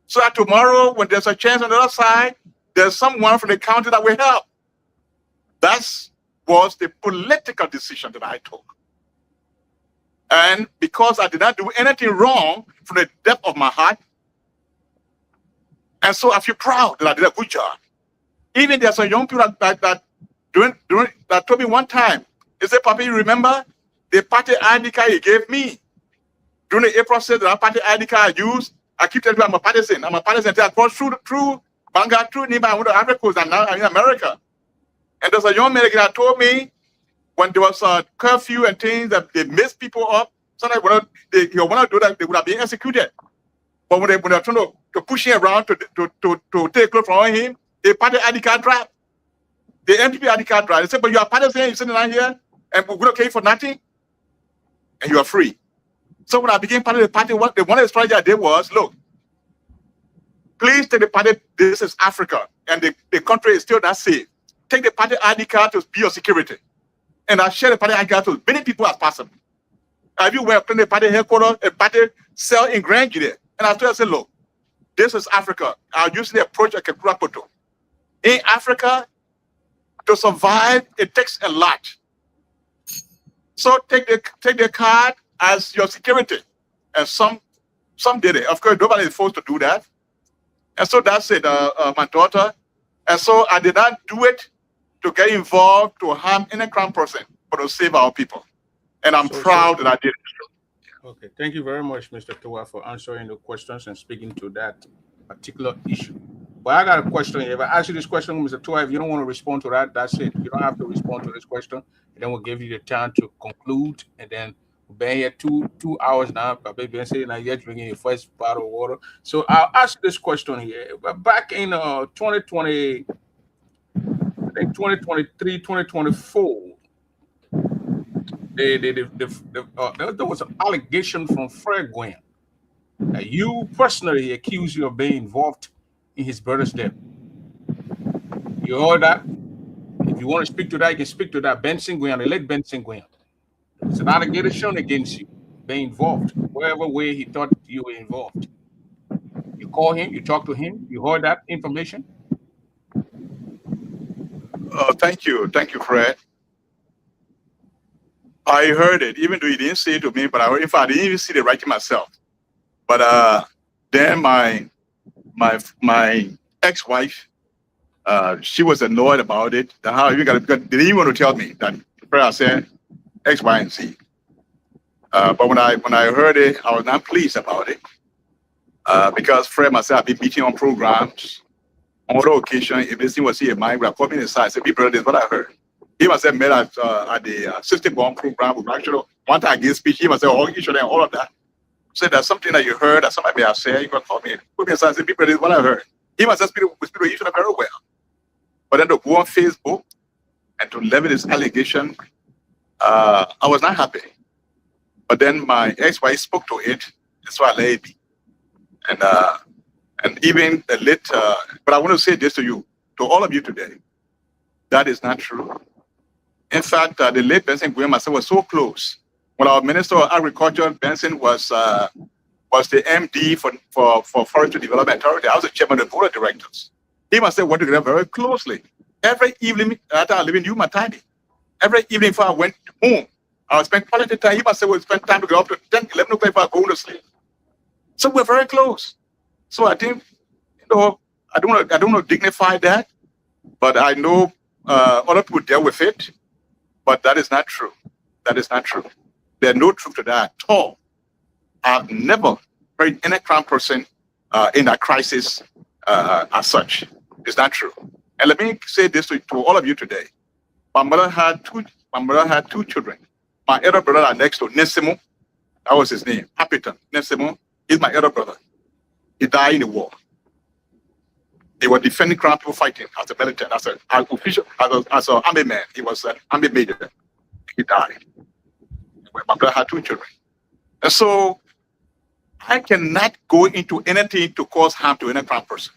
So that tomorrow, when there's a chance on the other side, there's someone from the county that will help. That was the political decision that I took. And because I did not do anything wrong from the depth of my heart, and so I feel proud that I did a good job. Even there's some young people that told me one time, they said, Papa, you remember the party ID card you gave me? During the April said that party ID card I used, I keep telling you I'm a partisan. I'm a partisan until I cross through Bangor, through Niba, I went to Africa, and now I'm in America. And there's a young man that told me when there was a curfew and things that they messed people up, sometimes when they want to do that, they would have been executed. But when they're trying to push him around to take clothes from him, they party ID card drop. The MPP ID card drop. They said, but you are partisan, you're sitting down here, and we're going to pay for nothing, and you are free. So when I became part of the party, one of the strategies I did was, look, please take the party, this is Africa, and the country is still not safe. Take the party ID card to be your security. And I share the party ID card to as many people as possible. Everywhere, playing the party headquarters, a party cell in Grand there. And I told her, I said, look, this is Africa. I'll use the approach of Kekurakoto. In Africa, to survive, it takes a lot. So take the card as your security. And some did it. Of course, nobody is forced to do that. And so that's it, my daughter. And so I did not do it to get involved to harm any Crown person, but to save our people. And I'm proud that I did it. Okay, thank you very much, Mr. TOWAH, for answering the questions and speaking to that particular issue. But I got a question here. If I ask you this question, Mr. TOWAH, if you don't want to respond to that, that's it. You don't have to respond to this question. And then we'll give you the time to conclude. And then we've been here two hours now. I've been saying that you're drinking your first bottle of water. So I'll ask this question here. Back in 2020, I think 2023, 2024, there was an allegation from Fred Gwen that you personally accused you of being involved in his brother's death. You heard that? If you want to speak to that, you can speak to that. Benson Gwen, the late Benson Gwen. It's an allegation against you being involved, whatever way he thought you were involved. You call him, you talk to him, you heard that information? Thank you, Fred. I heard it, even though he didn't say it to me, but I didn't even see the writing myself. But then my ex-wife, she was annoyed about it. How you got because they didn't even want to tell me that Fred I said X, Y, and Z. But when I heard it, I was not pleased about it because Fred myself been meeting on programs. On other occasions, if this thing was here in mind, we are coming inside. I said, "Be brother, this is what I heard." He must have met at the system bomb program. We actually one time against speech. He must have all each other and all of that. Said there's something that you heard that somebody may have said. You can call me, put me aside, and say, "Be brother, this is what I heard." He must have speak with each other very well. But then to go on Facebook and to level this allegation, I was not happy. But then my ex-wife spoke to it, so I let it be. And even the late, but I want to say this to you, to all of you today, that is not true. In fact, the late Benson Gwen myself was so close. When our Minister of Agriculture, Benson, was the MD for Forestry Development Authority, I was the chairman of the board of directors. He must have worked together very closely. Every evening, after I live in Umatani, every evening before I went home, I would spend quality time. He must say we spend time to get up to 10, 11 o'clock before I go to sleep. So we're very close. So I think, I don't want to dignify that, but I know other people deal with it, but that is not true. That is not true. There's no truth to that at all. I've never heard any Crown person in that crisis as such. It's not true. And let me say this to all of you today. My mother had two children. My elder brother are next to Nesimo. That was his name. Appleton. Nesemo. He's my elder brother. He died in the war. They were defending Crown people fighting as a militant, as an official, as an army man. He was an army major. He died. My brother had 2 children. And so I cannot go into anything to cause harm to any Crown person.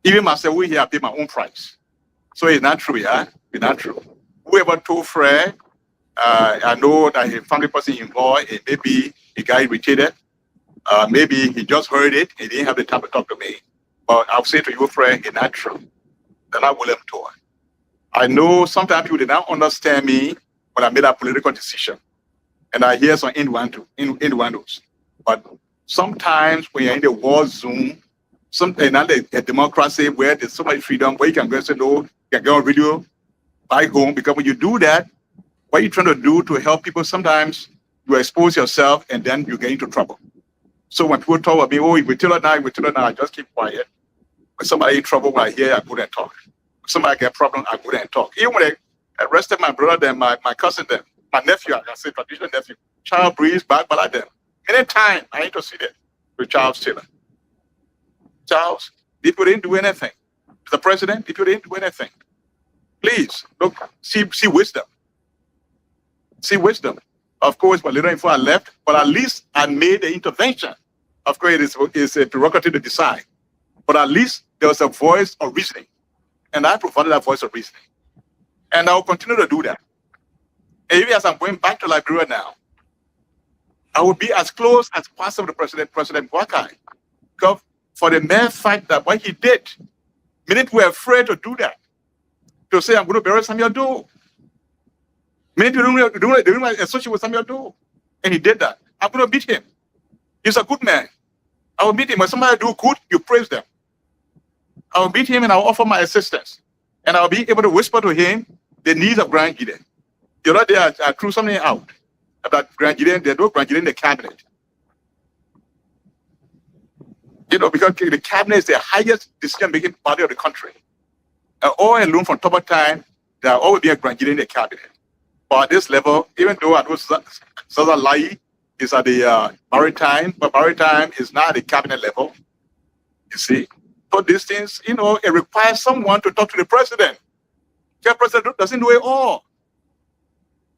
Even myself, we here pay my own price. So it's not true, yeah? It's not true. Whoever told Fred, I know that a family person involved, maybe a guy irritated, maybe he just heard it, he didn't have the time to talk to me. But I'll say to you, Fred, it's not true. They're not William TOWAH. I know sometimes people did not understand me when I made a political decision. And I hear some innuendos. But sometimes when you're in the war zone, not a democracy where there's so much freedom, where you can go and say, no, you can go on radio, back home, because when you do that, what you're trying to do to help people, sometimes you expose yourself and then you get into trouble. So when people talk about me, oh, if we tell her now, I just keep quiet. When somebody in trouble, when I hear, I go there and talk. When somebody get a problem, I go there and talk. Even when they arrested my brother, then my cousin, then my nephew, I can say traditional nephew, Charles Breeze, back by them. Anytime I interceded with Charles Taylor. Charles, people didn't do anything. The president, people didn't do anything. Please, look, see wisdom. See wisdom. Of course, but later before I left, but at least I made the intervention. Of course, it's a prerogative to decide. But at least there was a voice of reasoning. And I provided that voice of reasoning. And I will continue to do that. And even as I'm going back to Liberia now, I will be as close as possible to President Wakai. Because for the mere fact that what he did, many people were afraid to do that. To say, I'm going to bury Samuel Doe. Many people don't associate with Samuel Doe. And he did that. I'm going to beat him. He's a good man. I will meet him. When somebody do good, you praise them. I will meet him and I will offer my assistance. And I'll be able to whisper to him the needs of Grand Gideon. The other day, I threw something out about Grand Gideon. There's no Grand Gideon in the cabinet. You know, because the cabinet is the highest decision-making body of the country. And all alone from top of time, there will always be a Grand Gideon in the cabinet. But at this level, even though I know Zaza Lai is at the maritime, but maritime is not at the cabinet level. You see? But these things, you know, it requires someone to talk to the president. The president doesn't do it all.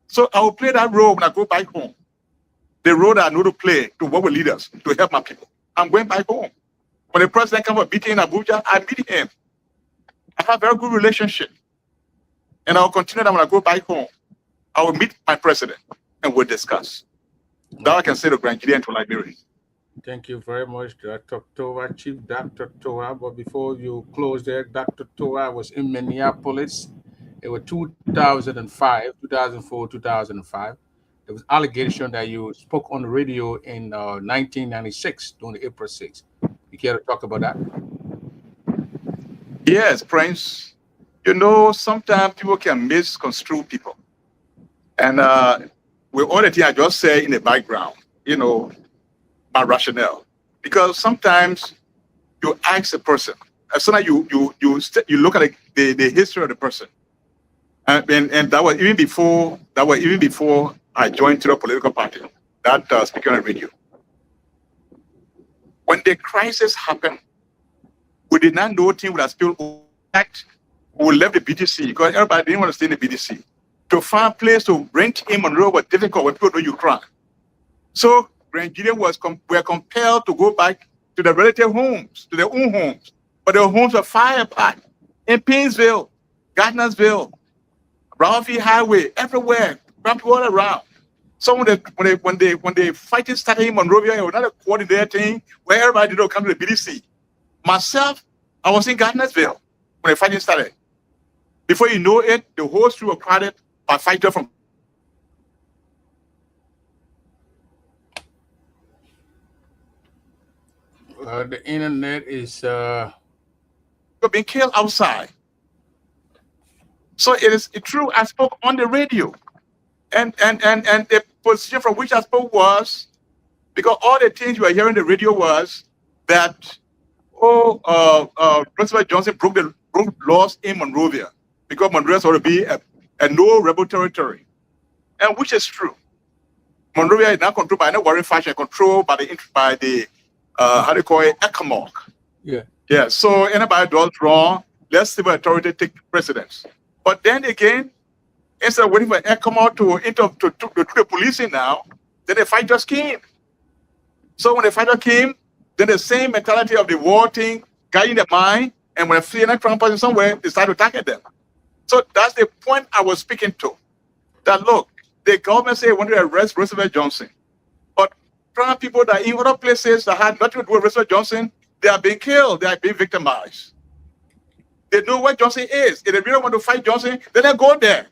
So I will play that role when I go back home. The role that I know to play to work with leaders, to help my people. I'm going back home. When the president comes for meeting in Abuja, I meet him. I have a very good relationship. And I'll continue that when I go back home. I will meet my president and we'll discuss. That I can say to Grand Gideon to Liberia. Thank you very much, Dr. TOWAH, Chief Dr. TOWAH. But before you close there, Dr. TOWAH was in Minneapolis. It was 2005, 2004, 2005. There was allegation that you spoke on the radio in 1996 during the April 6th. You care to talk about that? Yes, Prince. You know, sometimes people can misconstrue people. And with all the things I just say in the background, you know, my rationale. Because sometimes you ask a person, as soon as you look at the history of the person, and that was even before I joined the political party, that speaking on the radio. When the crisis happened, we did not know things would have spilled. Act, we left the BDC because everybody didn't want to stay in the BDC. To find a place to rent in Monroe was difficult when people know you cry. So Grand Gideon were compelled to go back to their relative homes, to their own homes. But their homes were fire apart in Painesville, Gardnersville, Brownfield Highway, everywhere, people all around. So when the fighting started in Monrovia, it was not a coordinated thing where everybody did not come to the BDC. Myself, I was in Gardnersville when the fighting started. Before you know it, the whole street was crowded by fighters from. The internet is being killed outside. So it's true. I spoke on the radio, and the position from which I spoke was because all the things you were hearing on the radio was that President Johnson broke laws in Monrovia because Monrovia ought to be a no rebel territory, and which is true. Monrovia is now controlled by no Warren faction, controlled by the how do you call it, ECOMOG. Yeah. Yeah. So anybody does wrong, let civil authority take precedence. But then again, instead of waiting for ECOMOG to do the policing now, then the fight just came. So when the fighter came, then the same mentality of the war thing got in their mind, and when a fear crown person somewhere, they started attacking them. So that's the point I was speaking to. That look, the government say they want to arrest Roosevelt Johnson, but brown people that in other places that had nothing to do with Roosevelt Johnson, they are being killed, they are being victimized. They know where Johnson is. If they really want to fight Johnson, then they go there.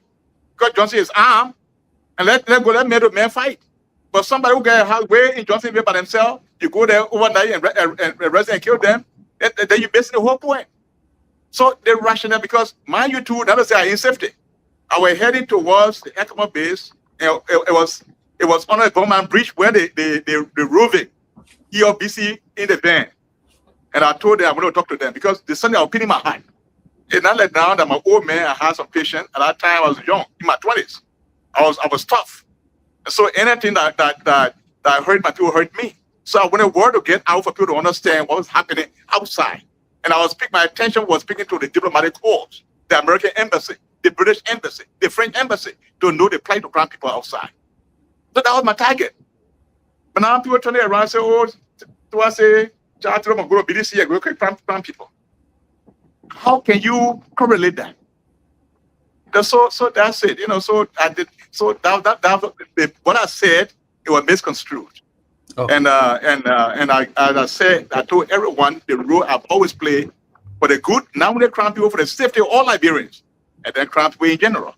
Because Johnson is armed, and let men fight. But somebody who get way in Johnson by themselves, you go there overnight and arrest and kill them, then you basically the whole point. So they're rational because mind you too, that was in safety. I was heading towards the ECOMOG base, and it was on a government bridge where the roving EOBC in the van. And I told them I'm going to talk to them because the Sunday I was pinning my heart. And I let down that my old man, I had some patience. At that time I was young, in my 20s. I was tough. And so anything that hurt my people hurt me. So I wanted word to get out for people to understand what was happening outside. And my attention was speaking to the diplomatic corps, the American embassy, the British embassy, the French embassy, to know the plight of brown people outside. So that was my target. But now people turning around and say, oh, do I say, brown people? How can you correlate that? So that's it, you know. So I did. So that what I said, it was misconstrued. Oh. And I, as I said, I told everyone the role I've always played for the good, not only crown people, for the safety of all Liberians, and then crown people in general.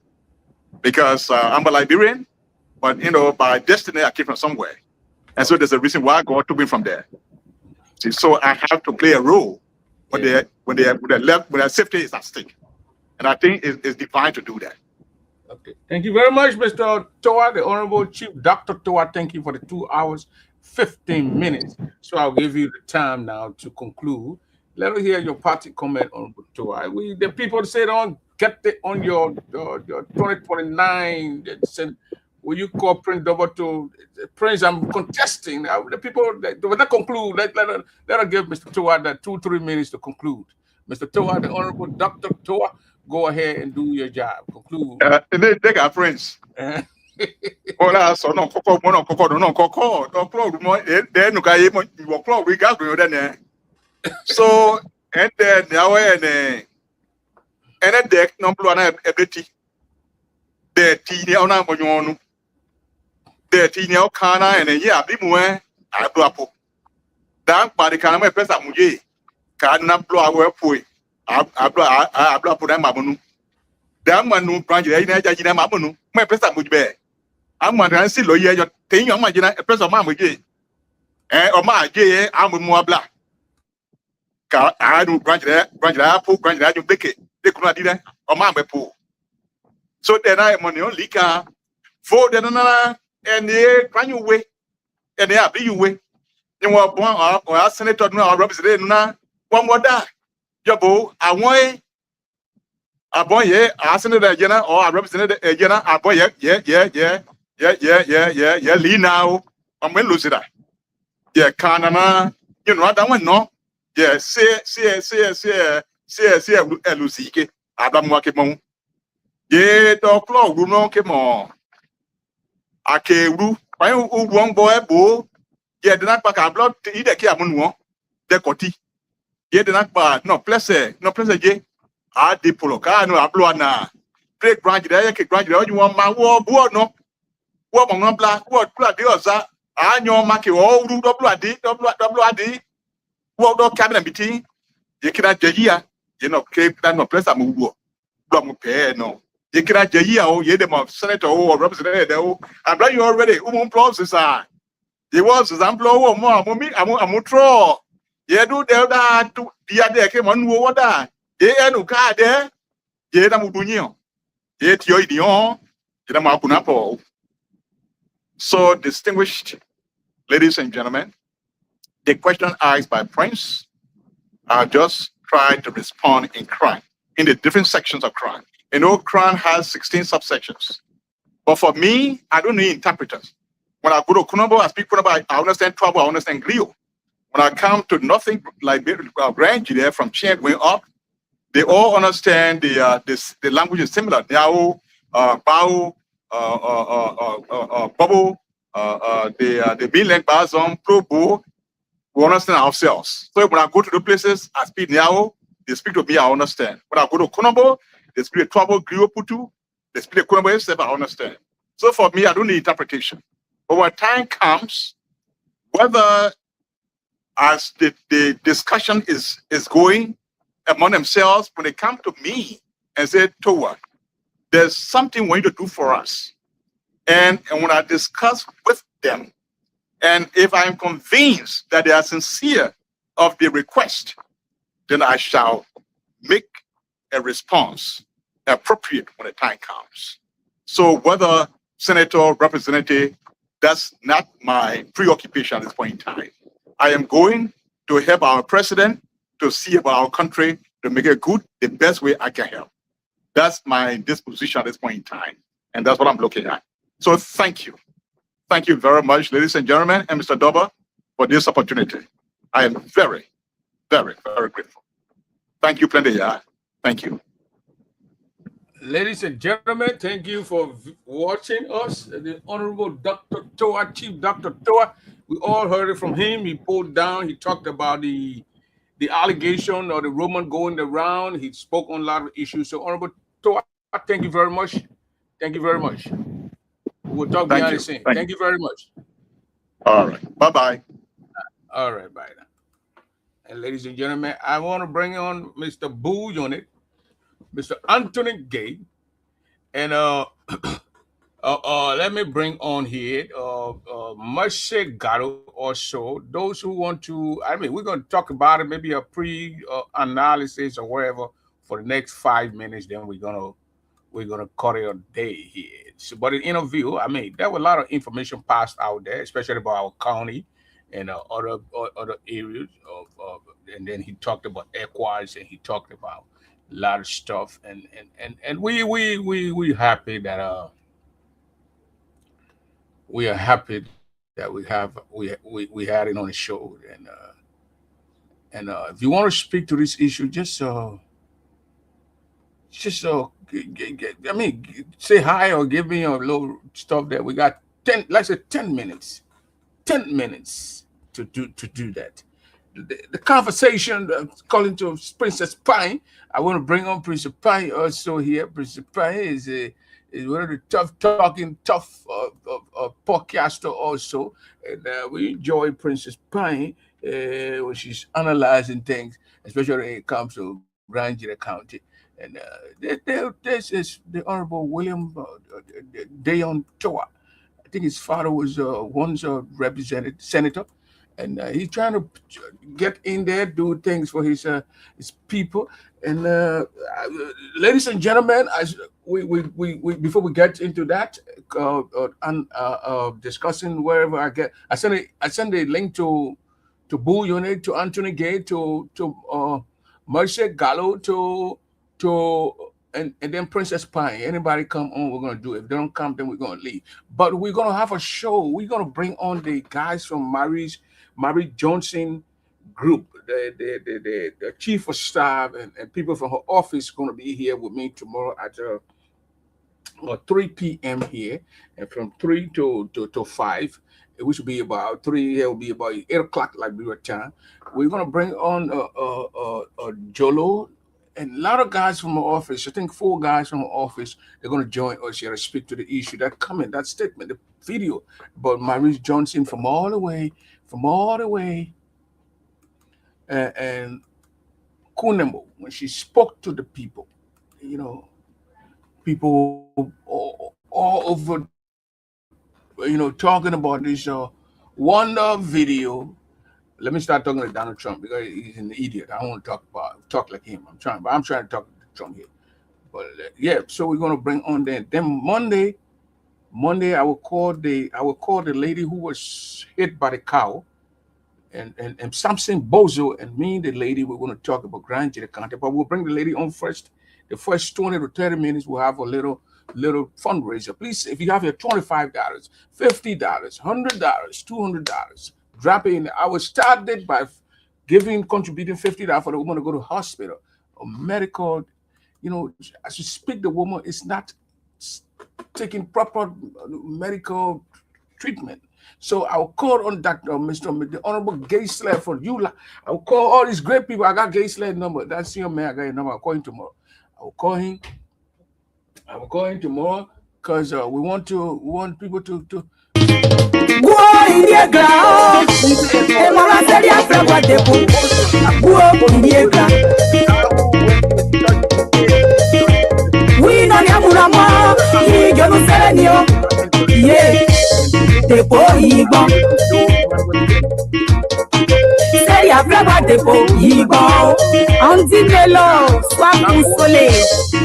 Because I'm a Liberian, but you know, by destiny I came from somewhere, and so there's a reason why God took me from there. See, so I have to play a role when their safety is at stake. And I think it's divine to do that. Okay. Thank you very much, Mr. TOWAH, the Honorable Chief Dr. TOWAH. Thank you for the 2 hours, 15 minutes. So I'll give you the time now to conclude. Let us hear your party comment on TOWAH. The people say don't get it on your 2029. Will you call Prince Double to Prince? I'm contesting. The people when they conclude, let us give Mr. TOWAH that 2-3 minutes to conclude. Mr. TOWAH, the Honorable Dr. TOWAH, go ahead and do your job. Conclude. They got friends. Hola, so no coco, no coco, no coco, no cloud, then no guy, you walk cloud, we got you then. So, and then now, and a deck, no blue, and ability. The tea on Amon, the tea now, Kana, and a year, Bimwe, I blew up. Damn, but the Kanama Pesa Muye, Kana blow our poi. I blow up them, Mamunu. Damn, one no branch, I imagine Mamunu, my Pesa Mujbe. I'm going to see lawyer, your thing, I'm imagine a person of Mamma Gay. And or my gay, I'm more black. I don't branch there, apple, branch there, you bake it. They could not do that, or Mamma Pool. So then I am on the only car. For the and the brand new way, and they are be you way. You were born or a senator, no, representative, one more die. Jabo, I want a boy, yeah, a senator, Jenna, or a representative, Jenna, a boy, yeah, Lee now. I'm going to lose it. Yeah, Canana, you know, that one, no. Yeah, see, Lucy, Adam Wakimon. Yeah, dog, no, come on. I can't why one boy, boo. Yeah, the not back a blood to eat a camun, the cotty. Yeah, the not bad, no pleasure, gay. I did Polocano, a bluana. Great branch there, branch there, you want my war, board, no. What on black, what blood deals that? I know Maki, all root of bloody, bloody. What dog cabinet between? You cannot jaya, you know, Cape Town, no place I move. Blum pair, no. You cannot jaya, oh, ye them of senator or representative, oh, I'm glad you already, process are. It was example, oh, more, I'm throw. Ye do that to the other came on water. Ye no car there. Ye them bunyo. Ye tio idion. Ye them apunapo. So, distinguished ladies and gentlemen, the question asked by Prince, I just tried to respond in crime, in the different sections of crime. You know, crime has 16 subsections. But for me, I don't need interpreters. When I go to Kunabo, I speak Kunabo, I understand trouble, I understand Griot. When I come to nothing like Granji there from Chien going up, they all understand the language is similar. Nyao, Bao, Bubble, the Bilang Bazon, Probo, we understand ourselves. So when I go to the places, I speak Nyao, they speak to me, I understand. When I go to Kunabo, they speak trouble, Griot Putu, they speak Kunabo itself, I understand. So for me, I don't need interpretation. But when time comes, whether as the discussion is going among themselves, when they come to me and say, TOWAH, there's something we need to do for us. And when I discuss with them, and if I'm convinced that they are sincere of the request, then I shall make a response appropriate when the time comes. So whether senator, representative, that's not my preoccupation at this point in time. I am going to help our president to see about our country, to make it good the best way I can help. That's my disposition at this point in time. And that's what I'm looking at. So thank you. Thank you very much, ladies and gentlemen, and Mr. Doba, for this opportunity. I am very, very, very grateful. Thank you, plenty. Thank you. Ladies and gentlemen, thank you for watching us. The Honorable Dr. TOWAH, Chief Dr. TOWAH. We all heard it from him. He pulled down, he talked about the allegation or the rumor going around. He spoke on a lot of issues. So, Honorable TOWAH, thank you very much. Thank you very much. We'll talk behind the scenes. Thank you very much. All right. Bye-bye. All right, bye now. And ladies and gentlemen, I want to bring on Mr. Boo Unit, Mr. Anthony Gay, and let me bring on here Marche Gatto also. Those who want to, I mean, we're going to talk about it, maybe a pre-analysis or whatever for the next 5 minutes. Then we're gonna cut it a day here. So, but in interview, I mean, there were a lot of information passed out there, especially about our county and other areas and then he talked about equals and he talked about a lot of stuff and we happy that we are happy that we had it on the show and if you want to speak to this issue, just I mean, say hi or give me a little stuff that we got 10, let's say 10 minutes, 10 minutes to do that. The conversation calling to Princess Pine. I want to bring on Princess Pine also here. Princess Pine is one of the tough podcaster also, and we enjoy Princess Pine when she's analyzing things, especially when it comes to Grangere County. And this is the Honorable William Dayon Toa. I think his father was once a represented senator, and he's trying to get in there, do things for his people. And ladies and gentlemen, as we before we get into that, discussing wherever I send a link to Boo Unit, to Anthony Gay, to Marcia Gallo, to and then Princess Pine. Anybody come on, we're gonna do it. If they don't come, then we're gonna leave. But we're gonna have a show. We're gonna bring on the guys from Marie Johnson group, the chief of staff and people from her office going to be here with me tomorrow at 3 p.m. here, and from 3 to 5, which will be about 3, it will be about 8 o'clock Liberia time. We're going to bring on Jolo and a lot of guys from the office. I think 4 guys from the office. They're going to join us here to speak to the issue. That comment, that statement, the video about Marie Johnson from all the way, and Kunemo, when she spoke to the people, people all over, talking about this wonder video. Let me start talking to Donald Trump because he's an idiot. I don't want to talk like him. I'm trying to talk to Trump here. But yeah, so we're gonna bring on that. Then Monday, I will call the lady who was hit by the cow, and Samson Bozo and me, the lady, we're going to talk about Grangere County, but we'll bring the lady on first. The first 20 to 30 minutes, we'll have a little little fundraiser. Please, if you have your $25, $50, $100, $200, drop it in. I was started by contributing $50 for the woman to go to hospital or medical. As you speak, the woman is not taking proper medical treatment. So I'll call on Dr. The Honorable Gaisler for you. I'll call all these great people. I got Gaisler's number. That's your man. I got your number. I'll call him tomorrow. I'll call him tomorrow because we want people to. Série après va dépôt, Igon. On dit mélo, soit consolé.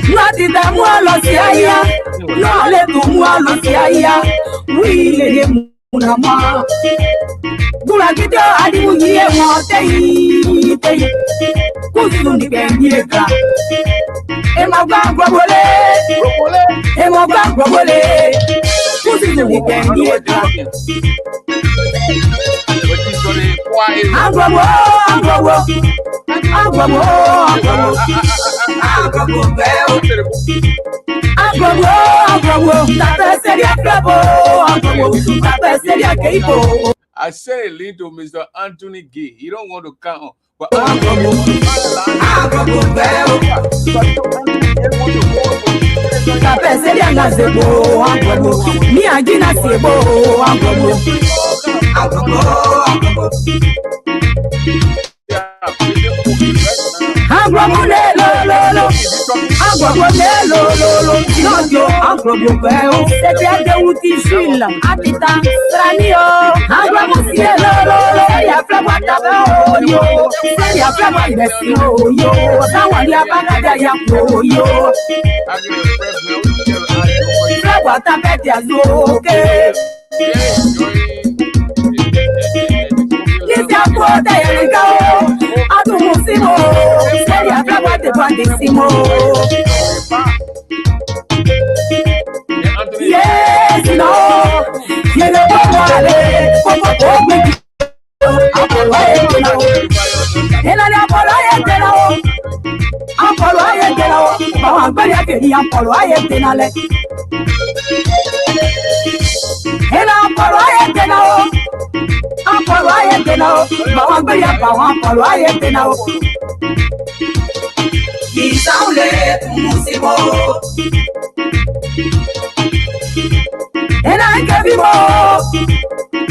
Nous dit d'amour l'ociaïa. Nous les tout moi l'ociaïa. Oui, les mounama. Nous la guide à dimouiller mon pays. Cousin ni bendieka. Et ma blanc globole. Et mon blanc globole. Cousin ni bendieka. I say a little, Mr. Anthony Gay. You don't want to count, but yes, no, you know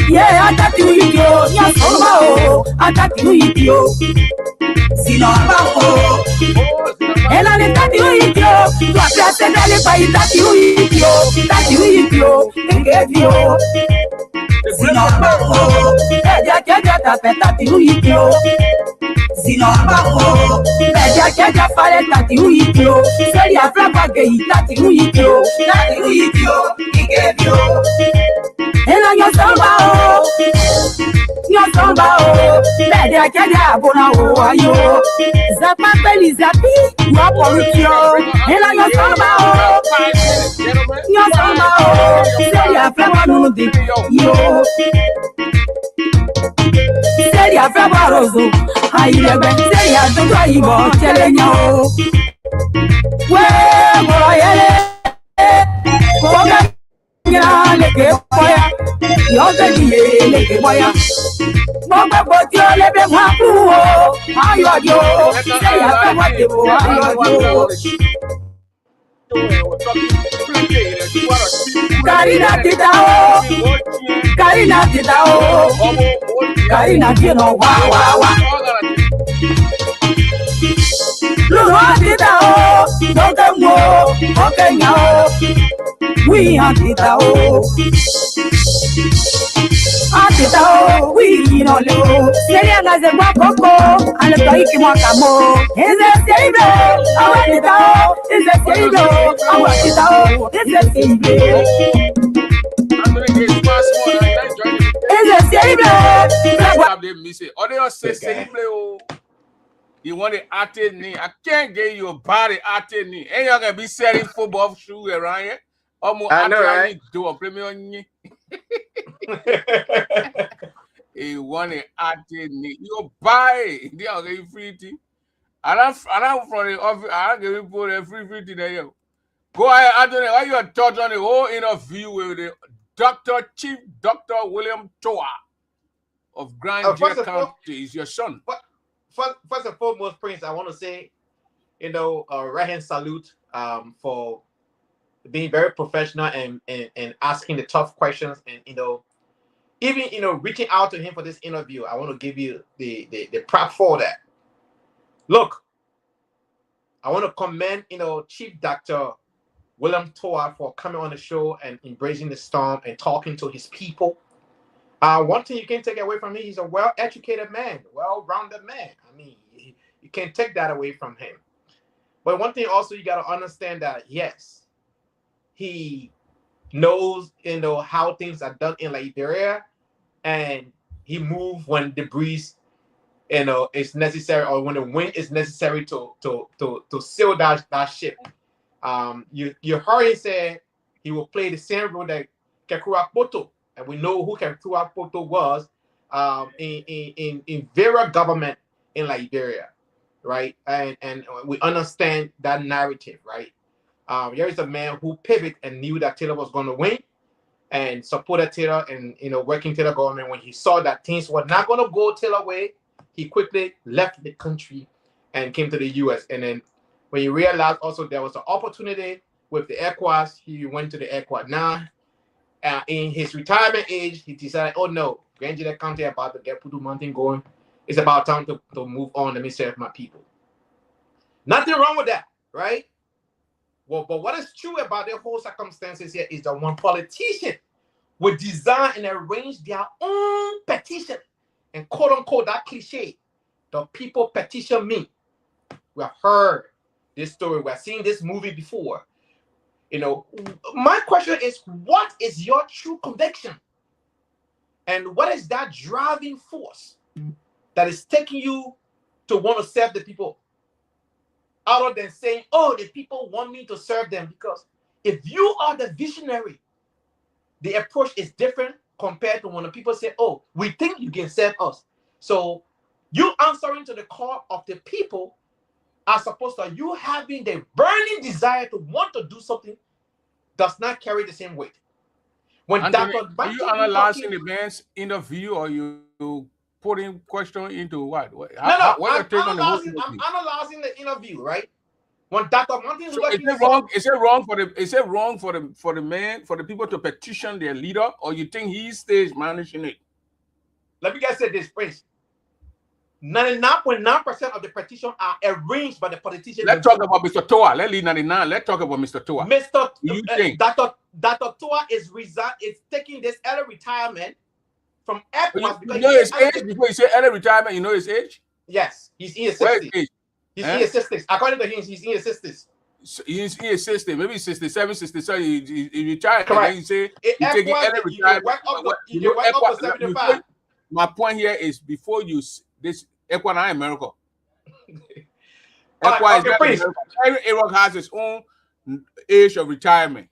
yeah, attack you, yes, oh, attack you, Sinobako. And I attack you, to address the belly by that you, and get you. Sinobako, that you, Sinobako, Beja Fire that you, say your flapper gay that you, he gave you. And on your samba, let I get a bona, you. Zapa belly zappy, you are political. And on your samba, say your flapper, you. Say your flapper, Rosso. I never say I don't know you, telling you. Well, boy, Karina Tino, wow. We are Titao. We know low. Seriana de Wacoco, and the Taiki Wakamo. Is a sailor, our Titao, is a sailor, our Titao, is a sailor. Is a sailor. Or they say You want the active knee. I can't get you a body active knee. Ain't you gonna be selling football shoes around here? Almost I know, right? do a premium. You want the active knee. You buy it. They are getting free tea. And I'm from the office. I'm giving people a free tea there. Go ahead, Anthony. What your thoughts on the whole interview with the Chief Dr. William TOWAH of Grand County? Is your son? First and foremost, Prince, I want to say, right hand salute for being very professional and asking the tough questions, and even reaching out to him for this interview. I want to give you the prop for that. Look, I want to commend Chief Dr. William TOWAH for coming on the show and embracing the storm and talking to his people. One thing you can take away from him, he's a well-educated man, well-rounded man. I mean, you can't take that away from him. But one thing also you got to understand that, yes, he knows, how things are done in Liberia, and he moves when the breeze, is necessary, or when the wind is necessary to sail that ship. You heard him say he will play the same role that Kekura Poto, and we know who Kekura Poto was in various government in Liberia, right? And we understand that narrative, right? Here is a man who pivoted and knew that Taylor was going to win, and supported Taylor and working Taylor government. When he saw that things were not going to go Taylor way, he quickly left the country and came to the U.S. And then when he realized also there was an opportunity with the ECOWAS, he went to the ECOWAS. Now, in his retirement age, he decided, oh no, Grand County about to get Pudu Mountain going. It's about time to move on. Let me serve my people. Nothing wrong with that, right? Well, but what is true about the whole circumstances here is that one politician would design and arrange their own petition, and quote unquote that cliche, the people petition me. We have heard this story. We have seen this movie before. My question is, what is your true conviction? And what is that driving force that is taking you to want to serve the people? Other than saying, oh, the people want me to serve them. Because if you are the visionary, the approach is different compared to when the people say, oh, we think you can serve us. So you answering to the call of the people, as opposed to you having the burning desire to want to do something, does not carry the same weight. When Anthony, are you analyzing the man's interview, or you putting question into what? I'm analyzing the interview, right? When Dr. Martin Luther King is it wrong for the man, for the people to petition their leader, or you think he stage managing it? Let me just say this, Prince. 99.9% of the petition are arranged by the politicians. Let's talk about Mr. TOWAH. Let's leave 99. Let's talk about Mr. TOWAH. Dr. TOWAH is taking this early retirement from ECOWAS. You know his age before you say early retirement. You know his age? Yes, he's in his 60s. He's in his 60s. According to him, he's in his 60s. He's in his 60s, maybe 67, 67. He retired. Correct. And then you say he's taking early retirement. You can work up to 75. My point here is before you this ECOWAS not America. ECOWAS is not America. Every Iraq has its own age of retirement.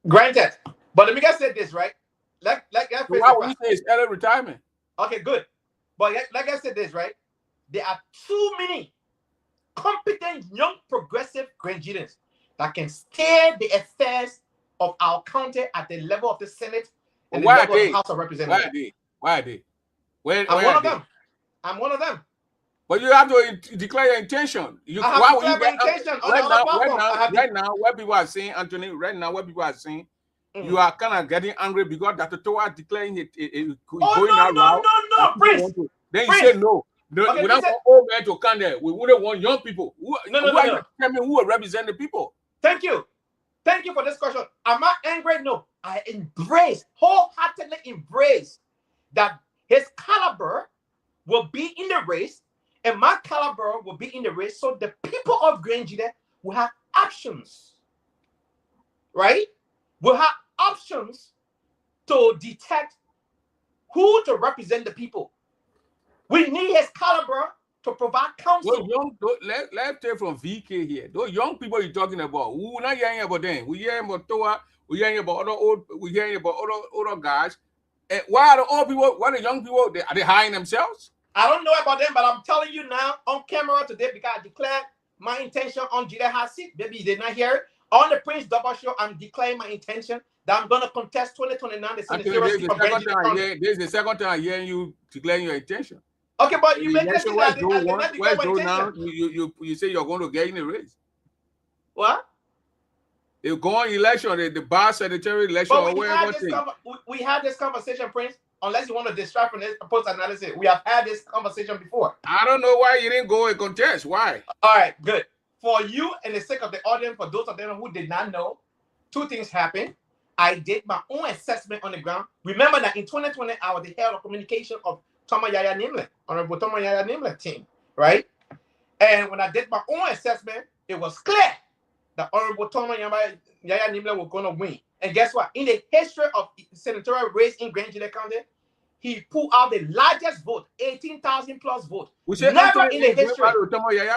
Granted, but let me just say this, right? So why would you say it's early retirement? Okay, good. But like I said this, right? There are too many competent young progressive Grangians that can steer the affairs of our county at the level of the Senate and the level of the House of Representatives. Why are they? I'm one of them. But you have to declare your intention. Right now, what people are saying, Anthony, you are kind of getting angry because Dr. TOWAH declaring going that route. No, Prince. Then you say no. We don't want old men to come there. We wouldn't want young people. Who will represent the people? Thank you for this question. Am I angry? No. I wholeheartedly embrace that his caliber will be in the race, and my caliber will be in the race, so the people of Granjida will have options, right? We'll have options to detect who to represent the people. We need his caliber to provide counsel. Those young, let's take from VK here. Those young people you're talking about, we're not hearing about them. We're hearing about TOWAH. We're hearing about we're hearing about older guys. And why are the old people? Why the young people? Are they hiding themselves? I don't know about them, but I'm telling you now on camera today because I declared my intention on Jida Hasid. Maybe you did not hear it. On the Prince Double Show, I'm declaring my intention that I'm going to contest 2029. This is the second time I'm hearing you declaring your intention. Okay, but you make that now. You say you're going to get in the race. What? You go on election, the bar secretary election or whatever. We had this conversation, Prince. Unless you want to distract from this post analysis, we have had this conversation before. I don't know why you didn't go and contest. Why? All right, good. For you and the sake of the audience, for those of them who did not know, two things happened. I did my own assessment on the ground. Remember that in 2020, I was the head of communication of TOWAH Yaya Nimle, Honorable TOWAH Yaya Nimle team, right? And when I did my own assessment, it was clear that Honorable TOWAH Yaya Nimle was going to win. And guess what? In the history of senatorial race in Grand Jide County, he pulled out the largest vote, 18,000 plus vote. We say never in the history.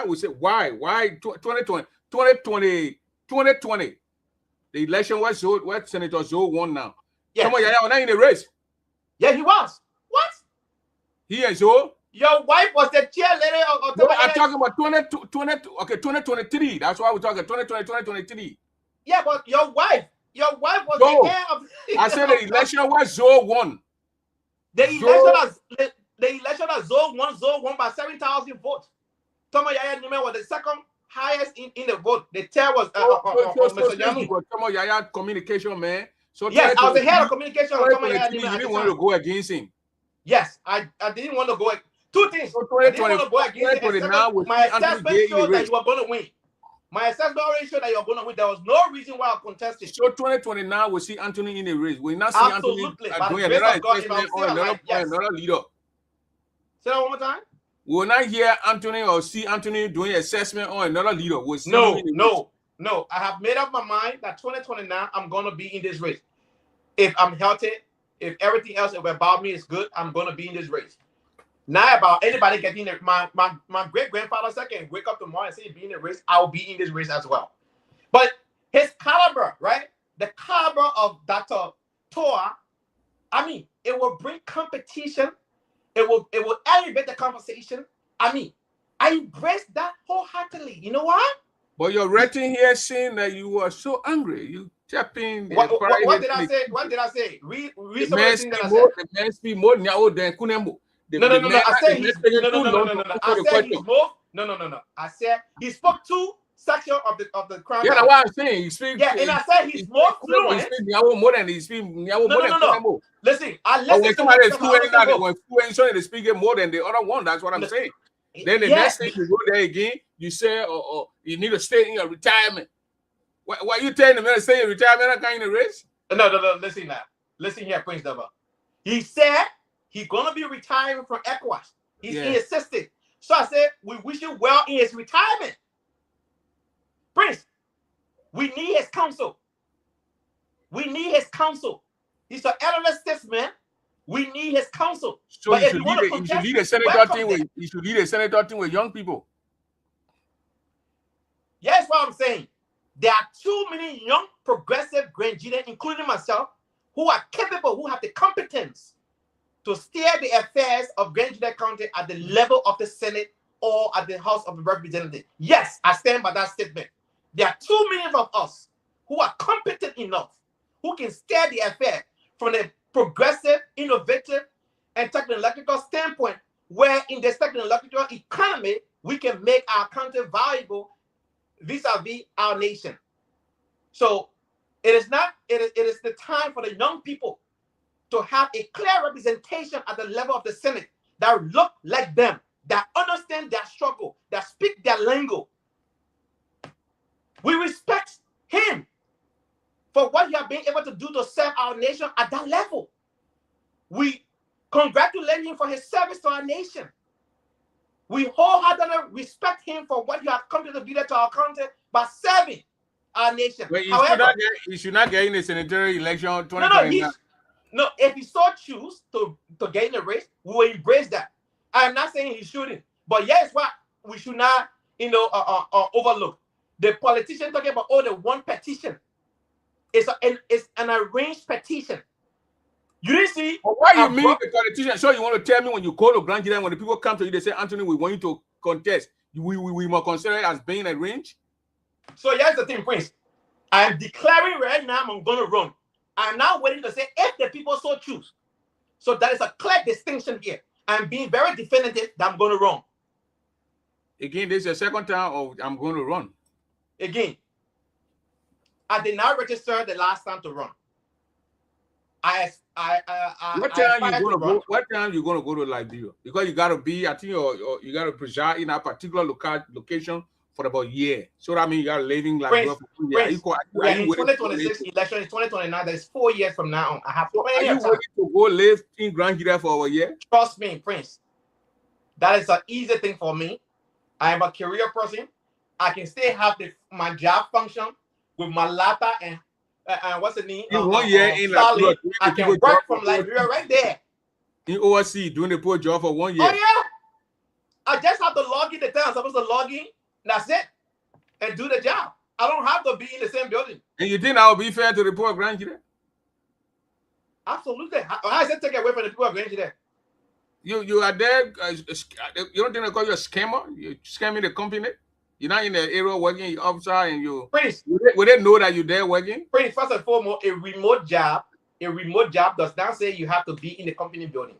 We say why? Why 2020? The election was so what Senator Zoe won now. Yes. TOWAH Yaya was not in the race. Yeah, he was. What? He and Zoe. Your wife was the chairlady of no, I'm talking about 2023. That's why we're talking 2020, 2023. Yeah, but your wife was the head of. I said the election was Zoe won. The election as Zoe won by 7,000 votes. TOWAH Yaya Nimle was the second highest in the vote. The chair was Mr. Yami. TOWAH Yaya communication man. So yes, I was the head of communication of TOWAH Yaya Nimle. You didn't want to go against him. Yes, I didn't want to go. Two things. So I didn't want to go against him. My assessment showed that you were going to win. My assessment already showed that you're going to win. There was no reason why I contested. So 2029, we see Anthony in the race. We not see Anthony doing another leader. Say that one more time. We will not hear Anthony or see Anthony doing assessment on another leader. We'll see no. I have made up my mind that 2029, I'm going to be in this race. If I'm healthy, if everything else about me is good, I'm going to be in this race. Not about anybody getting it. My great grandfather second wake up tomorrow and say be in the race, I'll be in this race as well. But his caliber, right? The caliber of Dr. TOWAH, I mean, it will bring competition. It will elevate the conversation. I mean, I embrace that wholeheartedly. You know what? But you're writing here saying that you were so angry. You tapping. What did I say? What did I say? Read some of the things that I said. The man speak more than Kunembo. No. I said he's no. I said he spoke two sections of the crime. Yeah, that's what I'm saying. He speaks. Yeah, and I said he's more fluent. He speaks more than he speaks. No. Listen, I listen. When somebody is fluent, they speak more than the other one. That's what I'm saying. Then the next thing you go there again, you say, you need to stay in your retirement. What you telling the man to stay in retirement? Not kind of race? No. Listen now. Listen here, Prince Double. He said he's gonna be retiring from ECOWAS. He insisted. So I said, we wish you well in his retirement. Prince, we need his counsel. He's an elderly statesman. We need his counsel. So but you should lead a senator team with young people. Yes, what I'm saying. There are too many young progressive Grand Jide, including myself, who are capable, who have the competence to steer the affairs of Grand Jide County at the level of the Senate or at the House of Representatives. Yes, I stand by that statement. There are too many of us who are competent enough, who can steer the affair from a progressive, innovative, and technological standpoint, where in this technological economy, we can make our country valuable vis-a-vis our nation. So it is the time for the young people to have a clear representation at the level of the Senate that look like them, that understand their struggle, that speak their lingo. We respect him for what he has been able to do to serve our nation at that level. We congratulate him for his service to our nation. We wholeheartedly respect him for what he has come to do to our country by serving our nation. But he should not get in the senatorial election 2029. No, if he so choose to get in the race, we will embrace that. I am not saying he shouldn't, But yes, what we should not, overlook. The politician talking about the one petition. It's an arranged petition. You didn't see. Well, why you mean the politician? So you want to tell me when you call to Grand Jury, when the people come to you, they say, Anthony, we want you to contest. We must consider it as being arranged. So here's the thing, Prince. I am declaring right now I'm going to run. I'm now waiting to say if the people so choose. So that is a clear distinction here. I'm being very definitive that I'm going to run. Again, this is the second time of I'm going to run. Again, I did not register the last time to run. What time you gonna go to Liberia? Because you gotta be, I think you gotta preside in a particular location for about a year. So that means you gotta live in Liberia for 2 years. We are in 2026 election, it's 2029. That is 4 years from now on. I have plenty of time. Are you ready to go live in Grand Jury for a year? Trust me, Prince. That is an easy thing for me. I am a career person. I can still have my job function with my Lata and what's the name? In 1 year in Liberia, I can work from Liberia right there. In OSC, doing the poor job for 1 year. Oh yeah. I just have to log in the time I'm supposed to log in. That's it. And do the job. I don't have to be in the same building. And you think I would be fair to report Grand Jury? Absolutely. How is it take away from the people of Grand Jury? You are there. You don't think they call you a scammer? You're scamming the company. You're not in the area working. You're outside, and you. Prince, would they know that you're there working? Prince, first and foremost, a remote job does not say you have to be in the company building.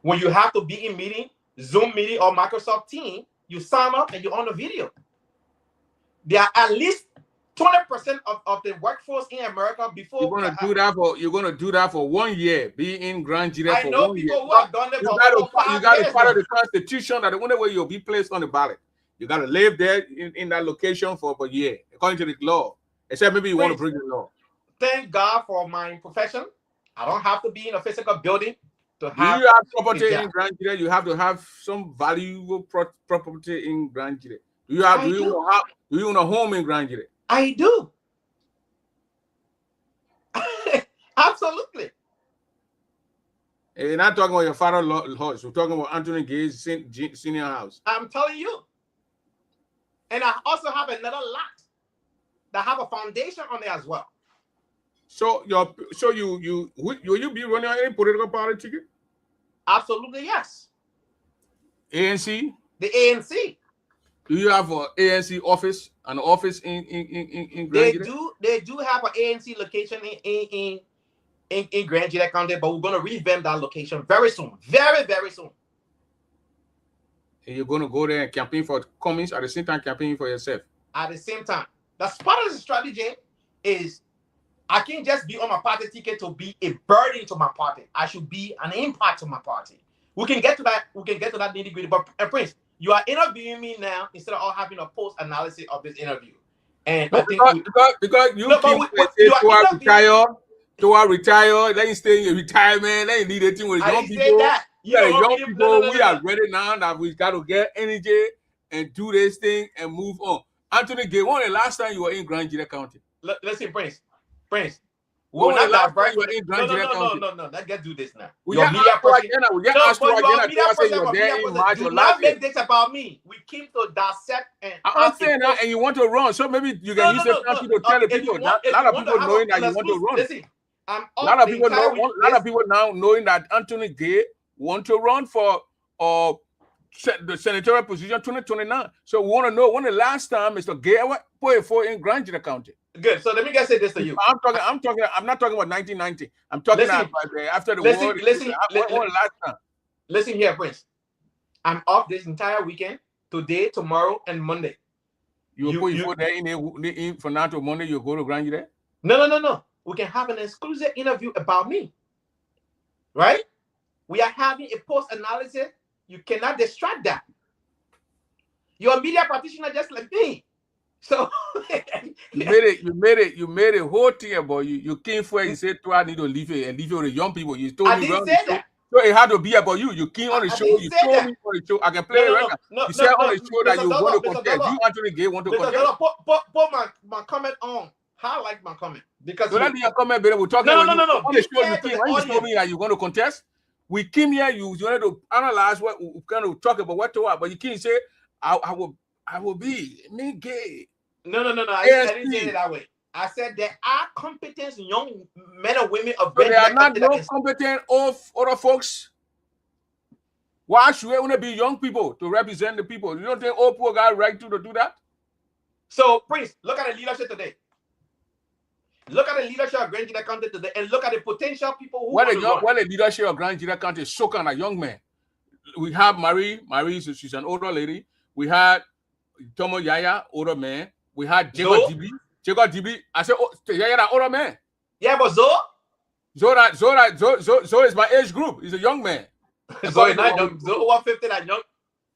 When you have to be in meeting, Zoom meeting or Microsoft Teams, you sign up and you're on the video. There are at least 20% of the workforce in America before. You're gonna do that for 1 year. Be in Grand Jury for 1 year. I know people who have done it for 5 years. You got to follow the Constitution. That the only way you'll be placed on the ballot. You got to live there in that location for a year, according to the law. Except maybe you want to bring the law. Thank God for my profession. I don't have to be in a physical building to have. Do you have property in Grand Jury? You have to have some valuable property in Grand Jury. Do you own a home in Grand Jury? I do. Absolutely. And you're not talking about your father's house. We're talking about Anthony Gay's senior house. I'm telling you. And I also have another lot that have a foundation on there as well. So will you be running on any political party ticket? Absolutely, yes. ANC? The ANC. Do you have an ANC office? An office in Grand Jury? They do have an ANC location in Grand Jury County, but we're going to revamp that location very soon. Very, very soon. And you're going to go there and campaign for Cummings at the same time campaigning for yourself? At the same time. That's part of the strategy is I can't just be on my party ticket to be a burden to my party. I should be an impact to my party. We can get to that nitty-gritty. But Prince, you are interviewing me now instead of having a post-analysis of this interview. And because you retire, then you stay in retirement, then you need a team with young people. Young people, we are ready now that we got to get energy and do this thing and move on. Anthony Gay, when the last time you were in Grand Jury County? Listen, Prince. When the last time you were in Grand Jury County? No. Let's do this now. Do not make this about me. We came to dissect and I'm saying that, and you want to run. So maybe you can use the country to tell the people. A lot of people knowing that you want to run. Listen, a lot of people now knowing that Anthony Gay want to run for the senatorial position 2029. So we want to know when the last time Mr. Gay put for in Grand Jury County. Good. So let me just say this to you. I'm not talking about 1990. I'm talking about after the war. Last time. Listen here, Prince. I'm off this entire weekend, today, tomorrow, and Monday. You put there in for now to Monday, you go to Grand Jury? No. We can have an exclusive interview about me. Right? We are having a post-analysis. You cannot distract that. You're a media practitioner just like me. So you made a whole thing about you. You came for it, you said I need to leave it and leave it with the young people. You told me didn't say that. So it had to be about you. You came on the show. You told me on the show. I can play it right now. You said on the show that you want to contest. You Anthony Gay want to contest. Put my comment on. Highlight my comment because so that your comment, baby. We're talking. No. On the show, you told me that you want to contest. We came here, you wanted to analyze what we kind of talk about what TOWAH, but you can't say I will be me gay. No. I didn't say it that way. I said there are competent young men and women of so there are not no competent other folks. Why should we want to be young people to represent the people? You don't think old people got right to do that? So, Prince, look at the leadership today. Look at the leadership of Grand Jira County today, and look at the potential people who want to run. What the leadership of Grand Jira County is so kind of young man. We have Marie, she's an older lady. We had Tomo Yaya, older man. We had Jacob Dibby. I said, oh, Yaya, that older man. Yeah, but Zoe is my age group. He's a young man. Zoe not young. Zoe over 50, that young.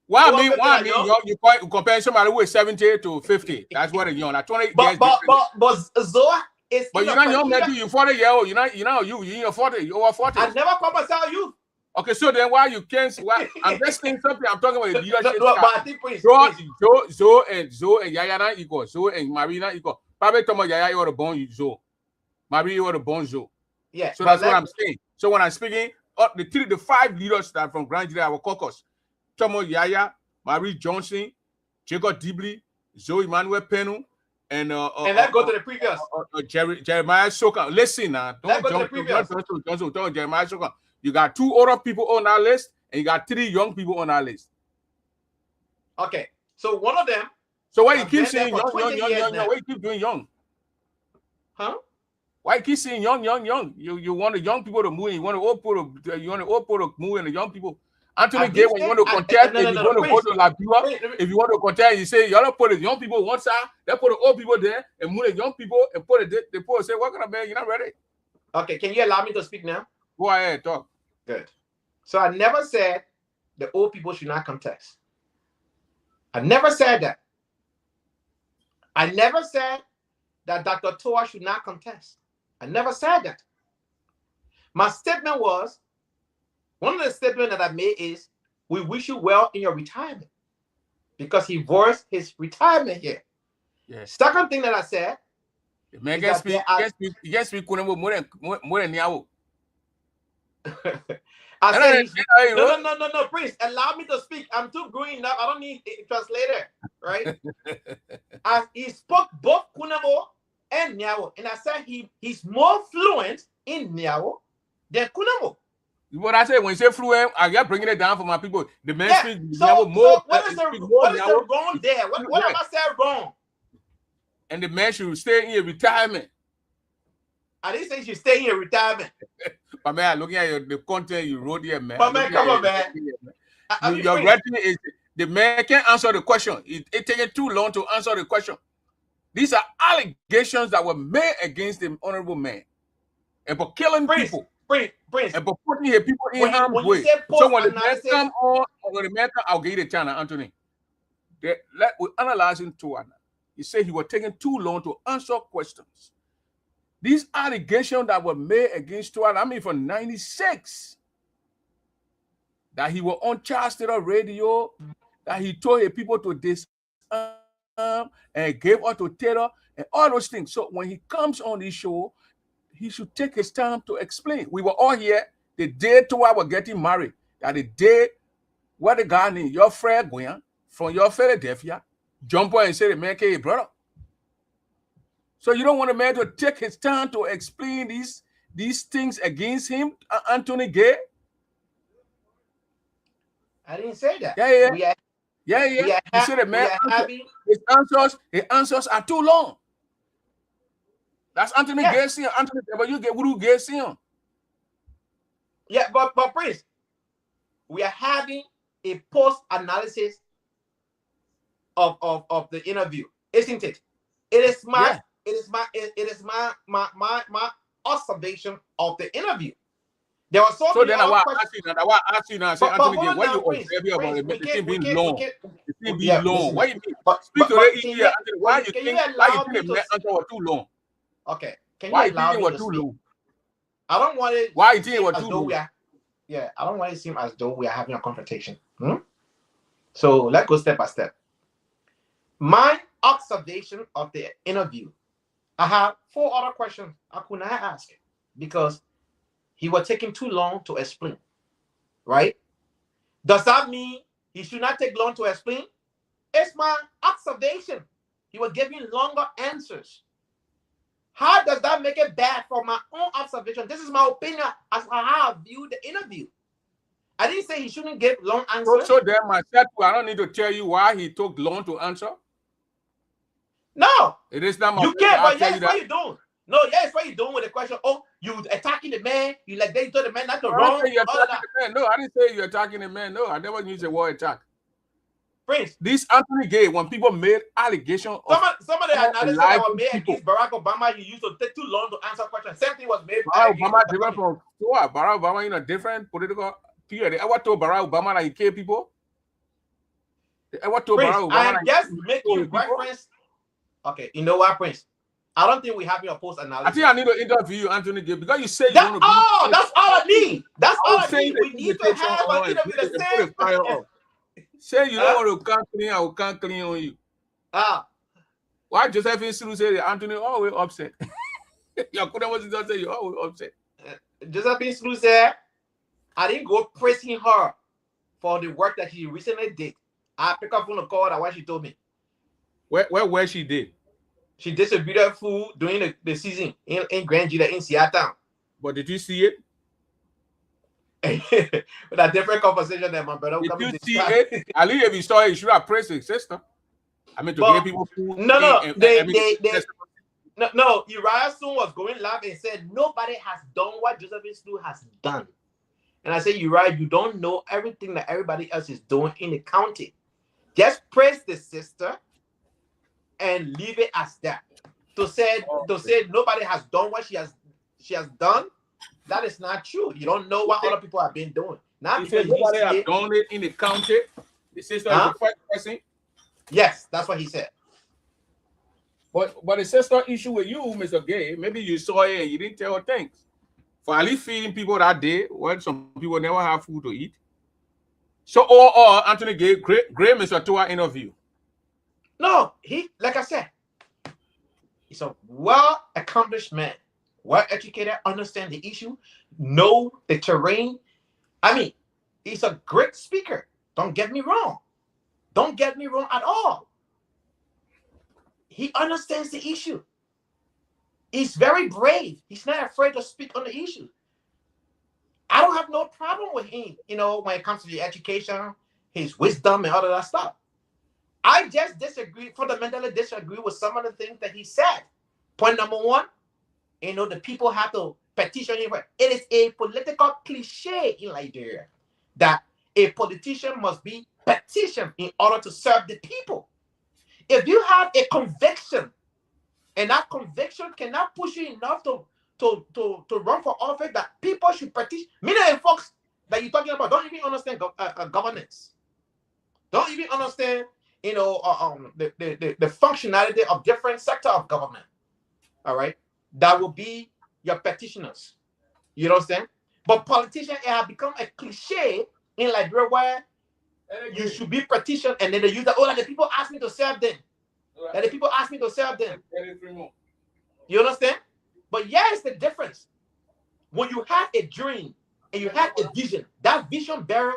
Why I mean young? You compare somebody who is 70 to 50. That's what a young. Like 20 years. But Zoe is. But you're not young, man. You're 40-year-old. You're in 40. You're over 40. I never call myself youth. Okay, so then why you can't? Why I'm just saying something. I'm talking about the leadership. But I think Zoe and Yaya not equal. Zoe and Marina equal. Probably Tomo Yaya you ought to born Zoe. Marie you ought to born Zoe. Yeah. So that's what I'm saying. So when I'm speaking, the 5 leaders that from Grand Jira, our caucus, Tomo Yaya, Marie Johnson, Jacob Dibley, Zoe Emmanuel Penu, and let's go to the previous. Jeremiah Soka. Listen now. Let's go to the previous. Don't Jeremiah Soka. You got 2 older people on that list, and you got 3 young people on that list. Okay. So one of them. So why you keep saying young? Why you keep doing young? Huh? Why you keep saying young? You want the young people to move, you want the old people to move, and the young people. Anthony Gay, when you want to contest, if you want to go to Labua, if you want to contest, you say, y'all put the young people one side, they put the old people there, and move the young people, and put it, they put say, what kind of man, you're not ready? Okay, can you allow me to speak now? Go ahead, talk. Good. So I never said the old people should not contest. I never said that. I never said that Dr. TOWAH should not contest. I never said that. My statement was, one of the statements that I made is, we wish you well in your retirement, because he voiced his retirement here. Yes. Second thing that I said, man, guess me more than Yahoo. I said, no, Prince, allow me to speak. I'm too green up. I don't need a translator, right? He spoke both Kunabo and Nyawo, and I said he's more fluent in Nyawo than Kunabo. What I say when you say fluent, I got bringing it down for my people. The man speak so more. What is the wrong there? What am I saying wrong? And the man should stay in your retirement. I didn't say you should stay in your retirement. But man, looking at the content you wrote here, man. But man, come on, man. Your writing is the man can't answer the question. It taking too long to answer the question. These are allegations that were made against the honorable man, and for killing people. Prince, and for putting here people in harm's way. So when the man come on, I'll give you the channel, Anthony. We're analyzing TOWAH. He said he was taking too long to answer questions. These allegations that were made against TOWAH, I mean from 96, that he was on Charles Taylor radio, that he told his people to disarm and gave up to Taylor and all those things. So when he comes on this show, he should take his time to explain. We were all here the day TOWAH was getting married, that the day where the guy named your friend Gwen from your Philadelphia jump on and say the man came brother. So you don't want a man to take his time to explain these things against him, Anthony Gay? I didn't say that. Yeah. You said the man his answers are too long. That's Anthony Gay saying. Anthony, but you get Wuru Gay saying. Yeah, but Prince, we are having a post-analysis of the interview, isn't it? It is my observation of the interview. There was so then I ask you now. Say Anthony Gay, why you observe about it? It's being long. It's being long. Why you speak to the Anthony? Why you think the man answer was too long? Okay, can you allow me to speak? I don't want it. Why you think it was too long? I don't want it to seem as though we are having a confrontation. So let's go step by step. My observation of the interview, I have 4 other questions I could not ask because he was taking too long to explain. right? Does that mean he should not take long to explain? It's my observation. He was giving longer answers. How does that make it bad for my own observation? This is my opinion as how I viewed the interview. I didn't say he shouldn't give long answers. So then myself, I don't need to tell you why he took long to answer. No, it is not my. You can't. But yes, what you doing? No, yes, what you doing with the question? Oh, you attacking the man? You like they told the man not to run? No, I didn't say you're attacking the man. No, I never used the word attack. Prince, this Anthony Gay, when people made allegations of somebody analysis that was made against Barack Obama, he used to take too long to answer questions. Same thing was made. Barack Obama different from TOWAH. Barack Obama in a different political period. They ever told Barack Obama that he killed people? They ever told Prince, Barack Obama I am that just making reference. Okay, you know what, Prince? I don't think we have your post analysis. I think I need to interview you, Anthony Gay, because you say you want to be. Oh, that's all I need. That's all I need. We need to have an interview the same. Say you don't want to come clean, I will come clean on you. Why Josephine Sulu say Anthony always upset? Your couldn't was just say you always upset. Josephine Sulu said, I didn't go praising her for the work that she recently did. I pick up on the call that what she told me. Where she did? She distributed food during the season in Grand Gila in Seattle. But did you see it? With a different conversation than my brother. Did you see it? At least if you saw it, you should have praised his sister. I mean, to give people food. No, Uriah Soon was going live and said nobody has done what Josephine Sulu has done. And I said, Uriah, you don't know everything that everybody else is doing in the county. Just praise the sister and leave it as that. To say nobody has done what she has done, that is not true. You don't know what other people have been doing. Not because nobody has done it in the county. The sister is the first person. Yes, that's what he said. But the sister issue with you, Mr. Gay, maybe you saw it and you didn't tell her thanks for at least feeding people that day when some people never have food to eat. So, or Anthony Gay, great Mr. TOWAH interview. No, like I said, he's a well-accomplished man, well-educated, understand the issue, know the terrain. I mean, he's a great speaker. Don't get me wrong. Don't get me wrong at all. He understands the issue. He's very brave. He's not afraid to speak on the issue. I don't have no problem with him, when it comes to the education, his wisdom, and all of that stuff. I just fundamentally disagree with some of the things that he said. Point number one, the people have to petition him. It is a political cliche in Liberia that a politician must be petitioned in order to serve the people. If you have a conviction, and that conviction cannot push you enough to run for office, that people should petition. Many of the folks that you're talking about don't even understand governance. Don't even understand the functionality of different sectors of government. All right, that will be your petitioners. You understand? But politicians, it has become a cliche in Liberia where you should be petitioned, and then they use that. Oh, like the people ask me to serve them. That the people ask me to serve them. You understand? But it's the difference. When you have a dream and you have a vision, that vision bearer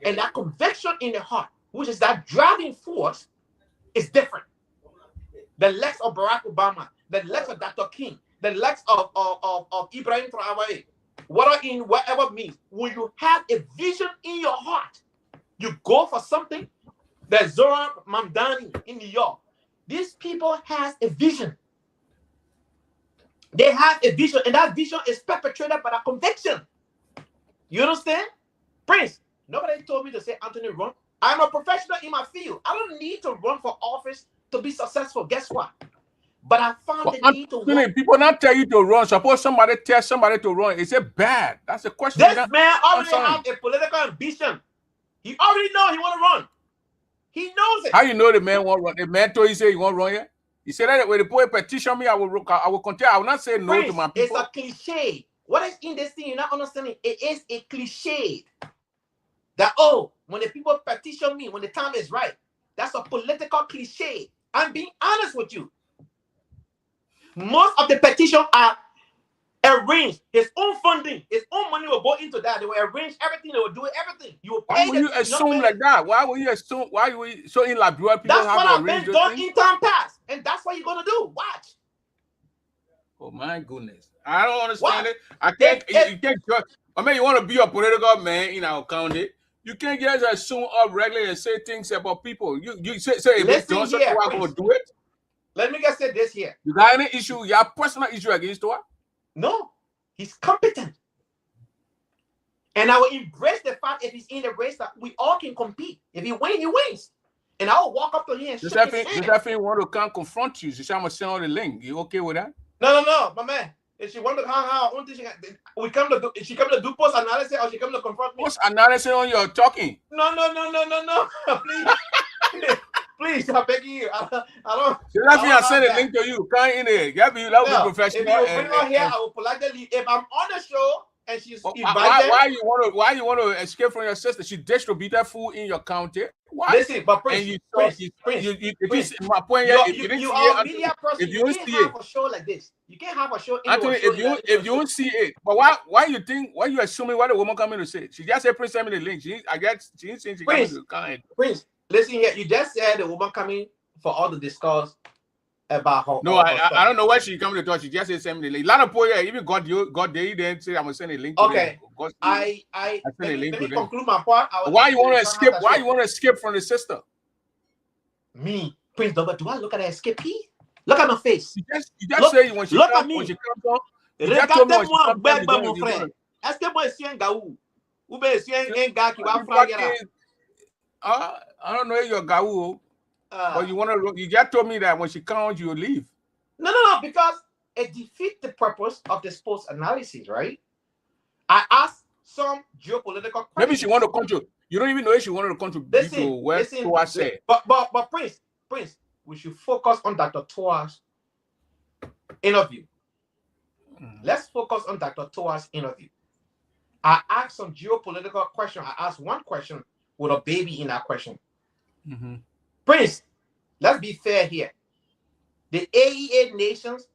and that conviction in the heart, which is that driving force, is different. The legs of Barack Obama, the legs of Dr. King, the legs of Ibrahim Traoré, whatever means, when you have a vision in your heart, you go for something. That Zoran Mamdani in New York, these people have a vision. They have a vision, and that vision is perpetrated by a conviction. You understand? Prince, nobody told me to say Anthony run. I'm a professional in my field. I don't need to run for office to be successful. Guess what? But I found the need to run. People not tell you to run. Suppose somebody tell somebody to run. Is it bad? That's a question. This man already has a political ambition. He already knows he want to run. He knows it. How you know the man won't run? The man told you say he won't run here. He said that when the boy petition me, I will continue. I will not say no to my people. It's a cliche. What is in this thing you're not understanding? It is a cliche. That when the people petition me, when the time is right, that's a political cliche. I'm being honest with you. Most of the petitions are a arrange his own funding, his own money will go into that. They will arrange everything. They will do everything. You will Why pay would you assume like that? Why would you assume? Why would you, so in Liberia people That's have what to I've arrange been those done things? in time past, and that's what you're gonna do. Watch. Oh my goodness, I don't understand What? it. I can't. You can't judge. I mean, you want to be a political man in our county. You can't just assume up regularly and say things about people. You say if it's Johnson, here, I'm gonna do it. Let me just say this here. You got any issue? You have personal issue against Towa? No, he's competent. And I will embrace the fact if he's in the race that we all can compete. If he wins, he wins. And I will walk up to him and shake his hand. Josephine want to come confront you. She said, I'm going to send her the link. You okay with that? No, my man. If she want to we come to she come to do post analysis or she come to confront me. Post analysis on your talking. No. Please. Please, I'm begging you. I don't. Josephine, I send a link to you. Come in there. You have to be professional. If you bring her here, I will politely leave. If I'm on the show and she's invited, why you want to escape from your sister? She distributed food in your county. Why? Listen, but Prince, you my point here, if you are a media person, you can't have a show like this. You can't have a show. Anthony, if you don't see it, but why you think? Why you assuming what the woman coming to say? She just said, "Prince, send me the link." She didn't say she coming to kind. Prince, listen here. You just said the woman coming for all the discuss about her. No, I don't know where she coming to talk. She just said send me the link. A lot of people here, even God there, he didn't say I'm gonna send a link. Okay, I let me conclude my part. Why you want to escape? Why you want to escape from the sister? Me, Prince Dover, do I look at an escapee? Look at my face. You just say when she comes on. Regardez-moi, bébé, mon frère. Est-ce que moi, je suis un gaou? Ou bien, je suis un gars qui va frapper là? I don't know if you're a gaou, but you just told me that when she comes, you'll leave. No, because it defeats the purpose of the sports analysis, right? I asked some geopolitical questions. Maybe she want to control. You don't even know if she wanted to contribute to what Towa said. But Prince, we should focus on Dr. Towa's interview. Let's focus on Dr. Towa's interview. I asked some geopolitical question. I asked one question with a baby in that question. Prince, let's be fair here. The AEA nations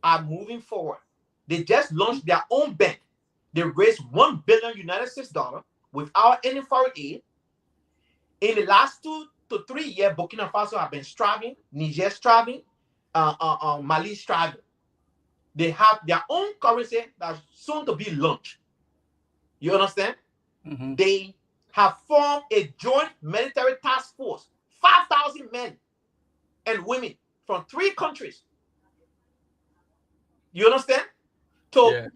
are moving forward. They just launched their own bank. They raised $1 billion United States dollar without any foreign aid. In the last 2 to 3 years, Burkina Faso have been striving, Niger striving, Mali striving. They have their own currency that's soon to be launched. You understand? They have formed a joint military task force, 5,000 men and women from 3 countries. You understand? To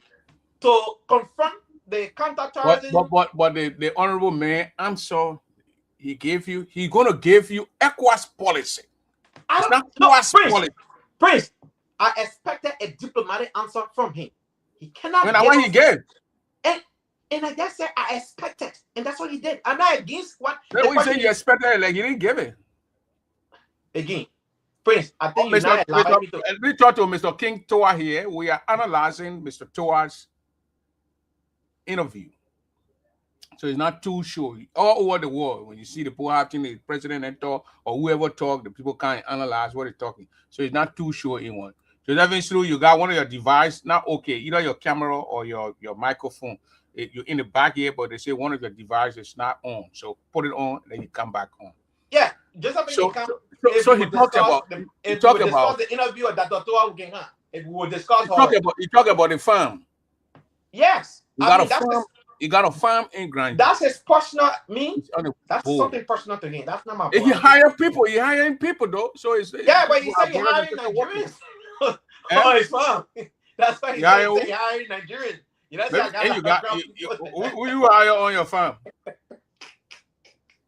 confront the counter-terrorism. But the honorable man, I'm sorry, he's gonna give you ECOWAS policy. It's not ECOWAS policy. Prince, I expected a diplomatic answer from him. He cannot. And what he gave. And I just said I expected, and that's what he did. I'm not against what. Then we say you expected, like he didn't give it. Again, Prince, I think you're not allowing me to. We talk to Mr. King TOWAH here. We are analyzing Mr. TOWAH's interview. So it's not too sure. All over the world, when you see the poor happening, the president and talk, or whoever talk, the people can't analyze what they're talking. So it's not too sure in one. So that means you got one of your device, not okay, either your camera or your microphone. You're in the back here, but they say one of your devices is not on. So put it on, then you come back on. Yeah, just so he talked about the interview of Dr. TOWAH Ugenha. If we will discuss he talked about the farm. Yes. He got a farm in Grand. That's his personal That's something personal to him. That's not my problem. He hire people. He hiring people though. So it's but he said he hiring Nigerians. Oh, his farm. That's why he said he hiring Nigerians. You know, who you hire on your farm?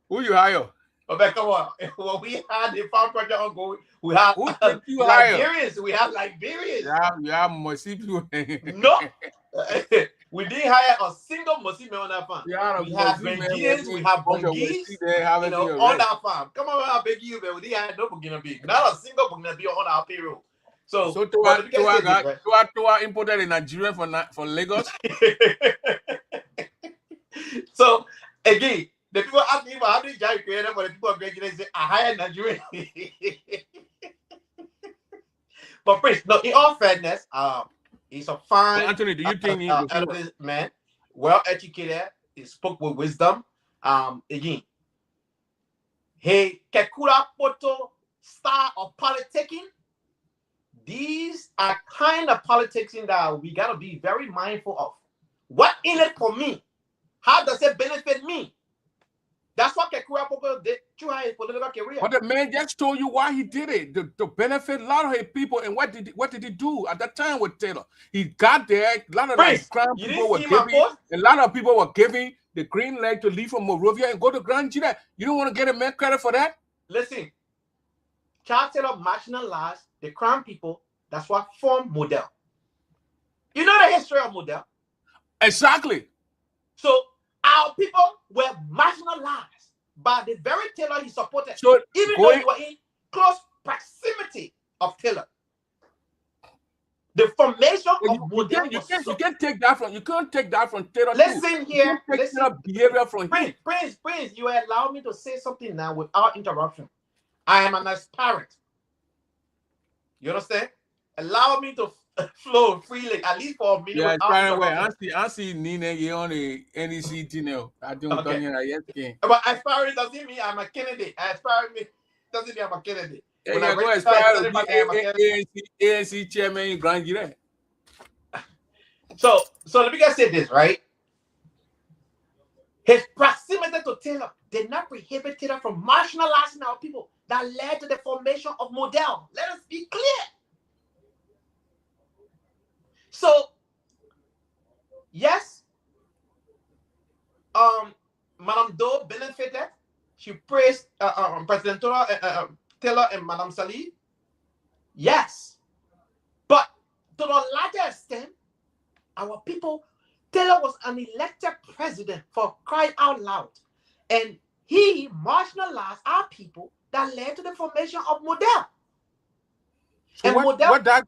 Who you hire? Okay, come on. When we had the farm project ongoing, we have Liberians. We have Liberians. Yeah, Mosi people. No. We didn't hire a single Mosi man on that farm. We have Nigerians, we have Bongis, on that farm. Come on, I beg you, but we didn't hire no Burkina Faso. Not a single Burkina Faso on our payroll. So TOWAH imported in Nigeria for Lagos. So again, the people ask me how many jobs created, but the people are great. They say I hired Nigerian. But Prince, no, in all fairness, He's a fine, Well, Anthony, do you think he was elderly man, well educated? He spoke with wisdom. Again, hey, Kekura Poto style of politicking. These are kind of politicking that we gotta be very mindful of. What in it for me? How does it benefit me? That's what Kekura Poto did throughout his political career. But the man just told you why he did it, to benefit a lot of his people. And what did he do at that time with Taylor? He got there, a lot of Prince, crime you people didn't were see my giving, post? a lot of people were giving the green light to leave from Monrovia and go to Grand Gila. You don't want to get a man credit for that? Listen, Charles Taylor marginalized the crown people. That's what formed Model. You know the history of Model? Exactly. So our people were marginalized by the very Taylor he supported, So even though you were in close proximity of Taylor. The formation of Model you can't take that from Taylor. Listen here, listen. Behavior from him. Prince, you allow me to say something now without interruption. I am an aspirant. You understand? Allow me to flow freely, at least for a minute. Yeah, I see Nina you on the NEC now. I don't okay. But aspiring doesn't mean I'm a candidate. Aspiring doesn't mean I'm a candidate. When I go aspire to be ANC chairman in Grand Gila. So let me just say this, right? His proximity to Taylor did not prohibit Taylor from marginalizing our people. That led to the formation of Model. Let us be clear. So, yes, Madame Doe benefited. She praised President Taylor and Madame Salih. Yes. But to the larger extent, our people, Taylor was an elected president for crying out loud. And he marginalized our people that led to the formation of Model. So and what that got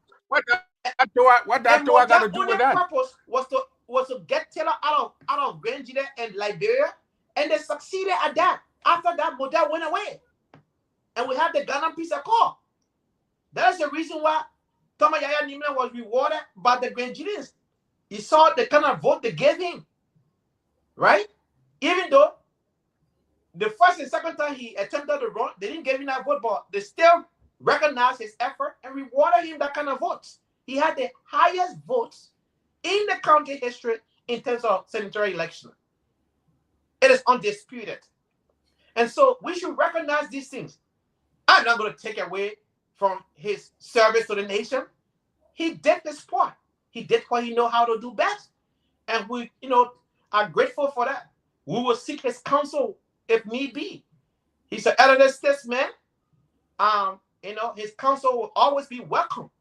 to do with that? Purpose was to get Taylor out of Grand Gila and Liberia, and they succeeded at that. After that, Model went away, and we had the Ghana Peace Accord. That is the reason why TOWAH Yahya Nimena was rewarded by the Grand Gileans. He saw the kind of vote they gave him, right? Even though the first and second time he attempted to run, they didn't give him that vote, but they still recognized his effort and rewarded him that kind of votes. He had the highest votes in the county history in terms of senatorial election. It is undisputed. And so we should recognize these things. I'm not going to take away from his service to the nation. He did his part. He did what he know how to do best. And we, are grateful for that. We will seek his counsel if need be. He's an elder statesman. His counsel will always be welcome.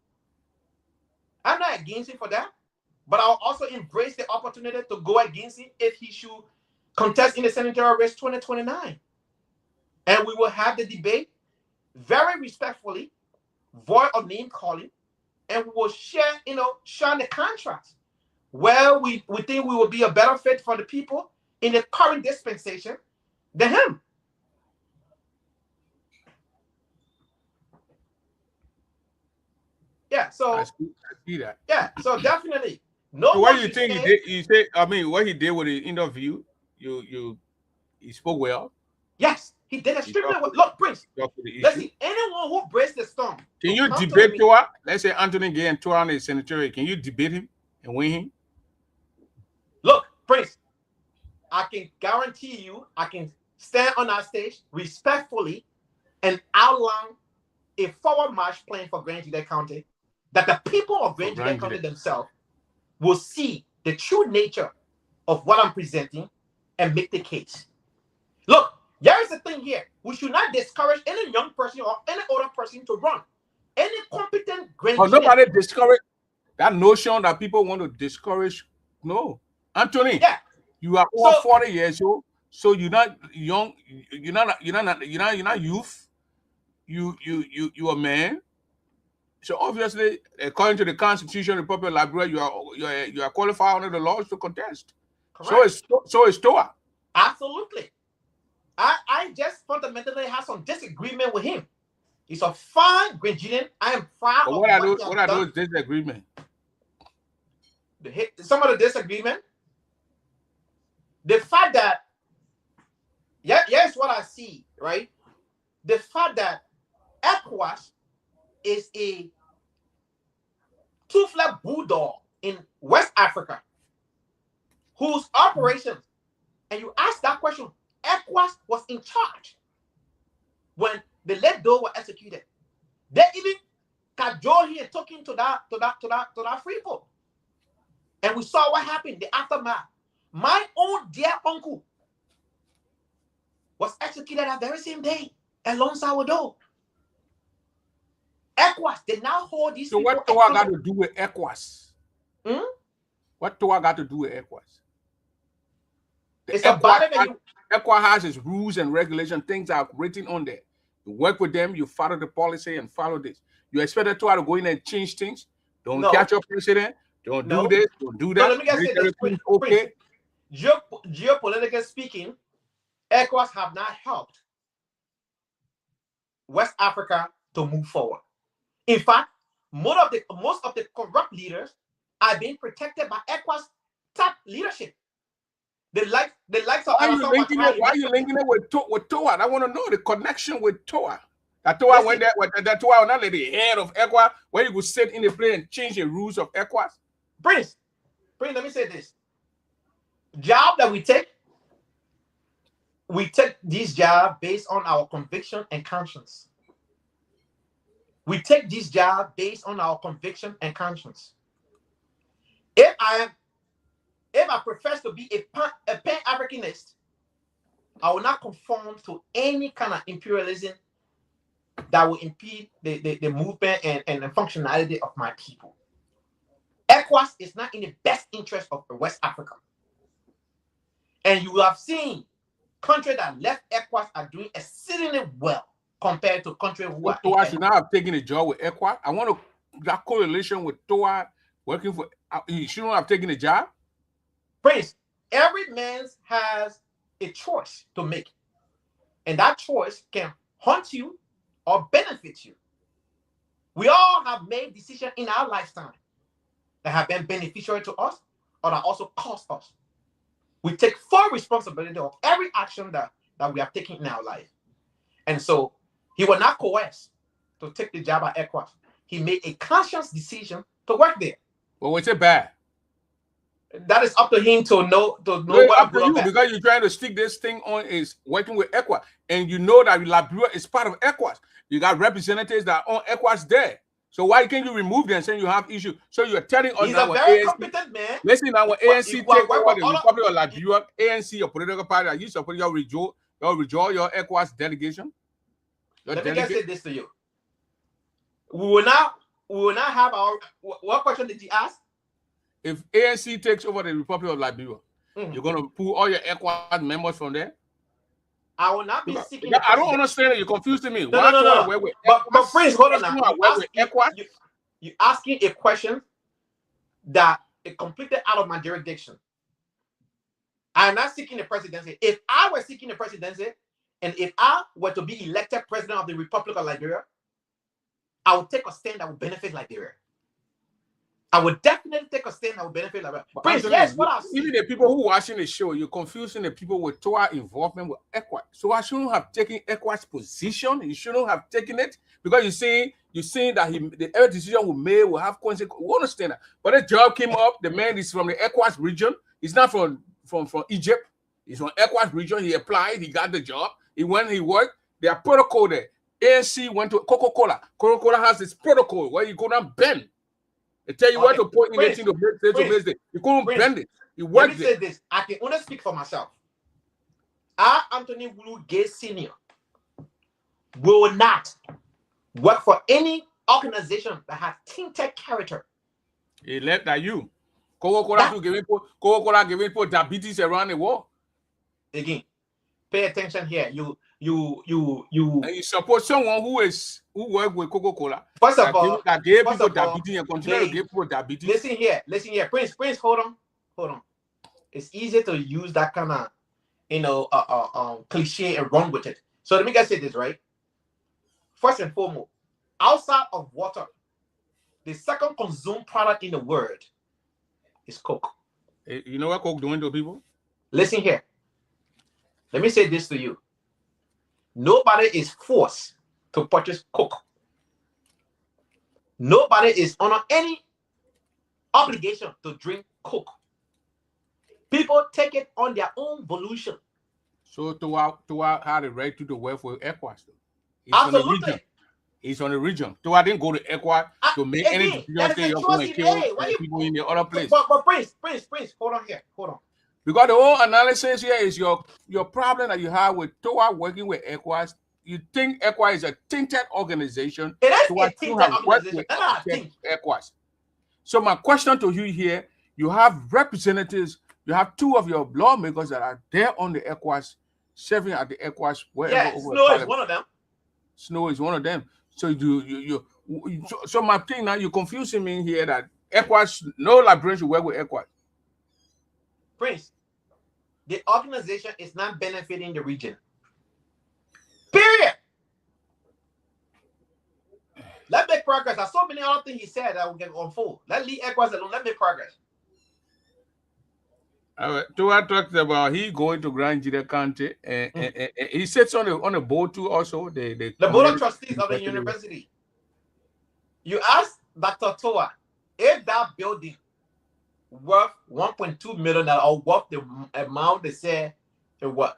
I'm not against him for that, but I'll also embrace the opportunity to go against him if he should contest in the senatorial race 2029. And we will have the debate very respectfully, void of name calling, and we will share the contrast where we think we will be a better fit for the people in the current dispensation than him. Yeah, so I see that. Yeah, so definitely. So what do you think he did? You say, what he did with the interview, he spoke well. Yes, he did extremely well. Look, Prince, let's see, anyone who breaks the storm. Can you debate TOWAH? Let's say Anthony Gay and TOWAH is senatorial. Can you debate him and win him? Look, Prince, I can guarantee you, I can stand on our stage respectfully and outline a forward march plan for Grand Gila County that the people of Grand Gila County themselves will see the true nature of what I'm presenting and make the case. Look, there is a thing here. We should not discourage any young person or any older person to run. Any competent Grand Gila. Nobody discourage that notion that people want to discourage. No, Anthony. Yeah. You are over 40 years old, so you're not young. You're not youth. You a man. So obviously, according to the Constitution of the Republic of Liberia, you are qualified under the laws to contest. Correct. So is TOWAH. Absolutely. I just fundamentally have some disagreement with him. He's a fine Grand Gilean. I am proud. But what are those disagreements? some of the disagreement, the fact that, here's what I see, right? The fact that ECOWAS is a toothless bulldog in West Africa whose operations, and you ask that question, ECOWAS was in charge when the late Doe were executed. They even cajoled here talking to that free folk. And we saw what happened, the aftermath. My own dear uncle was executed that very same day alongside Doe. ECOWAS, they now hold these so people. what TOWAH got to do with ECOWAS? What TOWAH got to do with ECOWAS? It's about it that ECOWAS has its rules and regulations, things are written on there. You work with them, you follow the policy and follow this. You expect the TOWAH to go in and change things? Don't catch your president. Don't do this. Don't do that. So let me just say this. Okay. Geopolitically speaking, ECOWAS have not helped West Africa to move forward. In fact, most of the corrupt leaders are being protected by ECOWAS top leadership. The likes of why are you linking it with TOWAH? I want to know the connection with TOWAH. That TOWAH went there. That TOWAH not let the head of ECOWAS where you could sit in the plane and change the rules of ECOWAS. Prince, let me say this. Job that we take this job based on our conviction and conscience. We take this job based on our conviction and conscience. If I profess to be a pan-Africanist, I will not conform to any kind of imperialism that will impede the movement and the functionality of my people. ECOWAS is not in the best interest of West Africa. And you have seen countries that left ECOWAS are doing exceedingly well compared to countries who are. TOWAH should not have taken a job with ECOWAS. I want that correlation with TOWAH working for. You shouldn't have taken a job. Prince, every man has a choice to make, and that choice can haunt you or benefit you. We all have made decisions in our lifetime that have been beneficial to us or that also cost us. We take full responsibility of every action that we have taken in our life. And so he was not coerced to take the job at ECOWAS. He made a conscious decision to work there. Well, was it bad? That is up to him to know what up to you, because you're trying to stick this thing on is working with ECOWAS. And you know that Liberia is part of ECOWAS. You got representatives that are on ECOWAS there. So why can't you remove them saying you have issues? So you're telling us he's a very competent man. Listen, now when ANC take over the Republic of Liberia, ANC, your political party, are you support your withdraw your ECOWAS delegation? Let me just say this to you. We will not have our. What question did you ask? If ANC takes over the Republic of Liberia, you're going to pull all your ECOWAS members from there? I will not be seeking. I don't understand it. You're confusing me. No. But Prince, hold on now. You're asking a question that is completely out of my jurisdiction. I am not seeking the presidency. If I were seeking the presidency, and if I were to be elected president of the Republic of Liberia, I would take a stand that would benefit Liberia. I would definitely take a stand that would benefit Liberia. Prince, yes, what I've seen. Even the people who are watching the show, you're confusing the people with TOWAH involvement with ECOWAS. So I shouldn't have taken ECOWAS position. You shouldn't have taken it because you're saying that every decision we made will have consequences. We understand that. But the job came up. The man is from the ECOWAS region. He's not from Egypt. He's from ECOWAS region. He applied. He got the job. He went. He worked. There are protocol there. ANC went to Coca-Cola. Coca-Cola has this protocol where you go down bend. They tell you what to put in the thing to base it. You couldn't bend it. You worked it. Let me say this. I can only speak for myself. Anthony Wulu Gay Sr. will not work for any organization that has tainted character. He left at you. Coca-Cola giving people diabetes around the world. Again, pay attention here. You and you support someone who work with Coca-Cola. First of all, that gave people diabetes and continue to give people diabetes. Listen here. Prince, hold on. It's easy to use that kind of cliche and run with it. So let me just say this, right? First and foremost, outside of water, the second consumed product in the world is coke. You know what coke doing to people? Listen here. Let me say this to you. Nobody is forced to purchase coke. Nobody is under any obligation to drink coke. People take it on their own volition. So TOWAH had a right to the welfare ECOWAS. Absolutely. He's on the region. TOWAH didn't go to ECOWAS to make any decision. That is a choice he made. People in the other place. But Prince, hold on here. Hold on. Because the whole analysis here is your problem that you have with TOWAH working with ECOWAS. You think ECOWAS is a tainted organization. It is a tainted organization. ECOWAS. So my question to you here, you have representatives, you have two of your lawmakers that are there on the ECOWAS, serving at the ECOWAS. Yeah, Snow is one of them. Snow is one of them. So so my thing now, you're confusing me here that ECOWAS, no Liberian should work with ECOWAS. Prince, the organization is not benefiting the region. Period. Let's make progress. There's so many other things he said that will get unfold. Let's leave ECOWAS alone. Let's make progress. TOWAH talked about he going to Grand Jide County, and he sits on the board too. Also, the board of trustees of the university. You ask Dr. TOWAH if that building worth $1.2 million or worth the amount they say it worth.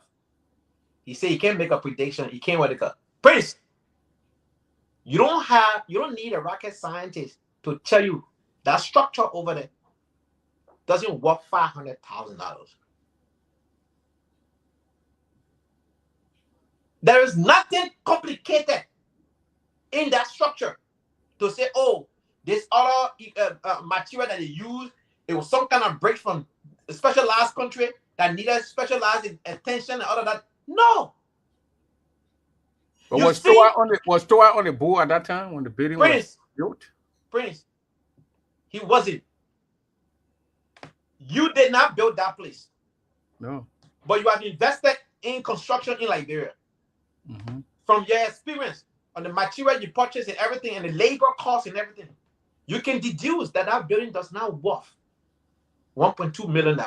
He said he can't make a prediction. He can't work it. Prince, you don't need a rocket scientist to tell you that structure over there doesn't worth $500,000. There is nothing complicated in that structure to say, oh, this other material that they use, it was some kind of break from a specialized country that needed specialized attention and all of that. No. But was TOWAH on the board at that time when the building was built? Prince, he wasn't. You did not build that place. No. But you have invested in construction in Liberia. From your experience on the material you purchase and everything and the labor costs and everything, you can deduce that that building does not worth $1.2 million.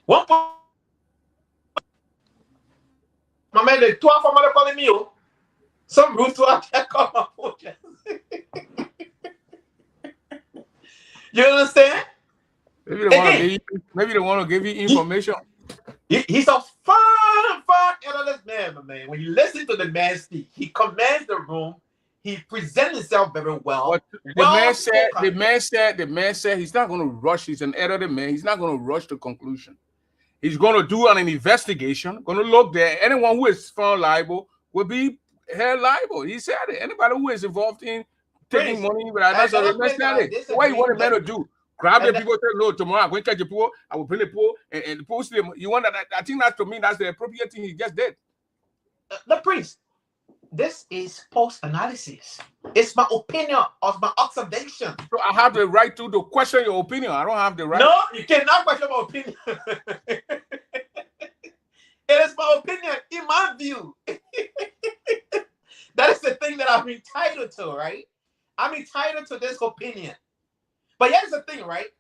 My man, the TOWAH formally calling me, some root to check on my phone. You understand? Maybe they want to give you information. He's a fun analyst man, my man. When you listen to the man speak, he commands the room. He presents himself very well. But the man said he's not going to rush. He's an editor man. He's not going to rush to conclusion. He's going to do an investigation, going to look there. Anyone who is found liable will be held liable. He said it. Anybody who is involved in taking money, that's what the man said. What you want the man to do? Grab the people, say, no, tomorrow I'm going to catch the poor, I will bring the poor and post them. You want that? I think that's, to me, that's the appropriate thing he just did. The Prince, this is post-analysis. It's my opinion of my observation. So I have the right to question your opinion. I don't have the right. No, you cannot question my opinion. It is my opinion, in my view. That is the thing that I'm entitled to, right? I'm entitled to this opinion. But here's the thing, right?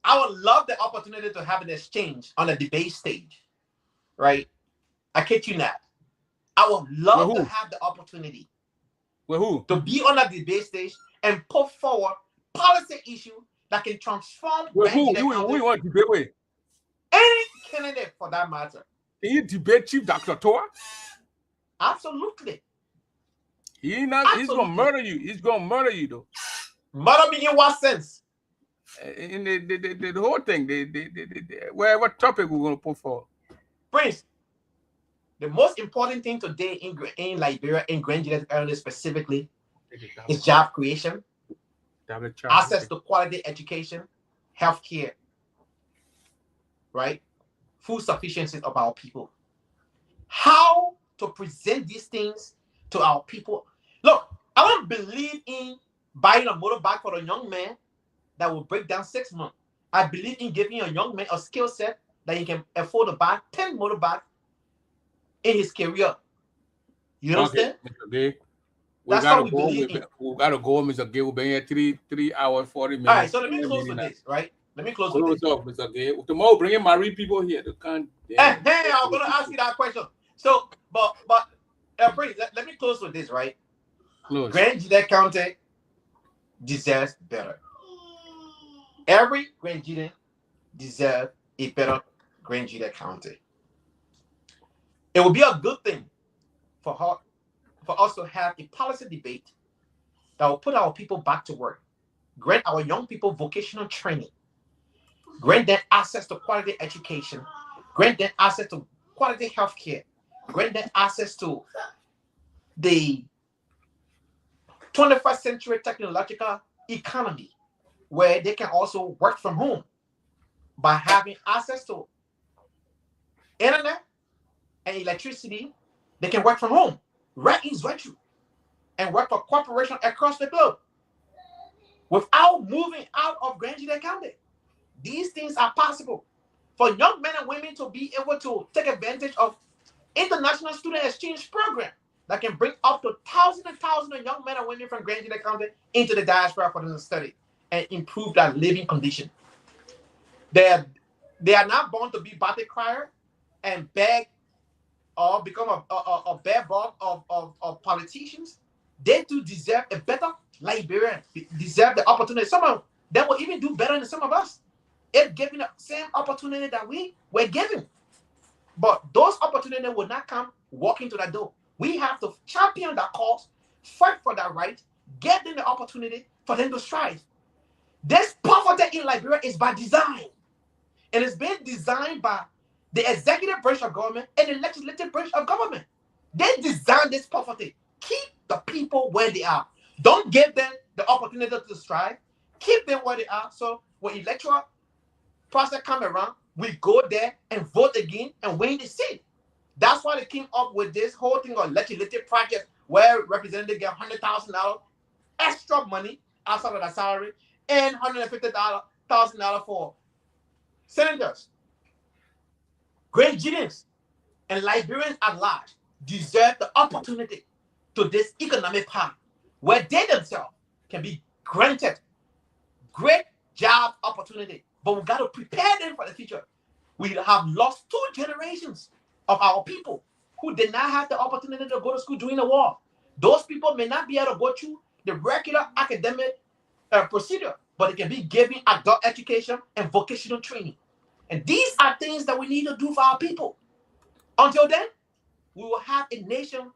I would love the opportunity to have an exchange on a debate stage, right? I kid you not. I would love to have the opportunity to be on a debate stage and put forward policy issue that can transform. Who you want to debate with? Any candidate for that matter. Can you debate Chief Dr. TOWAH? Absolutely. He's gonna murder you. He's gonna murder you though. Murder me in what sense? In the whole thing, whatever topic we're gonna put forward. Prince, the most important thing today in Liberia, in Grand Jide area specifically, is job creation, access to quality education, healthcare, right? Food sufficiency of our people. How to present these things to our people? Look, I don't believe in buying a motorbike for a young man that will break down 6 months. I believe in giving a young man a skill set that he can afford to buy 10 motorbikes in his career. You understand? Okay. That's what we believe in. We gotta go, Mr. Gay. We've been here 3 hours, 40 minutes. All right, so let me close with this, right? Let me close with this. Close up, Mr. Gay. Tomorrow, bring in Marie people here to come. Hey, I'm gonna ask you that question. So, but Prince, let me close with this, right? Grand Gita County deserves better. Every Grand Gita deserves a better Grand Gita County. It would be a good thing for us to have a policy debate that will put our people back to work, grant our young people vocational training, grant them access to quality education, grant them access to quality health care, grant them access to the 21st century technological economy where they can also work from home by having access to internet and electricity. They can work from home right in Zwetru and work for corporations across the globe without moving out of Grand Gita County. These things are possible for young men and women to be able to take advantage of international student exchange program that can bring up to thousands and thousands of young men and women from Grand Gita County into the diaspora for them to study and improve their living condition. They are not born to be battle crier and beg or become a bare bog of politicians. They do deserve a better Liberian, deserve the opportunity. Some of them will even do better than some of us if given the same opportunity that we were given. But those opportunities will not come walking to that door. We have to champion that cause, fight for that right, get them the opportunity for them to strive. This poverty in Liberia is by design. And it's been designed by the executive branch of government and the legislative branch of government. They designed this poverty. Keep the people where they are. Don't give them the opportunity to strive. Keep them where they are. So when electoral process come around, we go there and vote again and win the seat. That's why they came up with this whole thing of legislative project where representatives get $100,000 extra money outside of their salary and $150,000 for senators. Great genius and Liberians at large deserve the opportunity to this economic path where they themselves can be granted great job opportunity. But we got to prepare them for the future. We have lost 2 generations of our people who did not have the opportunity to go to school during the war. Those people may not be able to go through the regular academic procedure, but they can be given adult education and vocational training. And these are things that we need to do for our people. Until then, we will have a nation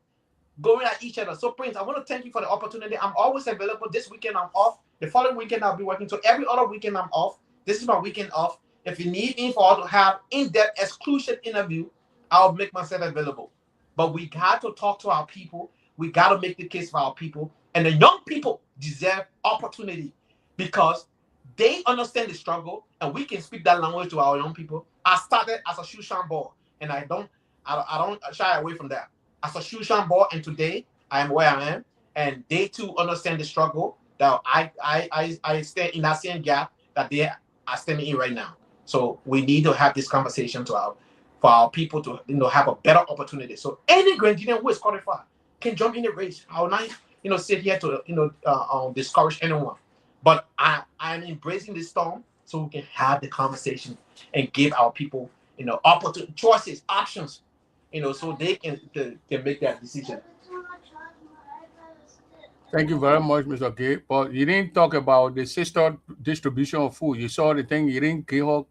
going at each other. So, Prince, I want to thank you for the opportunity. I'm always available. This weekend, I'm off. The following weekend, I'll be working. So every other weekend, I'm off. This is my weekend off. If you need me for to have in-depth exclusive interview, I'll make myself available. But we got to talk to our people. We got to make the case for our people. And the young people deserve opportunity because they understand the struggle, and we can speak that language to our young people. I started as a Shushan boy, and I don't shy away from that. As a Shushan boy, and today I am where I am, and they too understand the struggle that I stand in that same gap that they are standing in right now. So we need to have this conversation for our people to have a better opportunity. So any Grandian who is qualified can jump in the race. I will not sit here to discourage anyone. But I'm embracing this storm so we can have the conversation and give our people, opportunity, choices, options, so they can make that decision. Thank you very much, Mr. Gay. But you didn't talk about the sister distribution of food. You saw the thing. You didn't give her.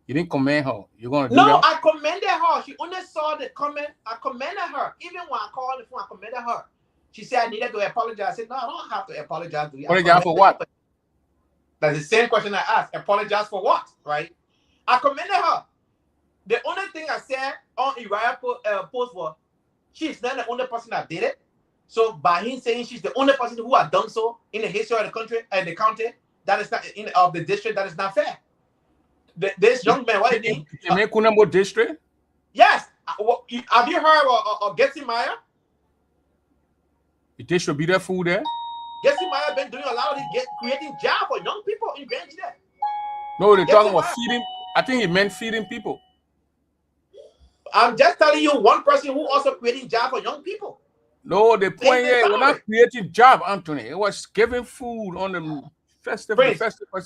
You didn't commend her. You're gonna do that? No, I commended her. She only saw the comment. I commended her. Even when I called the phone, I commended her. She said I needed to apologize. I said, no, I don't have to apologize to you. Apologize for what? That's the same question I asked. Apologize for what, right? I commended her. The only thing I said on Uriah post was, she's not the only person that did it. So by him saying she's the only person who has done so in the history of the country and the county, that is not of the district, that is not fair. This young man, what did he? Kunambo district? Yes. Have you heard of Getty Meyer? You distributed food there? Getty Meyer been doing a lot of this, creating jobs for young people in Grand Gita. No, they're talking about feeding. I think it meant feeding people. I'm just telling you one person who also creating jobs for young people. No, the point They here, we're not salary. creating job, Anthony. It was giving food on the festival Prince,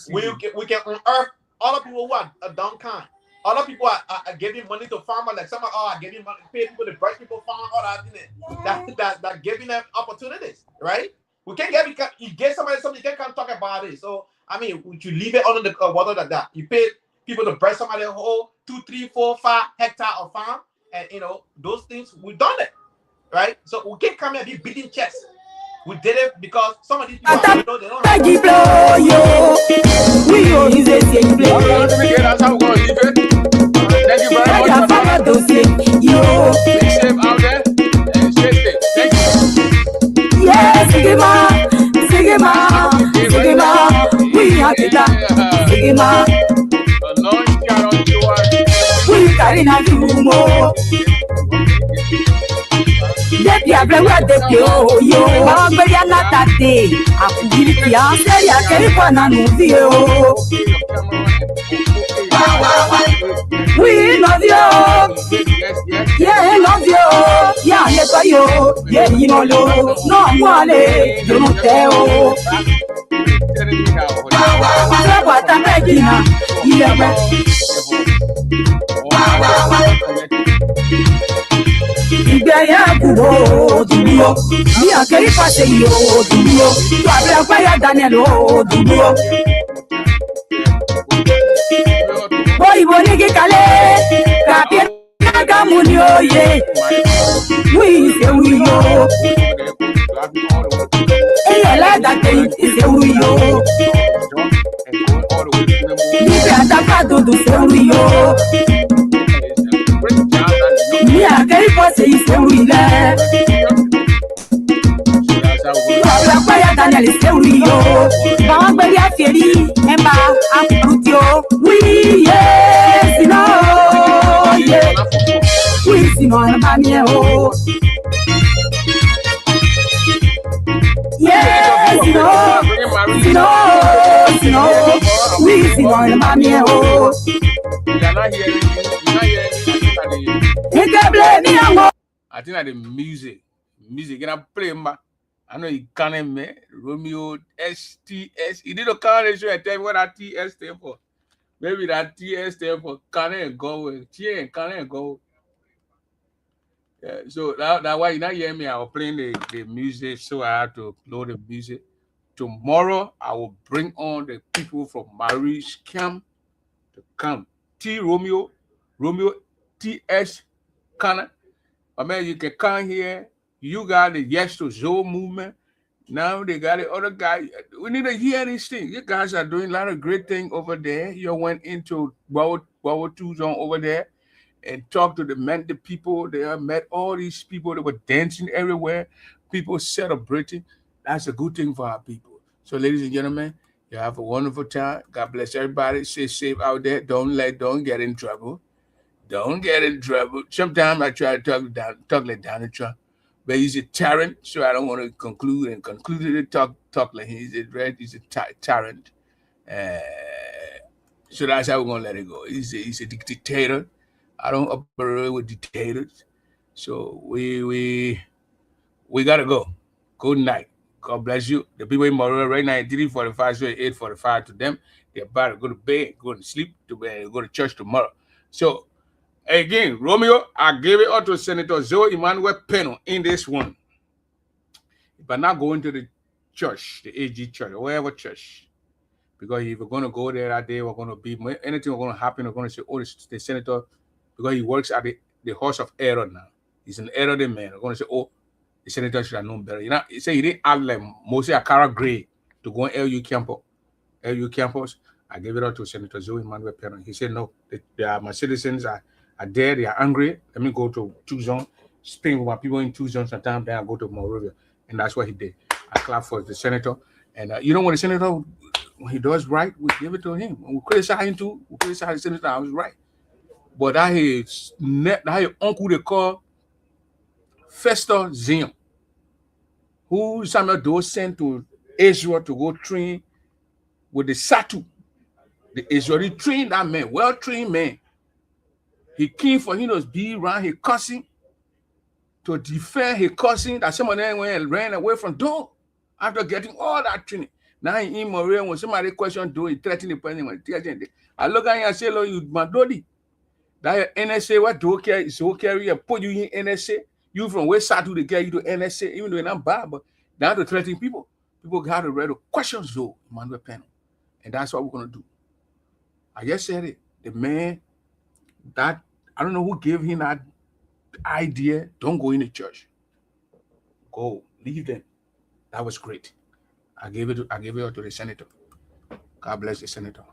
season. we can unearth other people who are done kind. Other people are giving money to farmers, like some are giving money, pay people to brush people farm, all that thing. That giving them opportunities, right? We can't you get somebody something, you can't talk about it. So I mean, would you leave it under the water like that? You pay people to brush somebody whole 2, 3, 4, 5 hectare of farm, and those things we've done it, right? So we can't come here and be beating chests. We did it because some of these people they don't have. All right, Anthony, yeah, that's how we're going to leave it. Thank you very much for that. Be safe out there and stay safe. Thank you. Yes, Sigma, we have it. Sigma, A long shout out to us. we carry na dumo. Depuis après ouais depuis yo, ma gbeli anatate, akubiri ki anseri akeri kwa na nuvi yo. We love you, yeah love you, yeah neto yo, yeah yinolo, no mwale, yo no teo. Sebo atamegina, ilewe. Ìgbẹ̀yà kúrò dùdúró, ní àkẹ́rí pàṣẹ yìí ó dùdúró, tó àbẹ̀rẹ̀ fẹ́yà Daniel ó dùdúró. Òyìnbó ní kíkalẹ̀, kàbí kágámù ní òye, wí ìṣèwì yó. Èyàn lẹ́dàkẹ́ ìṣèwì yó. Níbi àtàkà dòdò ṣèwì yó. Ní àkẹ́rí pàṣẹ ìṣèwì lẹ̀. Ọ̀rọ̀ pẹ́yà Daniel ìṣèwì yó. Bàwọn gbẹ̀rí àfẹ́rí ẹ̀ máa àkùrùtì ó. Wí yé sínú òye. Wí sínú ọ̀nà bá mi ẹ̀ o. Yé sínú wí sínú ọ̀nà bá mi ẹ̀ o. Ìkẹ́bílẹ̀ ní àwọn. I think that the music, and I play ma. I know you can't me Romeo STS. He did a can't show and tell me what that TS stand for. Maybe that TS stand for can't go with can't go. Yeah, so that why you not hear me. I was playing the music, so I had to upload the music. Tomorrow I will bring on the people from Marie's camp to come. Romeo TS Kana. I mean, you can come here. You got the Yes to Zoe movement. Now they got the other guy. We need to hear these things. You guys are doing a lot of great things over there. You went into Bow 2 zone over there and talked to the people. They have met all these people that were dancing everywhere. People celebrating. That's a good thing for our people. So, ladies and gentlemen, you have a wonderful time. God bless everybody. Stay safe out there. Don't get in trouble. Don't get in trouble. Sometimes I try to talk like Donald Trump, but he's a tyrant, so I don't want to conclude talk like he's a tyrant. So that's how we're gonna let it go. He's a dictator. I don't operate with dictators. So we gotta go. Good night. God bless you. The people in Morocco right now at 3:45, so 8:45 to them. They're about to go to bed, go to sleep, go to church tomorrow. So again, Romeo, I gave it up to Senator Zoe Emmanuel Peno in this one. But not going to the church, the AG church, or whatever church. Because if we're going to go there that day, we're going to be, anything we're going to happen, we're going to say, oh, the senator, because he works at the house of Aaron now. He's an Aaron man. We're going to say, oh, the senator should have known better. You know, he said he didn't add like Moses Akara Gray to go on LU campus. I gave it up to Senator Zoe Emmanuel Peno. He said, no, my citizens are there, they are angry. Let me go to 2 zone, spend with my people in 2 zones sometimes, then I go to Monrovia. And that's what he did. I clap for the senator. And you know what the senator, when he does right, we give it to him. When we criticize him too, we criticize the senator, I was right. But that his uncle they call Fester Zion, who Samuel Doe sent to Israel to go train with the Satu. The Israeli trained that man, well-trained man. He came for him to be around, he cussing. to defend his cousin that some of them ran away from door after getting all that training. Now in Maria, when somebody question do he threaten the president. I look at you and say, "Lord, you madodi." That NSA what do care is okay and put you in NSA. You from west side to the get you to NSA, even though you're not bad, but now to threaten people. People got to read the questions though, Emmanuel Panel. And that's what we're gonna do. I just said it. The man that I don't know who gave him that idea. Don't go in the church. Go, leave them. That was great. I gave it to the senator. God bless the senator.